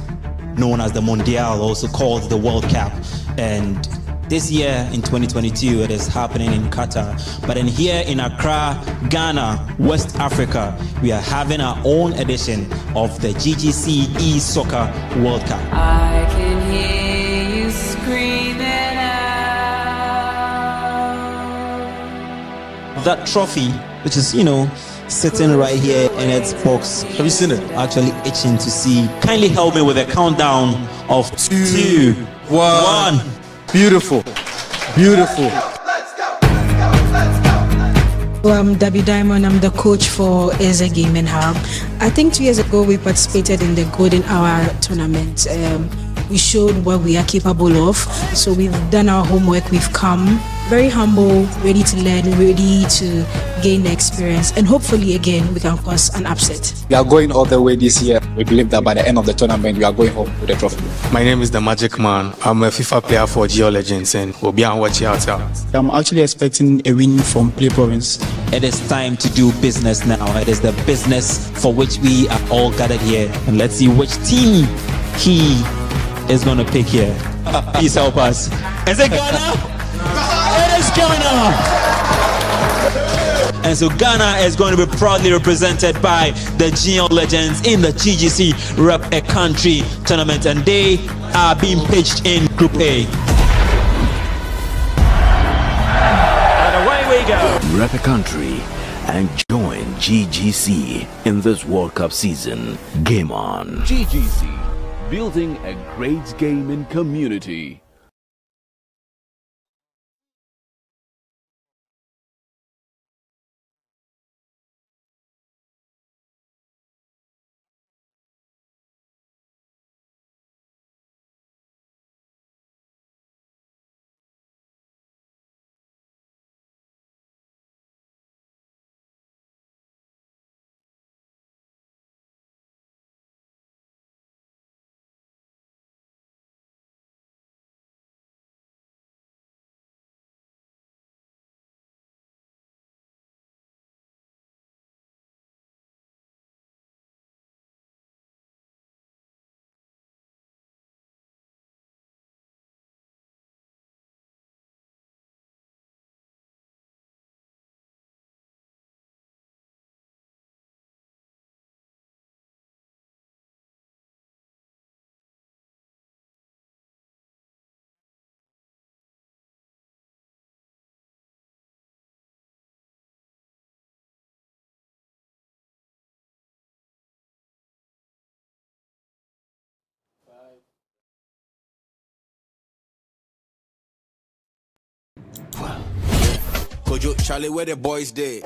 known as the Mondial, also called the World Cup. And this year in 2022, it is happening in Qatar. But in here in Accra, Ghana, West Africa, we are having our own edition of the GGC Esports World Cup. I can hear you screaming out. That trophy, which is, sitting right here in its box. Have you seen it? Actually itching to see. Kindly help me with a countdown of 2, 1. Beautiful. Beautiful. I'm Debbie Diamond. I'm the coach for ESoccer Gaming Hub. I think 2 years ago we participated in the Golden Hour tournament. We showed what we are capable of. So we've done our homework. We've come very humble, ready to learn, ready to gain the experience, and hopefully again we can cause an upset. We are going all the way this year. We believe that by the end of the tournament, we are going home with the trophy. My name is the Magic Man. I'm a FIFA player for GGC Legends, and we'll be on watch out. I'm actually expecting a win from Play Province. It is time to do business now. It is the business for which we are all gathered here. And let's see which team he is going to pick here. Please help us. Is it Ghana? It is Ghana! And so Ghana is going to be proudly represented by the GGC Legends in the GGC Rep a Country tournament, and they are being pitched in Group A. And away we go. Rep a country and join GGC in this World Cup season. Game on. GGC, building a great gaming community. Kojo, Charlie, where the boys day?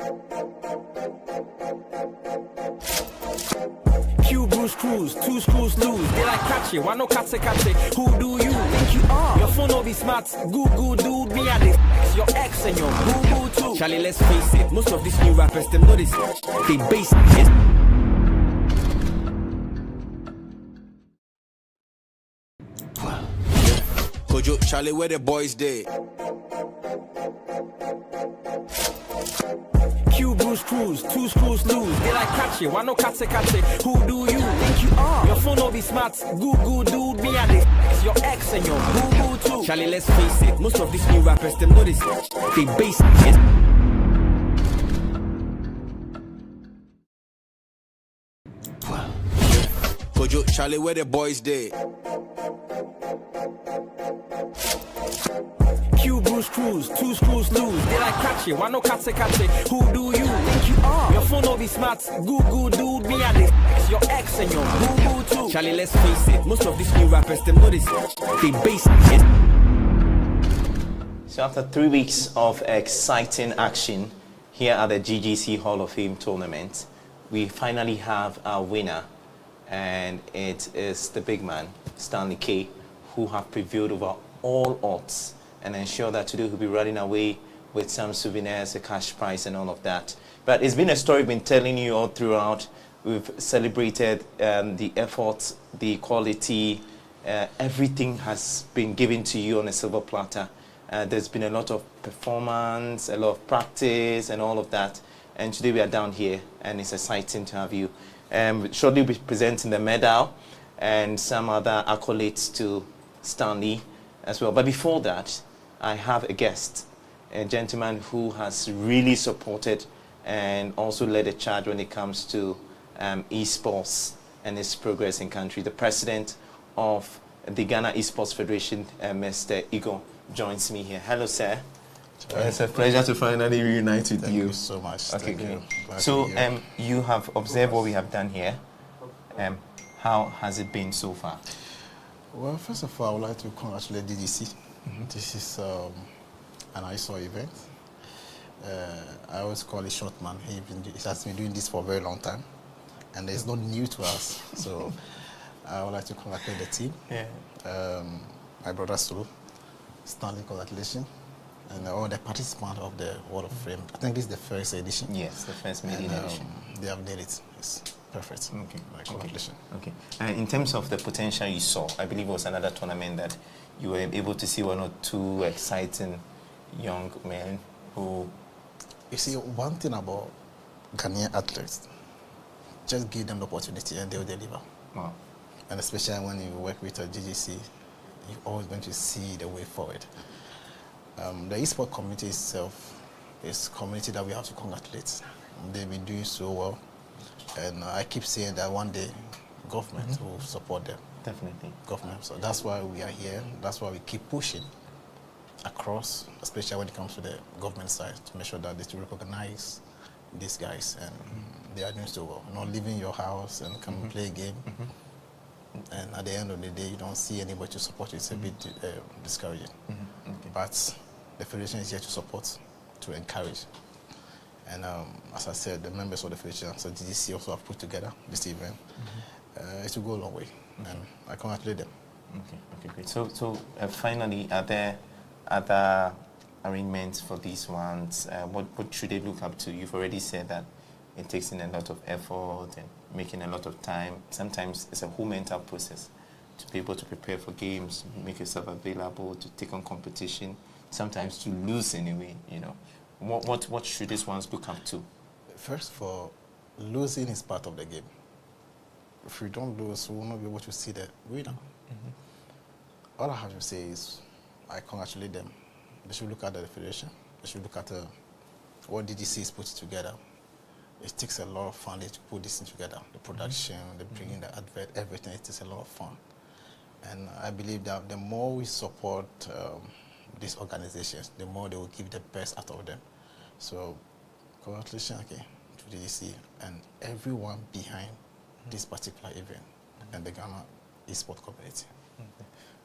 Q Bruce Cruz, 2 screws loose. They like catch it, why no catch it? Who do you think you are? Your phone will be smart, Google dude. Me and this, your ex and your boo-boo too. Charlie, let's face it, most of these new rappers, them know this. They base it. Kojo, Charlie, where the boys day? Q Bruce Cruz, 2 screws loose. They like catch it, why no catch it? Who do you think you are? Your phone will be smart, Google dude. Me and this, your ex and your boo-boo too. Charlie, let's face it, most of these new rappers, them know this. They base it. Kojo, Charlie, where the boys day? Q Bruce Cruz, 2 screws loose. They like catch it, why no catch it? Who do you think you are? Your phone will be smart, Google dude. Me and this, your ex and your boo-boo too. Charlie, let's face it, most of these new rappers, them know this. They base it. So after 3 weeks of exciting action here at the GGC Hall of Fame tournament, we finally have our winner, and it is the big man, Stanley K, who have prevailed over all odds and ensure that today he'll be running away with some souvenirs, a cash prize and all of that. But it's been a story we've been telling you all throughout we've celebrated the effort, the quality, everything has been given to you on a silver platter. There's been a lot of performance, a lot of practice and all of that. And today we are down here and it's exciting to have you. Shortly we'll be presenting the medal and some other accolades to Stanley as well. But before that, I have a guest, a gentleman who has really supported and also led a charge when it comes to esports and its progress in country. The president of the Ghana Esports Federation, Mr. Igor, joins me here. Hello, sir. It's a pleasure to finally reunite with you. Thank you so much. Okay, good. So you have observed what we have done here. How has it been so far? Well, first of all, I would like to congratulate GGC. This is an ISO event. I always call it short man. He has been doing this for a very long time, and it's not new to us. So I would like to congratulate the team. Yeah. My brother Sulu, Stanley, congratulations, and all the participants of the World of Fame. I think this is the first edition. Yes, the first maiden edition. They have done it. It's perfect. Okay. Congratulations. Okay. And in terms of the potential you saw, I believe it was another tournament that you were able to see one or two exciting young men who... You see, one thing about Ghanaian athletes, just give them the opportunity and they'll deliver. Wow. And especially when you work with a GGC, you're always going to see the way forward. The esports community itself is a community that we have to congratulate. They've been doing so well. And I keep saying that one day, government will support them. Definitely. Government. So that's why we are here. That's why we keep pushing across, especially when it comes to the government side, to make sure that they to recognize these guys and they are doing so well. Not leaving your house and come and play a game. And at the end of the day, you don't see anybody to support you. It's a bit discouraging. But the Federation is here to support, to encourage. And as I said, the members of the Federation, so GGC also have put together this event. It will go a long way, and I congratulate them. Okay, great. So finally, are there other arrangements for these ones? What should they look up to? You've already said that it takes in a lot of effort and making a lot of time. Sometimes it's a whole mental process to be able to prepare for games, make yourself available, to take on competition, sometimes to lose anyway, you know. What should these ones look up to? First of all, losing is part of the game. If we don't lose, we will not be able to see the winner. All I have to say is, I congratulate them. They should look at the Federation. They should look at what GGC is putting together. It takes a lot of fun to put this together. The production, the bringing the advert, everything, it takes a lot of fun. And I believe that the more we support these organizations, the more they will give the best out of them. So congratulations again to GGC and everyone behind this particular event and the Ghana Esports community.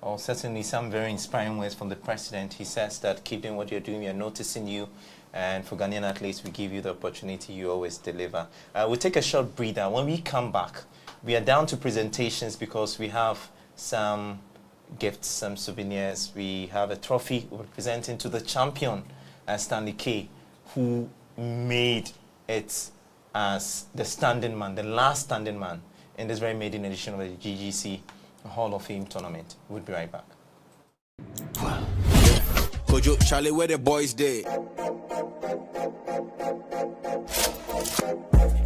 Well, certainly some very inspiring words from the president. He says that keep doing what you're doing, we are noticing you, and for Ghanaian athletes, we give you the opportunity, you always deliver. We'll take a short breather. When we come back, we are down to presentations because we have some gifts, some souvenirs. We have a trophy we're presenting to the champion, Stanley K, who made it as the standing man, the last standing man in this very maiden edition of the GGC Hall of Fame tournament. We'll be right back. Kojo, Charlie, where the boys day?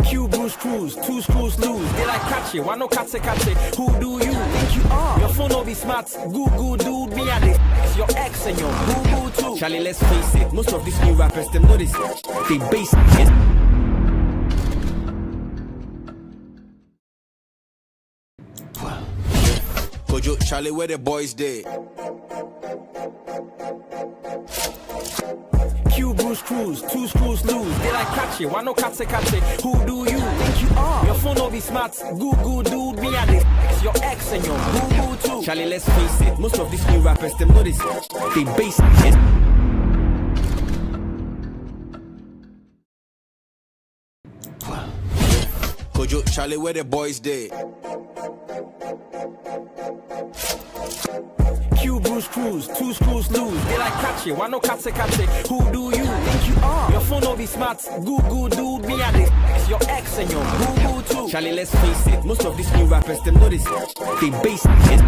Q Bruce Cruz, two screws loose. They like catch it, why no catch it? Who do you think you are? Your phone will be smart, Google dude. Me and this, your ex and your boo-boo too. Charlie, let's face it, most of these new rappers, them know this. They base it. Kojo, Charlie, where the boys day? Q Bruce Cruz, two screws loose. They like catch it, why no catch it? Who do you think you are? Your phone will be smart, Google dude. Me and this, your ex and your boo-boo too. Charlie, let's face it, most of these new rappers, them know this. They base it. Kojo, Charlie, where the boys day? Q Bruce screws, 2 screws loose. They like catch it, why no catch it? Who do you think you are? Your phone will be smart, Google dude, me and this. Your ex and your boo-boo too. Charlie, let's face it, most of these new rappers, them know this. They base it.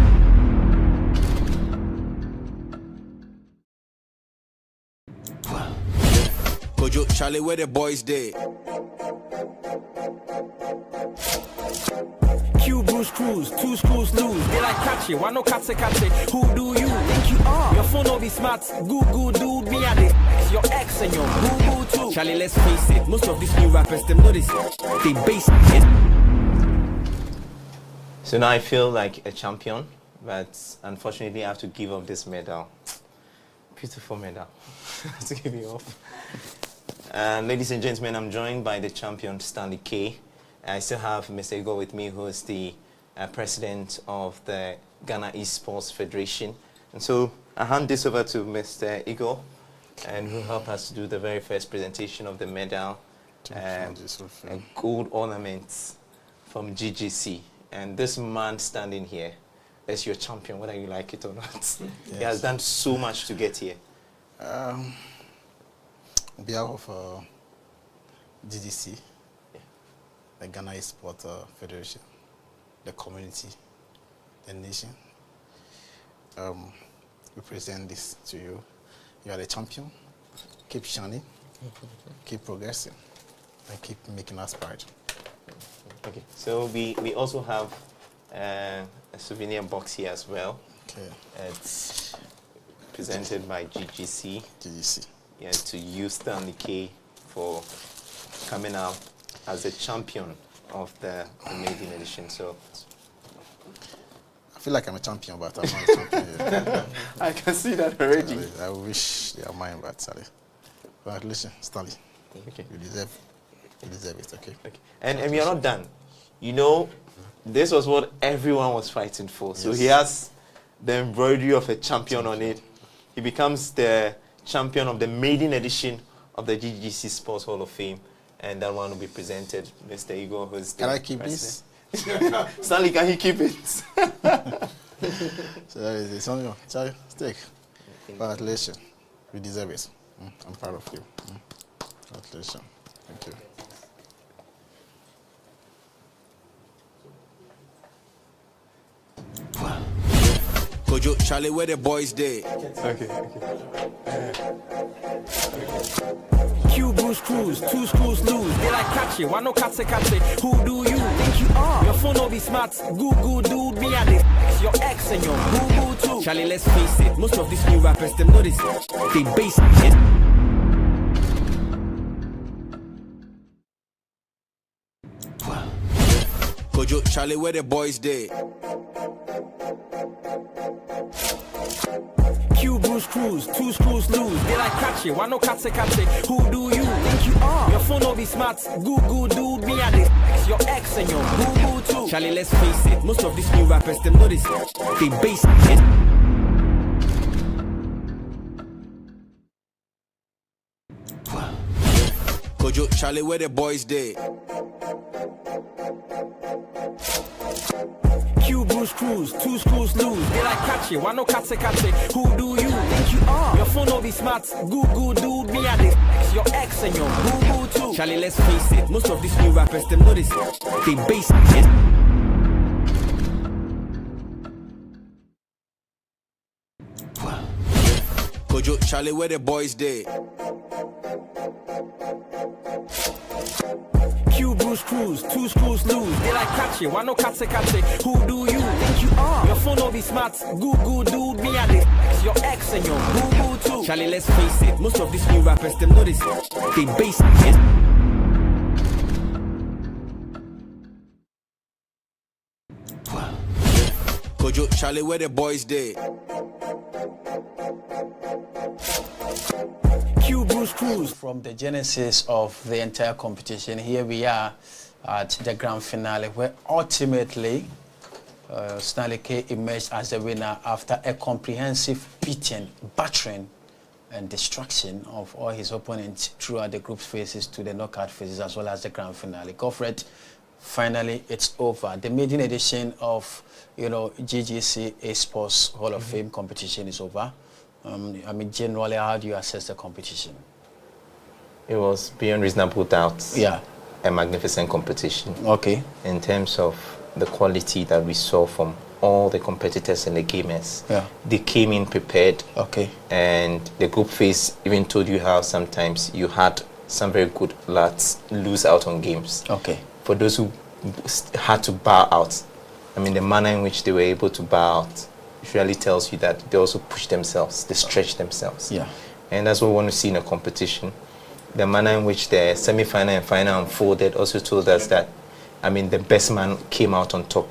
Kojo, Charlie, where the boys dey? Q Bruce Cruz, 2 screws loose. They like catch it, why no catch it? Who do you think you are? Your phone will be smart, Google dude, me and this. Your ex and your boo-boo too. Charlie, let's face it, most of these new rappers, them know this. They base it. So now I feel like a champion, but unfortunately I have to give up this medal. Beautiful medal. to give you off. Ladies and gentlemen, I'm joined by the champion Stanley K. I still have Mr. Igor with me, who is the president of the Ghana Esports Federation. And so I hand this over to Mr. Igor, and who will help us to do the very first presentation of the medal, a gold ornament from GGC. And this man standing here is your champion, whether you like it or not. Yes. He has done so much to get here. On behalf of GGC, the Ghana Esports Federation, the community, the nation, we present this to you. You are the champion. Keep shining, keep progressing, and keep making us proud. Okay, so we also have a souvenir box here as well. Okay. It's presented by GGC. GGC. Yeah, to you, Stanley K, for coming out as a champion of the maiden edition. So I feel like I'm a champion, but I'm not a champion yet. I can see that already. I wish they are mine, but sorry. Congratulations, Stanley. Okay. You deserve it, okay? And we are not done. You know, this was what everyone was fighting for. So he has the embroidery of a champion on it. He becomes the champion of the maiden edition of the GGC Sports Hall of Fame. And that one will be presented, Mr. Igor, who is the Can I keep president. This? Stanley, can he keep it? So that is it. So, Charlie, take. Congratulations. You deserve it. I'm proud of you. Congratulations. Thank you. Kojo, Charlie, where the boys dey? Okay. Q Bruce Cruz, 2 screws loose. They like catch it, why no catch it? Who do you think you are? Your phone will be smart, Google dude, me and this. Your ex and your boo-boo too. Charlie, let's face it, most of these new rappers, them know this. They base it. Kojo, Charlie, where the boys dey? Q Bruce Cruz, 2 screws loose. They like catch it, why no catch it? Who do you think you are? Your phone will be smart, Google dude, me and this. Your ex and your boo-boo too. Charlie, let's face it, most of these new rappers, them know this. They base it. Kojo, Charlie, where the boys dey? Q Bruce Cruz, 2 screws loose. They like catch it, why no catch it? Who do you think you are? Your phone will be smart, Google dude, me and this. Your ex and your boo-boo too. Charlie, let's face it, most of these new rappers, them know this. They base it. Kojo, Charlie, where the boys dey? Q Bruce Cruz, 2 screws loose. They like catch it, why no catch it? Who do you think you are? Your phone will be smart, Google dude, me and this. Your ex and your boo-boo too. Charlie, let's face it, most of these new rappers, them know this. They base it. Kojo, Charlie, where the boys dey? Q Bruce Cruz. From the genesis of the entire competition, here we are at the grand finale, where ultimately Stanley K emerged as the winner after a comprehensive beating, battering, and destruction of all his opponents throughout the group phases to the knockout phases, as well as the grand finale. Godfred, finally it's over. The maiden edition of, GGC Esports Hall of Fame competition is over. Generally, how do you assess the competition? It was beyond reasonable doubt. Yeah. A magnificent competition. Okay. In terms of the quality that we saw from all the competitors and the gamers. Yeah. They came in prepared. Okay. And the group phase even told you how sometimes you had some very good lads lose out on games. Okay. For those who had to bow out, the manner in which they were able to bow out usually tells you that they also push themselves, they stretch themselves. Yeah. And that's what we want to see in a competition. The manner in which the semi-final and final unfolded also told us that, the best man came out on top.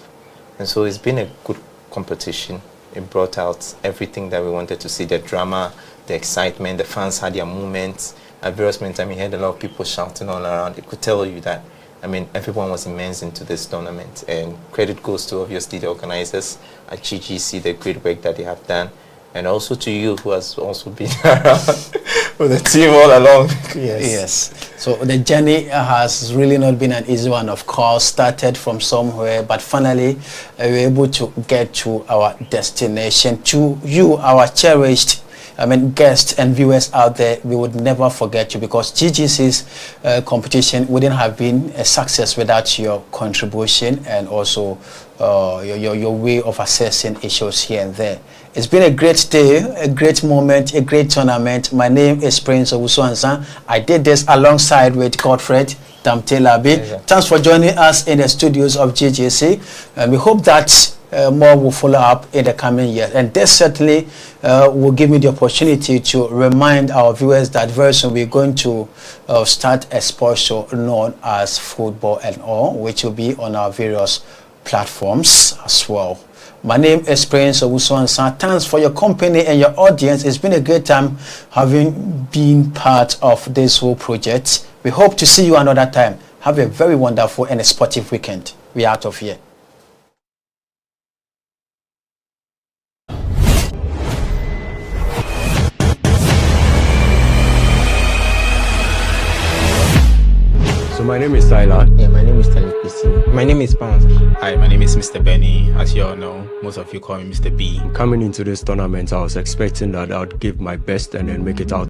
And so it's been a good competition. It brought out everything that we wanted to see, the drama, the excitement, the fans had their moments. At various moments, you heard a lot of people shouting all around. It could tell you that, everyone was immersed into this tournament. And credit goes to, obviously, the organizers at GGC, the great work that they have done. And also to you, who has also been around with the team all along. Yes. So the journey has really not been an easy one, of course. Started from somewhere, but finally we were able to get to our destination. To you, our cherished guests and viewers out there, we would never forget you, because GGC's competition wouldn't have been a success without your contribution and also your way of assessing issues here and there. It's been a great day, a great moment, a great tournament. My name is Prince Owusu-Ansah. I did this alongside with Godfred Damte-Labi. Thanks for joining us in the studios of GGC. And we hope that more will follow up in the coming years. And this certainly will give me the opportunity to remind our viewers that very soon we're going to start a sports show known as Football and All, which will be on our various platforms as well. My name is Prince Owusu-Ansah. Thanks for your company and your audience. It's been a great time having been part of this whole project. We hope to see you another time. Have a very wonderful and a sportive weekend. We're out of here. So my name is Tyler. Yeah, my name is Tyler PC. My name is Pounds. Hi, my name is Mr. Benny. As you all know, most of you call me Mr. B. Coming into this tournament, I was expecting that I would give my best and then make it out